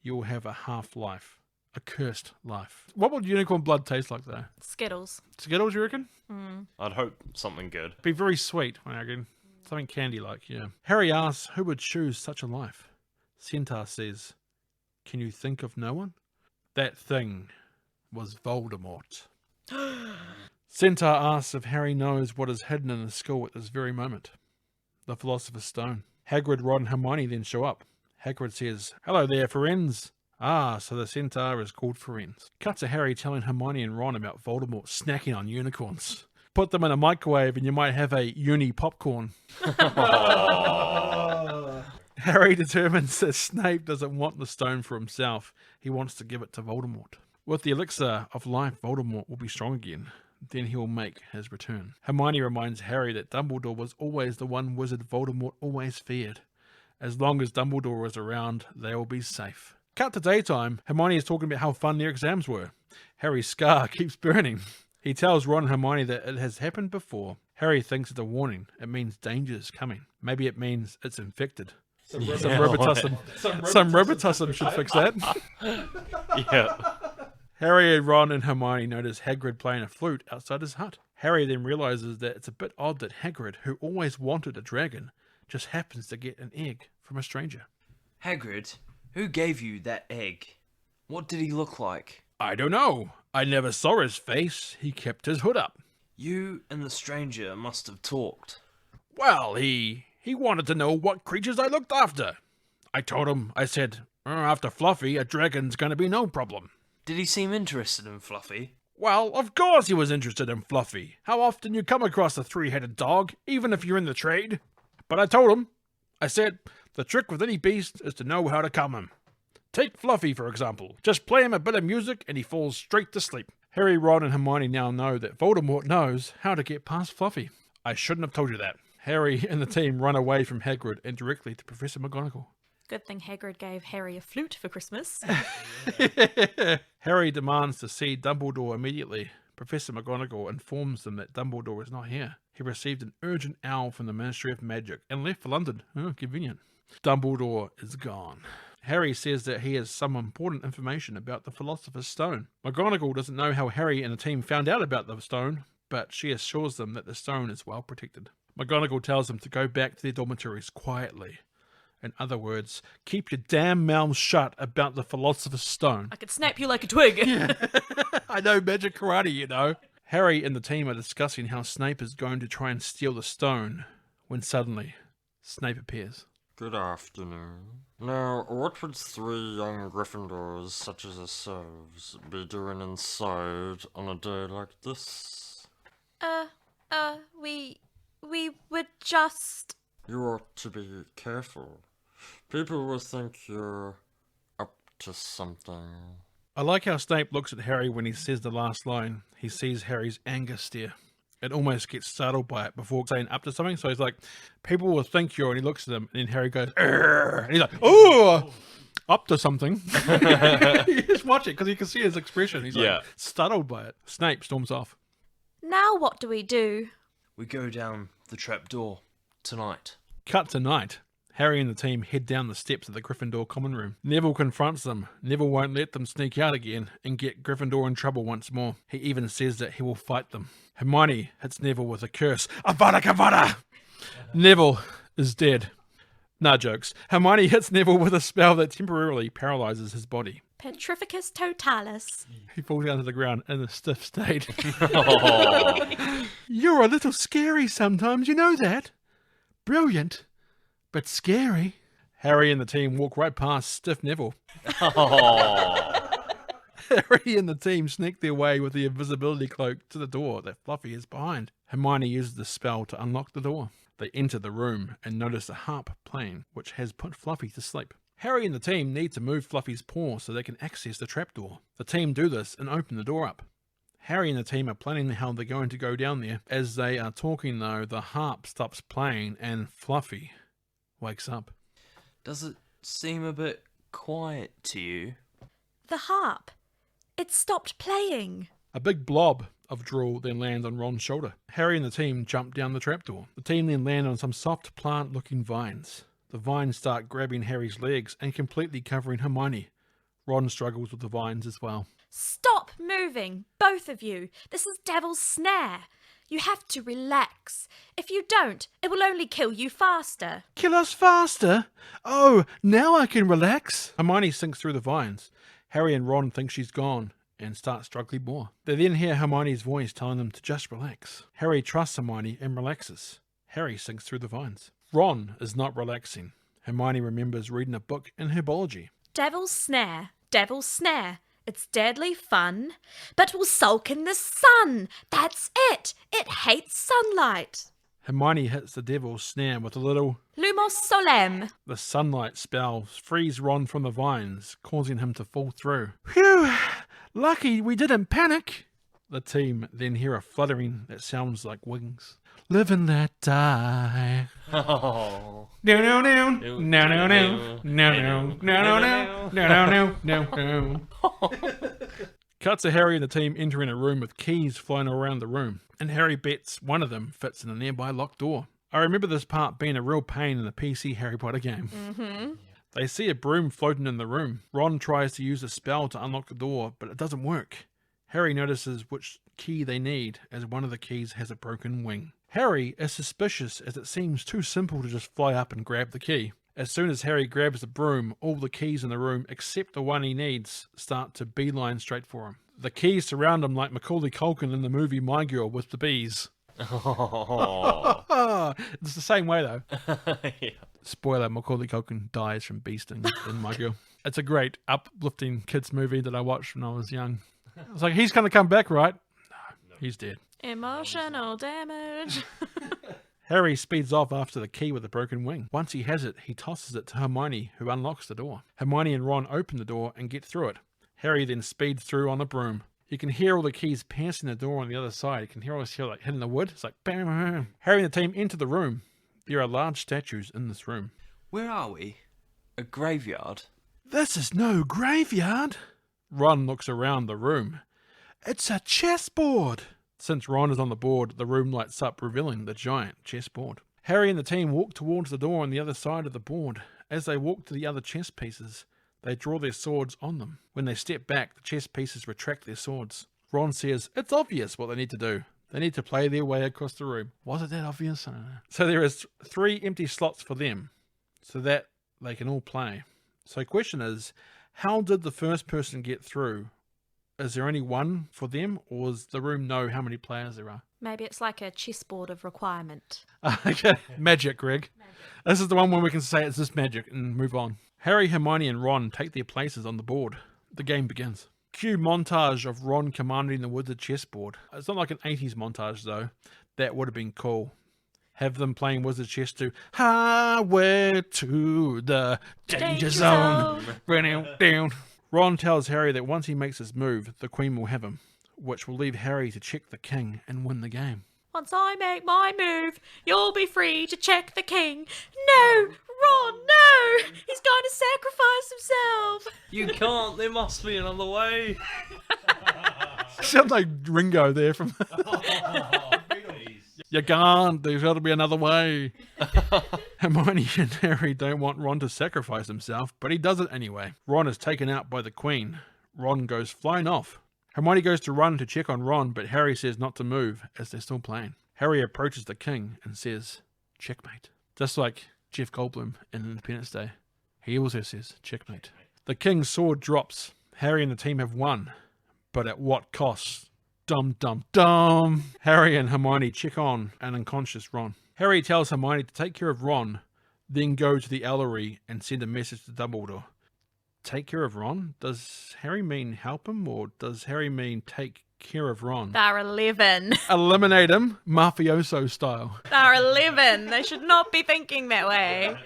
you will have a half-life a cursed life. What would unicorn blood taste like, though? Skittles. Skittles, you reckon? I'd hope something good. Be very sweet, I reckon. Something candy-like, yeah. Harry asks who would choose such a life. Centaur says, "Can you think of no one?" That thing was Voldemort. Centaur asks if Harry knows what is hidden in the school at this very moment. The Philosopher's Stone. Hagrid, Ron and Hermione then show up. Hagrid says, "Hello there, friends." Ah, so the centaur is called Firenze. Cut to Harry telling Hermione and Ron about Voldemort snacking on unicorns. Put them in a microwave and you might have a uni popcorn. Harry determines that Snape doesn't want the stone for himself. He wants to give it to Voldemort. With the elixir of life, Voldemort will be strong again. Then he will make his return. Hermione reminds Harry that Dumbledore was always the one wizard Voldemort always feared. As long as Dumbledore is around, they will be safe. Cut to daytime. Hermione is talking about how fun their exams were. Harry's scar keeps burning. He tells Ron and Hermione that it has happened before. Harry thinks it's a warning. It means danger is coming. Maybe it means it's infected. Some Robitussin should fix that. Yeah. Harry, Ron and Hermione notice Hagrid playing a flute outside his hut. Harry then realizes that it's a bit odd that Hagrid, who always wanted a dragon, just happens to get an egg from a stranger. Hagrid, who gave you that egg? What did he look like? I don't know. I never saw his face. He kept his hood up. You and the stranger must have talked. Well, he wanted to know what creatures I looked after. I told him, I said, after Fluffy, a dragon's gonna be no problem. Did he seem interested in Fluffy? Well, of course he was interested in Fluffy. How often you come across a three-headed dog, even if you're in the trade? But I told him, I said, the trick with any beast is to know how to calm him. Take Fluffy, for example. Just play him a bit of music and he falls straight to sleep. Harry, Ron and Hermione now know that Voldemort knows how to get past Fluffy. I shouldn't have told you that. Harry and the team run away from Hagrid and directly to Professor McGonagall. Good thing Hagrid gave Harry a flute for Christmas. Harry demands to see Dumbledore immediately. Professor McGonagall informs them that Dumbledore is not here. He received an urgent owl from the Ministry of Magic and left for London. Oh, convenient. Dumbledore is gone. Harry says that he has some important information about the Philosopher's Stone. McGonagall doesn't know how Harry and the team found out about the stone, but she assures them that the stone is well protected. McGonagall tells them to go back to their dormitories quietly. In other words, keep your damn mouths shut about the Philosopher's Stone. I could snap you like a twig. I know magic karate, you know. Harry and the team are discussing how Snape is going to try and steal the stone, when suddenly, Snape appears. Good afternoon. Now, what would three young Gryffindors such as ourselves be doing inside on a day like this? We would just... You ought to be careful. People will think you're up to something. I like how Snape looks at Harry when he says the last line. He sees Harry's anger stare. It almost gets startled by it before saying up to something. So he's like, people will think you're, and he looks at them, and then Harry goes, "Arr!" And he's like, oh, up to something. You just watch it because you can see his expression. He's like startled by it. Snape storms off. Now what do we do? We go down the trapdoor tonight. Cut to night. Harry and the team head down the steps of the Gryffindor common room. Neville confronts them. Neville won't let them sneak out again and get Gryffindor in trouble once more. He even says that he will fight them. Hermione hits Neville with a curse. Avada Kedavra! Neville is dead. Nah, jokes. Hermione hits Neville with a spell that temporarily paralyzes his body. Petrificus totalis. He falls down to the ground in a stiff state. You're a little scary sometimes, you know that? Brilliant, but scary. Harry and the team walk right past stiff Neville. Harry and the team sneak their way with the invisibility cloak to the door that Fluffy is behind. Hermione uses the spell to unlock the door. They enter the room and notice a harp playing, which has put Fluffy to sleep. Harry and the team need to move Fluffy's paw so they can access the trapdoor. The team do this and open the door up. Harry and the team are planning how they're going to go down there. As they are talking though, the harp stops playing and Fluffy wakes up. Does it seem a bit quiet to you? The harp. It stopped playing. A big blob of drool then lands on Ron's shoulder. Harry and the team jump down the trapdoor. The team then land on some soft plant-looking vines. The vines start grabbing Harry's legs and completely covering Hermione. Ron struggles with the vines as well. Stop moving, both of you. This is Devil's Snare. You have to relax. If you don't, it will only kill you faster. Kill us faster? Oh, now I can relax. Hermione sinks through the vines. Harry and Ron think she's gone and start struggling more. They then hear Hermione's voice telling them to just relax. Harry trusts Hermione and relaxes. Harry sinks through the vines. Ron is not relaxing. Hermione remembers reading a book in herbology. Devil's Snare, Devil's Snare. It's deadly fun, but will sulk in the sun. That's it. It hates sunlight. Hermione hits the devil's snare with a little... Lumos Solem. The sunlight spells frees Ron from the vines, causing him to fall through. Phew! Lucky we didn't panic! The team then hear a fluttering that sounds like wings. Live and let die. Oh. No, no, no, no, no, no, no, no, no, no, no, no, no. Cut to Harry and the team entering a room with keys flying around the room, and Harry bets one of them fits in a nearby locked door. I remember this part being a real pain in the PC Harry Potter game. They see a broom floating in the room. Ron tries to use a spell to unlock the door, but it doesn't work. Harry notices which key they need, as one of the keys has a broken wing. Harry is suspicious as it seems too simple to just fly up and grab the key. As soon as Harry grabs the broom, all the keys in the room, except the one he needs, start to beeline straight for him. The keys surround him like Macaulay Culkin in the movie My Girl with the bees. Oh. It's the same way though. Yeah. Spoiler, Macaulay Culkin dies from bee sting in My Girl. It's a great uplifting kids movie that I watched when I was young. It's like, he's going to come back, right? No, he's dead. Emotional damage. Harry speeds off after the key with a broken wing. Once he has it, he tosses it to Hermione, who unlocks the door. Hermione and Ron open the door and get through it. Harry then speeds through on a broom. You can hear all the keys passing the door on the other side. You can hear all this here like hitting the wood. It's like bam, bam. Harry and the team enter the room. There are large statues in this room. Where are we? A graveyard? This is no graveyard. Ron looks around the room. It's a chessboard. Since Ron is on the board, the room lights up, revealing the giant chessboard. Harry and the team walk towards the door on the other side of the board. As they walk to the other chess pieces, they draw their swords on them. When they step back, the chess pieces retract their swords. Ron says it's obvious what they need to do. They need to play their way across the room. Was it that obvious? I don't know. So there is 3 empty slots for them, so that they can all play. So the question is, how did the first person get through? Is there only one for them, or does the room know how many players there are? Maybe it's like a chessboard of requirement. Okay, magic, Greg. This is the one where we can say it's just magic and move on. Harry, Hermione and Ron take their places on the board. The game begins. Cue montage of Ron commanding the wizard chessboard. It's not like an 80s montage though. That would have been cool. Have them playing wizard chess to Highway to the Danger Zone. Down. Ron tells Harry that once he makes his move, the Queen will have him, which will leave Harry to check the king and win the game. Once I make my move, you'll be free to check the king. No, Ron, no! He's going to sacrifice himself. You can't. There must be another way. Sounds like Ringo there from... You can't. There's got to be another way. Hermione and Harry don't want Ron to sacrifice himself, but he does it anyway. Ron is taken out by the Queen. Ron goes flying off. Hermione goes to run to check on Ron, but Harry says not to move as they're still playing. Harry approaches the king and says, checkmate. Just like Jeff Goldblum in Independence Day. He also says, checkmate. The king's sword drops. Harry and the team have won, but at what cost? Dum dum dum. Harry and Hermione check on an unconscious Ron. Harry tells Hermione to take care of Ron, then go to the Ellery and send a message to Dumbledore. Take care of Ron? Does Harry mean help him, or does Harry mean take care of Ron? They're 11. Eliminate him, mafioso style. They're 11. They should not be thinking that way.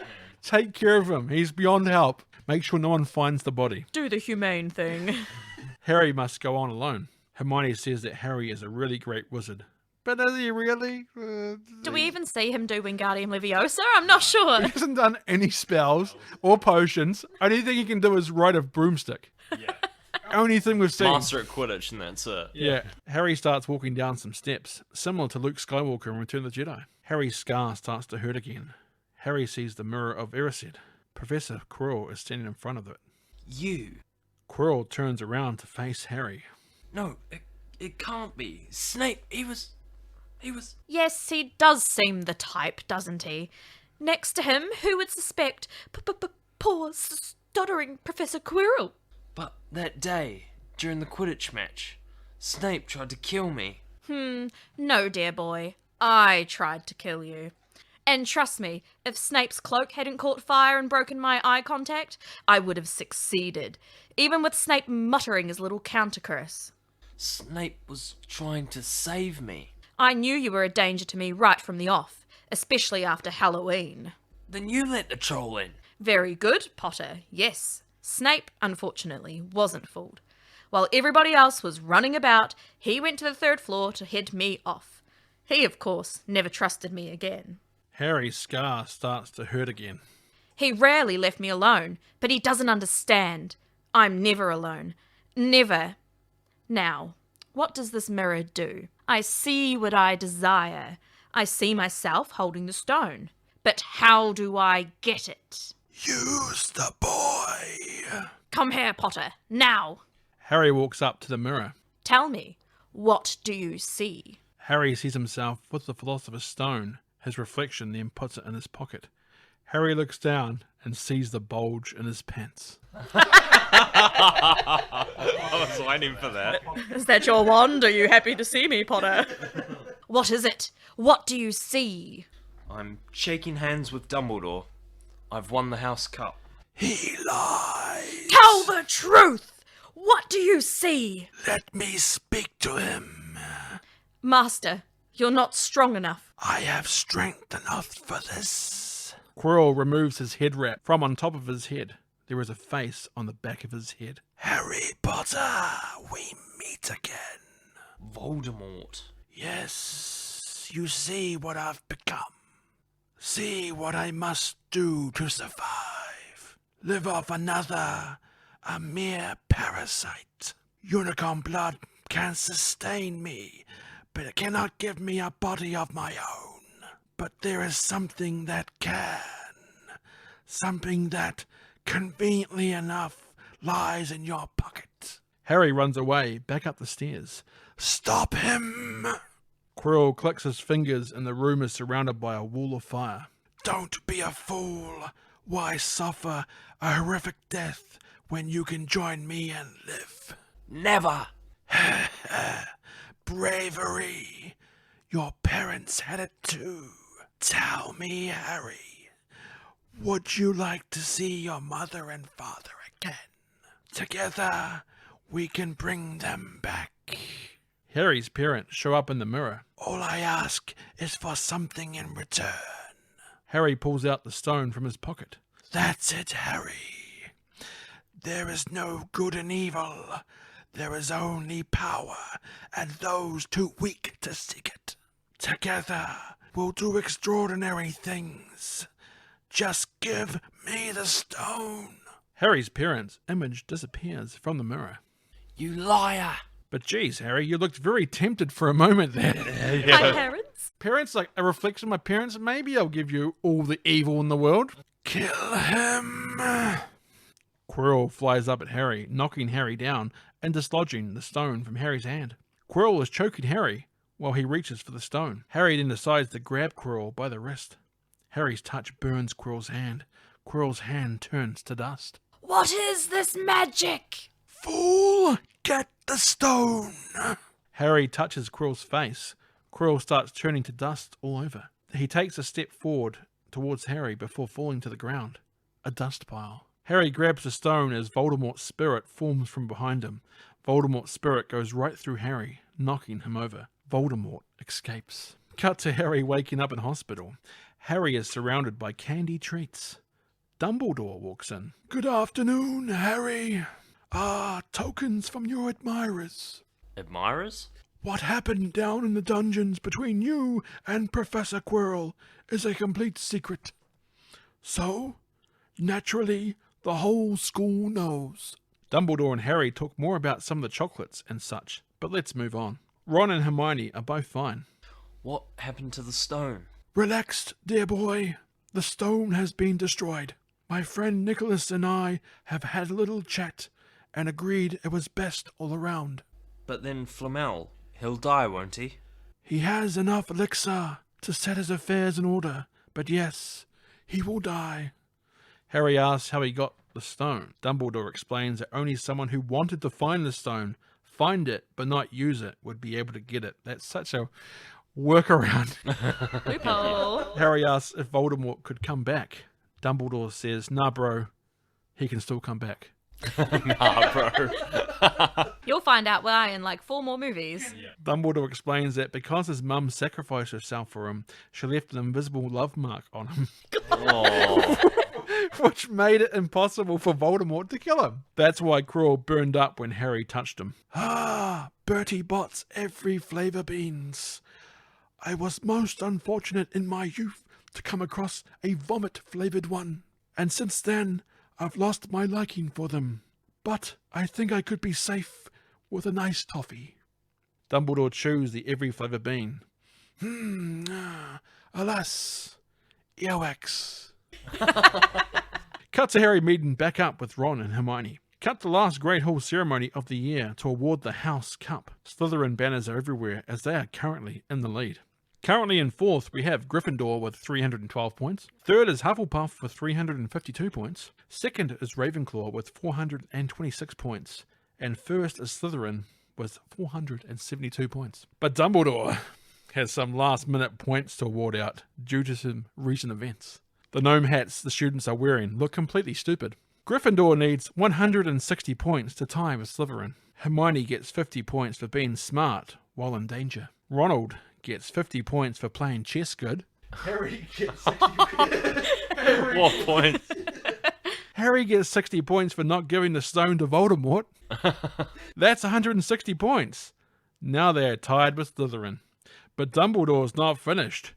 Take care of him. He's beyond help. Make sure no one finds the body. Do the humane thing. Harry must go on alone. Hermione says that Harry is a really great wizard. But is he really? Do we even see him do Wingardium Leviosa? I'm not sure. He hasn't done any spells or potions. Only thing he can do is ride a broomstick. Yeah. Only thing we've seen. Master at Quidditch, and that's it. Yeah. Harry starts walking down some steps, similar to Luke Skywalker in Return of the Jedi. Harry's scar starts to hurt again. Harry sees the mirror of Erised. Professor Quirrell is standing in front of it. You Quirrell turns around to face Harry. No, it can't be. Snape, he was... Yes, he does seem the type, doesn't he? Next to him, who would suspect poor stuttering Professor Quirrell? But that day, during the Quidditch match, Snape tried to kill me. No, dear boy. I tried to kill you. And trust me, if Snape's cloak hadn't caught fire and broken my eye contact, I would have succeeded, even with Snape muttering his little counter-curse. Snape was trying to save me. I knew you were a danger to me right from the off, especially after Halloween. Then you let the troll in. Very good, Potter, yes. Snape, unfortunately, wasn't fooled. While everybody else was running about, he went to the 3rd floor to head me off. He, of course, never trusted me again. Harry's scar starts to hurt again. He rarely left me alone, but he doesn't understand. I'm never alone. Never. Now, what does this mirror do? I see what I desire. I see myself holding the stone. But how do I get it? Use the boy. Come here, Potter, now. Harry walks up to the mirror. Tell me, what do you see? Harry sees himself with the Philosopher's Stone. His reflection then puts it in his pocket. Harry looks down and sees the bulge in his pants. I was waiting for that. Is that your wand? Are you happy to see me, Potter? What is it? What do you see? I'm shaking hands with Dumbledore. I've won the House Cup. He lies. Tell the truth! What do you see? Let me speak to him. Master, you're not strong enough. I have strength enough for this. Quirrell removes his head wrap from on top of his head. There is a face on the back of his head. Harry Potter, we meet again. Voldemort. Yes, you see what I've become. See what I must do to survive. Live off another, a mere parasite. Unicorn blood can sustain me, but it cannot give me a body of my own. But there is something that can. Something that, conveniently enough, lies in your pocket. Harry runs away, back up the stairs. Stop him! Quirrell clicks his fingers and the room is surrounded by a wall of fire. Don't be a fool. Why suffer a horrific death when you can join me and live? Never! Bravery. Your parents had it too. Tell me, Harry, would you like to see your mother and father again? Together, we can bring them back. Harry's parents show up in the mirror. All I ask is for something in return. Harry pulls out the stone from his pocket. That's it, Harry. There is no good and evil. There is only power, and those too weak to seek it. Together, we'll do extraordinary things. Just give me the stone. Harry's parents' image disappears from the mirror. You liar! But geez, Harry, you looked very tempted for a moment there. My parents? Parents, like a reflection of my parents, maybe I'll give you all the evil in the world. Kill him. Quirrell flies up at Harry, knocking Harry down and dislodging the stone from Harry's hand. Quirrell is choking Harry while he reaches for the stone. Harry then decides to grab Quirrell by the wrist. Harry's touch burns Quirrell's hand. Quirrell's hand turns to dust. What is this magic? Fool, get the stone. Harry touches Quirrell's face. Quirrell starts turning to dust all over. He takes a step forward towards Harry before falling to the ground. A dust pile. Harry grabs the stone as Voldemort's spirit forms from behind him. Voldemort's spirit goes right through Harry, knocking him over. Voldemort escapes. Cut to Harry waking up in hospital. Harry is surrounded by candy treats. Dumbledore walks in. Good afternoon, Harry. Tokens from your admirers. Admirers? What happened down in the dungeons between you and Professor Quirrell is a complete secret. So, naturally, the whole school knows. Dumbledore and Harry talk more about some of the chocolates and such, but let's move on. Ron and Hermione are both fine. What happened to the stone? Relaxed, dear boy. The stone has been destroyed. My friend Nicholas and I have had a little chat, and agreed it was best all around. But then Flamel, he'll die, won't he? He has enough elixir to set his affairs in order, but yes, he will die. Harry asks how he got the stone. Dumbledore explains that only someone who wanted to find the stone, find it but not use it, would be able to get it. That's such a workaround. Loophole. Harry asks if Voldemort could come back. Dumbledore says, nah bro, he can still come back. Nah, bro. You'll find out why in like 4 more movies. Dumbledore explains that because his mum sacrificed herself for him, she left an invisible love mark on him, Oh. which made it impossible for Voldemort to kill him. That's why Quirrell burned up when Harry touched him. Ah, Bertie Bott's every flavour beans. I was most unfortunate in my youth to come across a vomit-flavoured one, and since then I've lost my liking for them. But I think I could be safe with a nice toffee. Dumbledore chews the every flavour bean. Alas, earwax. Cut to Harry meeting back up with Ron and Hermione. Cut to the last Great Hall ceremony of the year to award the House Cup. Slytherin banners are everywhere as they are currently in the lead. Currently in 4th, we have Gryffindor with 312 points. 3rd is Hufflepuff with 352 points. 2nd is Ravenclaw with 426 points. And 1st is Slytherin with 472 points. But Dumbledore has some last-minute points to award out due to some recent events. The gnome hats the students are wearing look completely stupid. Gryffindor needs 160 points to tie with Slytherin. Hermione gets 50 points for being smart while in danger. Ronald gets 50 points for playing chess good. Harry gets 60 What point? Harry gets 60 points for not giving the stone to Voldemort. That's 160 points. Now they are tied with Slytherin. But Dumbledore's not finished.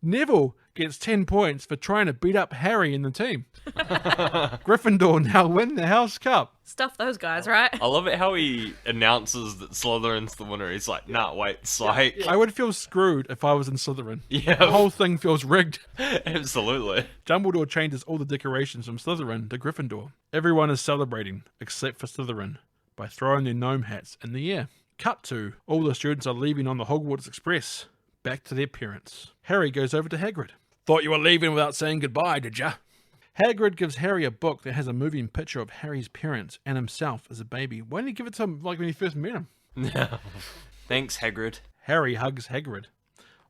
Neville gets 10 points for trying to beat up Harry and the team. Gryffindor now win the House Cup. Stuff those guys, right? I love it how he announces that Slytherin's the winner. He's like, nah, wait, psych. I would feel screwed if I was in Slytherin. Yeah. The whole thing feels rigged. Absolutely. Dumbledore changes all the decorations from Slytherin to Gryffindor. Everyone is celebrating, except for Slytherin, by throwing their gnome hats in the air. Cut to, all the students are leaving on the Hogwarts Express, back to their parents. Harry goes over to Hagrid. Thought you were leaving without saying goodbye, did ya? Hagrid gives Harry a book that has a moving picture of Harry's parents and himself as a baby. Why didn't he give it to him like when he first met him? Thanks, Hagrid. Harry hugs Hagrid.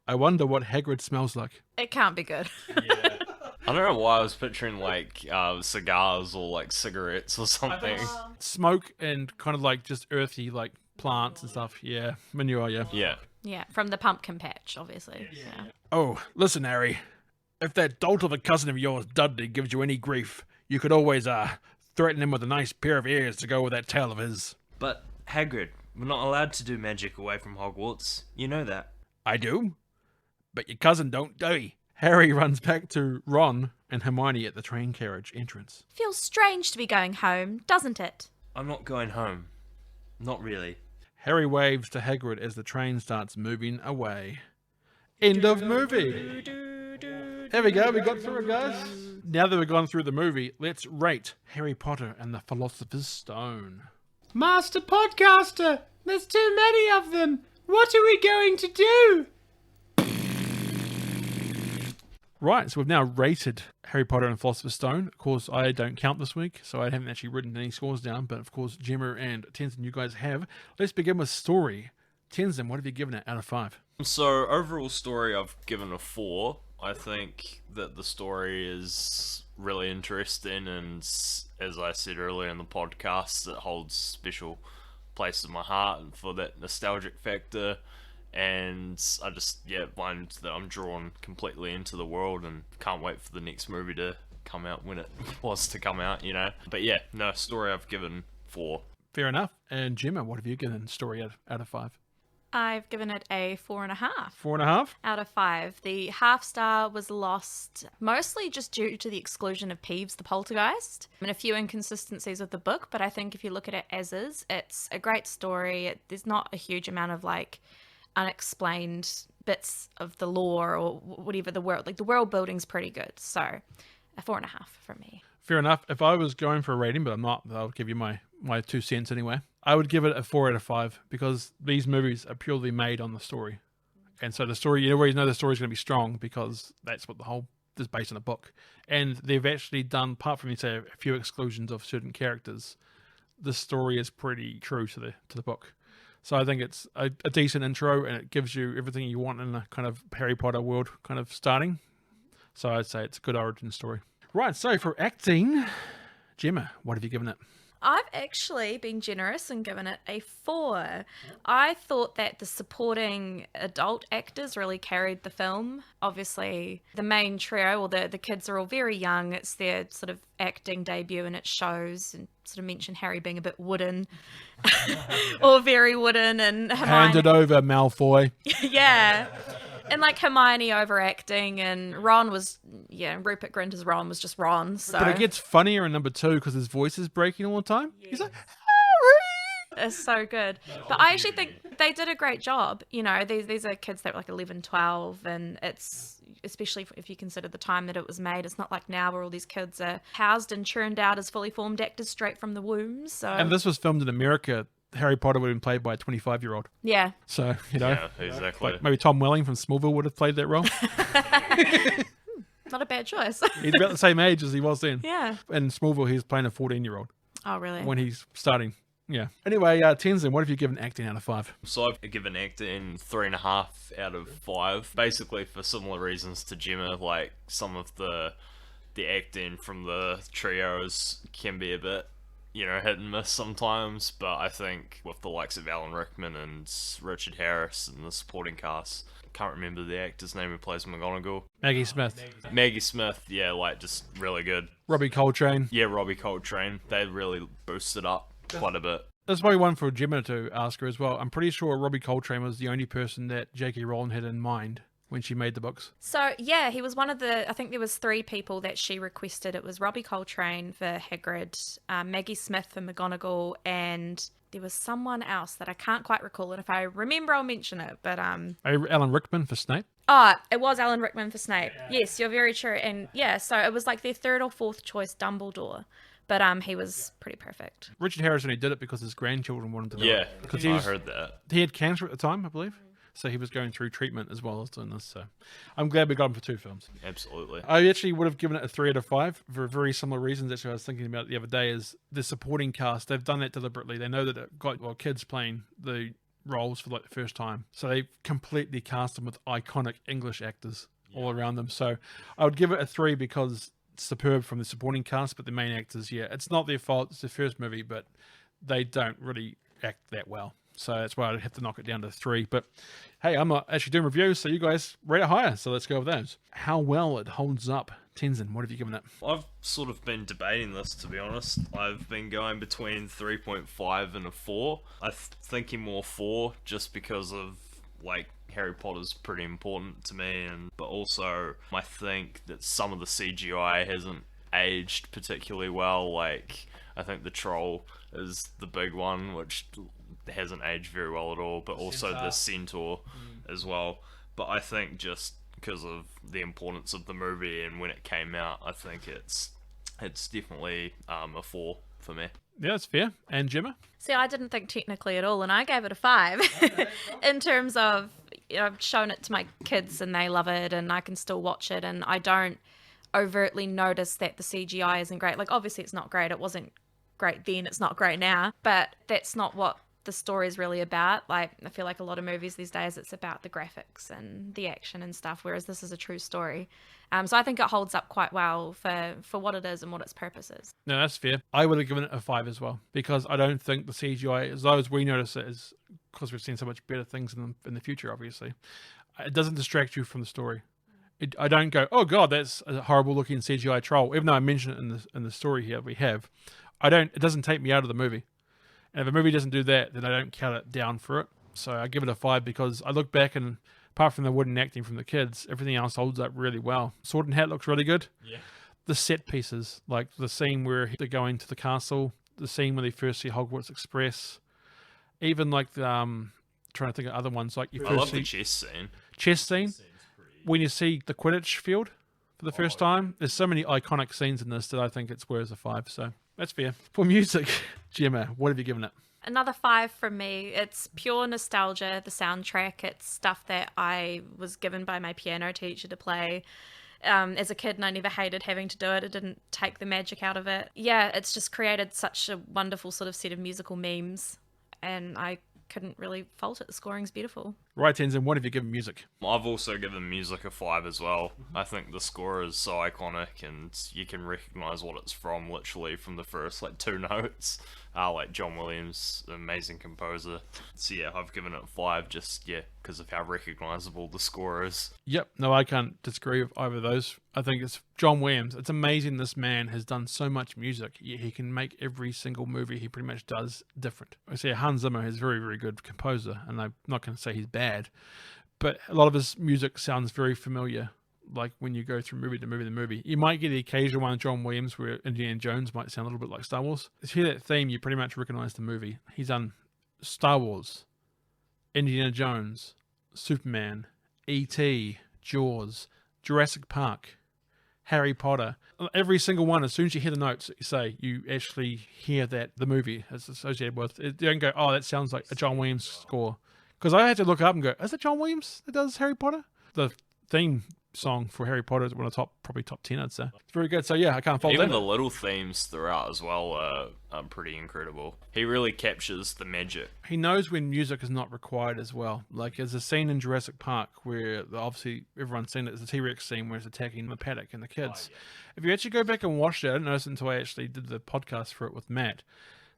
I wonder what Hagrid smells like. It can't be good. I don't know why I was picturing like cigars or like cigarettes or something. Smoke and kind of like just earthy, like plants and stuff. Yeah, manure, yeah. Yeah. Yeah, from the pumpkin patch, obviously. Yeah. Oh, listen, Harry. If that dolt of a cousin of yours, Dudley, gives you any grief, you could always, threaten him with a nice pair of ears to go with that tail of his. But, Hagrid, we're not allowed to do magic away from Hogwarts. You know that. I do? But your cousin don't, do he? Harry runs back to Ron and Hermione at the train carriage entrance. Feels strange to be going home, doesn't it? I'm not going home. Not really. Harry waves to Hagrid as the train starts moving away. End of movie. There we go, we got through it, guys. Now that we've gone through the movie, let's rate Harry Potter and the Philosopher's Stone. Master Podcaster, there's too many of them. What are we going to do? Right, so we've now rated Harry Potter and the Philosopher's Stone. Of course, I don't count this week, so I haven't actually written any scores down, but of course, Jemma and Tenson, you guys have. Let's begin with story. Tenson, what have you given it out of 5? So overall story, I've given a 4. I think that the story is really interesting, and as I said earlier in the podcast, it holds special place in my heart and for that nostalgic factor. And I just, find that I'm drawn completely into the world and can't wait for the next movie to come out when it was to come out, you know. But yeah, no, story I've given 4. Fair enough. And Jemma, what have you given story out of 5? I've given it a 4.5. 4.5? Out of 5. The half star was lost mostly just due to the exclusion of Peeves the Poltergeist and a few inconsistencies with the book, but I think if you look at it as is, it's a great story. There's not a huge amount of like unexplained bits of the lore or whatever the world, like the world building's pretty good. So a 4.5 from me. Fair enough. If I was going for a rating, but I'm not, I'll give you my my 2 cents anyway. I would give it a 4 out of 5 because these movies are purely made on the story. And so the story, you always know the story's going to be strong because that's what the whole is based on a book. And they've actually done, apart from, say, a few exclusions of certain characters, the story is pretty true to the book. So I think it's a decent intro, and it gives you everything you want in a kind of Harry Potter world kind of starting. So I'd say it's a good origin story. Right, so for acting, Jemma, what have you given it? I've actually been generous and given it a 4. I thought that the supporting adult actors really carried the film. Obviously, the main trio, or the kids are all very young. It's their sort of acting debut, and it shows. And sort of mention Harry being a bit wooden, or very wooden, and Hermione. Hand it over, Malfoy. Yeah. And like Hermione overacting, and Ron was, Rupert Grint as Ron was just Ron. So But it gets funnier in number 2 because his voice is breaking all the time. He's like, it's so good. But I actually think they did a great job. You know, these are kids that were like 11, 12, and it's, especially if you consider the time that it was made, it's not like now where all these kids are housed and churned out as fully formed actors straight from the womb. So and this was filmed in America. Harry Potter would have been played by a 25-year-old. yeah. So, you know, Yeah, exactly. like maybe Tom Welling from Smallville would have played that role. Not a bad choice. He's about the same age as he was then. Yeah. In Smallville, he's playing a 14-year-old Oh, really? when he's starting. Yeah. Anyway, Tenson, what have you given acting out of 5? So I've given acting 3.5 out of 5, basically for similar reasons to Jemma. Like some of the acting from the trios can be a bit, hit and miss sometimes, but I think with the likes of Alan Rickman and Richard Harris and the supporting cast, I can't remember the actor's name who plays McGonagall. Maggie Smith. Maggie Smith, yeah, like just really good. Robbie Coltrane. Yeah, Robbie Coltrane. They really boosted up quite a bit. That's probably one for Jemma to ask her as well. I'm pretty sure Robbie Coltrane was the only person that J.K. Rowling had in mind when she made the books. So, yeah, he was one of I think there was 3 people that she requested. It was Robbie Coltrane for Hagrid, Maggie Smith for McGonagall, and there was someone else that I can't quite recall. And if I remember, I'll mention it. But Alan Rickman for Snape. it was Alan Rickman for Snape. Yes, you're very true. And yeah, so it was like their 3rd or 4th choice Dumbledore. But he was pretty perfect. Richard Harris only did it because his grandchildren wanted to do Yeah, it. Because I heard that. He had cancer at the time, I believe. So he was going through treatment as well as doing this. So I'm glad we got him for 2 films. Absolutely. I actually would have given it a 3 out of 5 for very similar reasons. Actually, I was thinking about it the other day is the supporting cast. They've done that deliberately. They know that it got kids playing the roles for like the first time. So they completely cast them with iconic English actors all around them. So I would give it a 3 because it's superb from the supporting cast, but the main actors, it's not their fault. It's their first movie, but they don't really act that well. So that's why I'd have to knock it down to 3. But hey, I'm not actually doing reviews, so you guys rate it higher. So let's go with those. How well it holds up. Tenson, what have you given it? I've sort of been debating this, to be honest. I've been going between 3.5 and a 4. I'm thinking more 4 just because of, like, Harry Potter's pretty important to me, but also I think that some of the CGI hasn't aged particularly well. Like, I think the troll is the big one, which hasn't aged very well at all, but also the centaur as well. But I think just because of the importance of the movie and when it came out, I think it's definitely a 4 for me. Yeah, that's fair. And Jemma? See, I didn't think technically at all, and I gave it a 5 in terms of, I've shown it to my kids and they love it, and I can still watch it, and I don't overtly notice that the CGI isn't great. Like, obviously it's not great. It wasn't great then, it's not great now, but that's not what the story is really about. Like, I feel like a lot of movies these days, it's about the graphics and the action and stuff, whereas this is a true story. So I think it holds up quite well for what it is and what its purpose is. No, that's fair. I would have given it a 5 as well, because I don't think the CGI, as low as we notice it, is because we've seen so much better things in the future, obviously. It doesn't distract you from the story. I don't go, oh god, that's a horrible looking CGI troll, even though I mention it in the story here we have. It doesn't take me out of the movie. And if a movie doesn't do that, then I don't count it down for it. So I give it a 5 because I look back and apart from the wooden acting from the kids, everything else holds up really well. Sword and Hat looks really good. Yeah. The set pieces, like the scene where they're going to the castle, the scene when they first see Hogwarts Express, even like the, trying to think of other ones, like you I first love see the chess scene. chess scene, when you see the Quidditch field for the first time. There's so many iconic scenes in this that I think it's worth a 5. So That's fair. For music, Gemma, what have you given it? Another 5 from me. It's pure nostalgia, the soundtrack. It's stuff that I was given by my piano teacher to play as a kid, and I never hated having to do it. It didn't take the magic out of it. Yeah, it's just created such a wonderful sort of set of musical memes, and I couldn't really fault it. The scoring's beautiful. Right, Tenson, what have you given music? I've also given music a 5 as well. I think the score is so iconic, and you can recognise what it's from literally from the first 2 notes. Like John Williams, amazing composer. So yeah, I've given it 5 just because of how recognisable the score is. Yep, no, I can't disagree with either of those. I think it's John Williams. It's amazing this man has done so much music, yet he can make every single movie he pretty much does different. I say Hans Zimmer is a very, very good composer, and I'm not going to say he's bad, but a lot of his music sounds very familiar. Like when you go through movie to movie to movie, you might get the occasional one, John Williams, where Indiana Jones might sound a little bit like Star Wars. If you hear that theme, you pretty much recognize the movie. He's done Star Wars, Indiana Jones, Superman, E.T., Jaws, Jurassic Park, Harry Potter. Every single one, as soon as you hear the notes, you actually hear that the movie is associated with it. You don't go, oh, that sounds like a John Williams score. Because I had to look up and go, is it John Williams that does Harry Potter? The theme song for Harry Potter is one of the probably top 10, I'd say. It's very good. So yeah, I can't fault Even that. the little themes throughout as well are pretty incredible. He really captures the magic. He knows when music is not required as well. Like there's a scene in Jurassic Park where obviously everyone's seen it. It's the T-Rex scene where it's attacking the paddock and the kids. If you actually go back and watch it, I didn't notice until I actually did the podcast for it with Matt.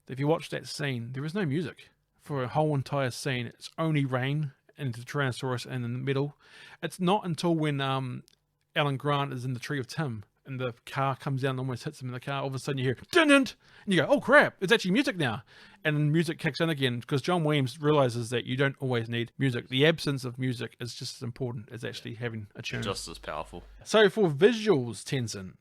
If you watch that scene, there is no music for a whole entire scene. It's only rain and the Tyrannosaurus in the middle. It's not until when Alan Grant is in the Tree of Tim and the car comes down and almost hits him in the car, all of a sudden you hear dun and you go, oh crap, it's actually music now. And then music kicks in again because John Williams realizes that you don't always need music. The absence of music is just as important as actually having a tune. Just as powerful. So for visuals, Tenson,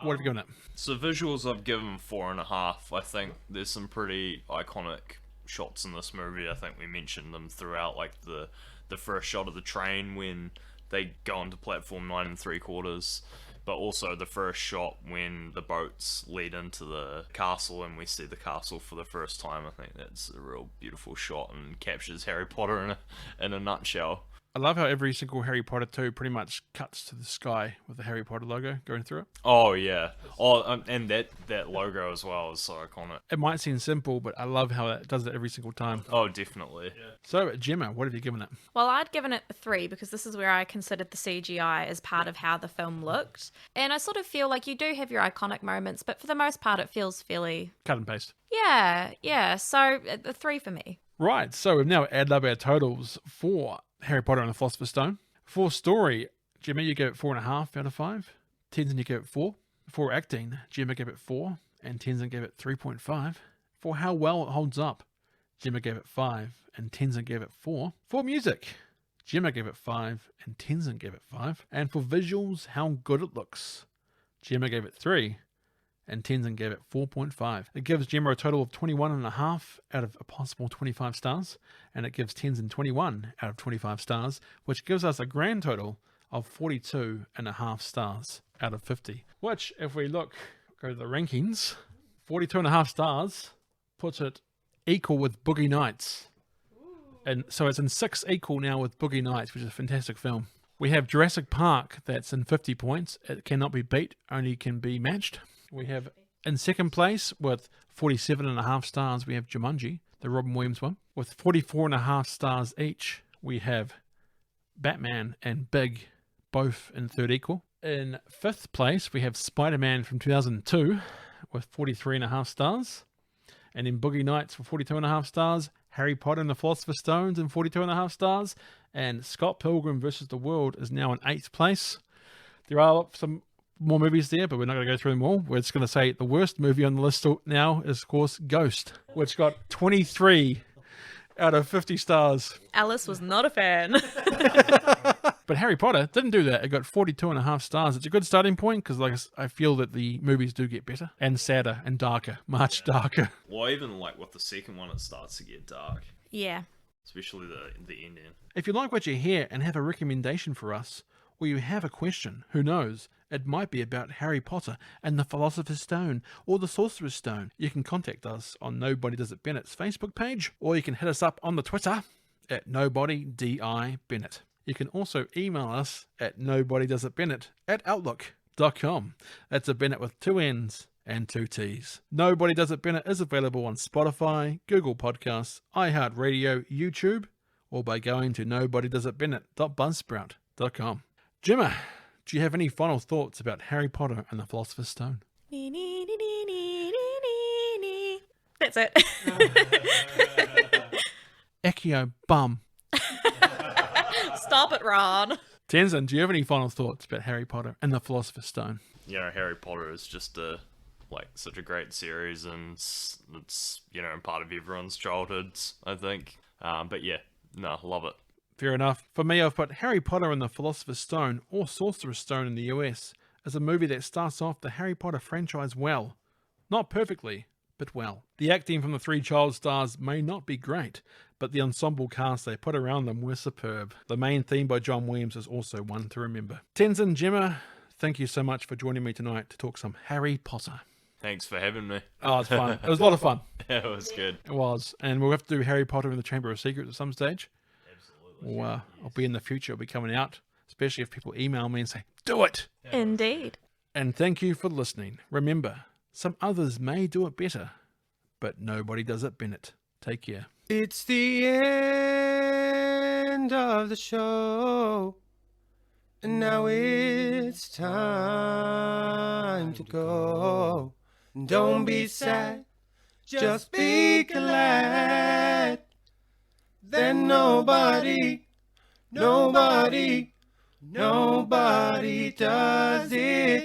what have you given it? So visuals I've given 4.5. I think there's some pretty iconic shots in this movie. I think we mentioned them throughout, like the first shot of the train when they go onto platform 9 3/4, but also the first shot when the boats lead into the castle and we see the castle for the first time. I think that's a real beautiful shot and captures Harry Potter in a nutshell. I love how every single Harry Potter 2 pretty much cuts to the sky with the Harry Potter logo going through it. Oh yeah. And that logo as well is so iconic. It might seem simple, but I love how it does it every single time. Oh, definitely. Yeah. So, Gemma, what have you given it? Well, I'd given it a 3 because this is where I considered the CGI as part of how the film looked. And I sort of feel like you do have your iconic moments, but for the most part it feels fairly... Cut and paste. Yeah. So, a 3 for me. Right, so we've now added up our totals for Harry Potter and the Philosopher's Stone. For story, Jemma, you gave it 4.5 out of 5. Tenson, you gave it 4. For acting, Jemma gave it 4, and Tenson gave it 3.5. For how well it holds up, Jemma gave it 5, and Tenson gave it 4. For music, Jemma gave it 5, and Tenson gave it 5. And for visuals, how good it looks, Jemma gave it 3, and Tenson gave it 4.5. It gives Jemma a total of 21.5 out of a possible 25 stars, and it gives Tenson 21 out of 25 stars, which gives us a grand total of 42.5 stars out of 50. Which, if we go to the rankings, 42.5 stars puts it equal with Boogie Nights. And so it's in 6th equal now with Boogie Nights, which is a fantastic film. We have Jurassic Park that's in 50 points. It cannot be beat, only can be matched. We have in 2nd place with 47.5 stars, we have Jumanji, the Robin Williams one. With 44.5 stars each, we have Batman and Big, both in 3rd equal. In 5th place, we have Spider-Man from 2002 with 43.5 stars. And in Boogie Nights for 42.5 stars, Harry Potter and the Philosopher's Stones in 42.5 stars. And Scott Pilgrim vs. the World is now in 8th place. There are some more movies there, but we're not going to go through them all. We're just going to say the worst movie on the list now is, of course, Ghost, which got 23 out of 50 stars. Alice was not a fan. But Harry Potter didn't do that. It got 42.5 stars. It's a good starting point because I feel that the movies do get better and sadder and darker, much darker. Well, even with the second one, it starts to get dark. Yeah. Especially the ending. If you like what you hear and have a recommendation for us, or you have a question, who knows? It might be about Harry Potter and the Philosopher's Stone or the Sorcerer's Stone. You can contact us on Nobody Does It Bennett's Facebook page, or you can hit us up on the Twitter at NobodyDIBennett. You can also email us at nobodydoesitbennett@outlook.com. That's a Bennett with 2 N's and 2 T's. Nobody Does It Bennett is available on Spotify, Google Podcasts, iHeartRadio, YouTube, or by going to nobodydoesitbennett.buzzsprout.com. Jemma, do you have any final thoughts about Harry Potter and the Philosopher's Stone? That's it. Accio bum. Stop it, Ron. Tenson, do you have any final thoughts about Harry Potter and the Philosopher's Stone? You know, Harry Potter is just such a great series, and it's part of everyone's childhoods, I think. But yeah, no, love it. Fair enough. For me, I've put Harry Potter and the Philosopher's Stone, or Sorcerer's Stone in the US, as a movie that starts off the Harry Potter franchise well. Not perfectly, but well. The acting from the 3 child stars may not be great, but the ensemble cast they put around them were superb. The main theme by John Williams is also one to remember. Tenson, Jemma, thank you so much for joining me tonight to talk some Harry Potter. Thanks for having me. Oh, it's fun. It was a lot of fun. Yeah, it was good. It was. And we'll have to do Harry Potter and the Chamber of Secrets at some stage. Or I'll be in the future, it'll be coming out, especially if people email me and say, do it! Indeed. And thank you for listening. Remember, some others may do it better, but nobody does it Bennett. Take care. It's the end of the show, and now it's time to go. Don't be sad, just be glad. Then nobody does it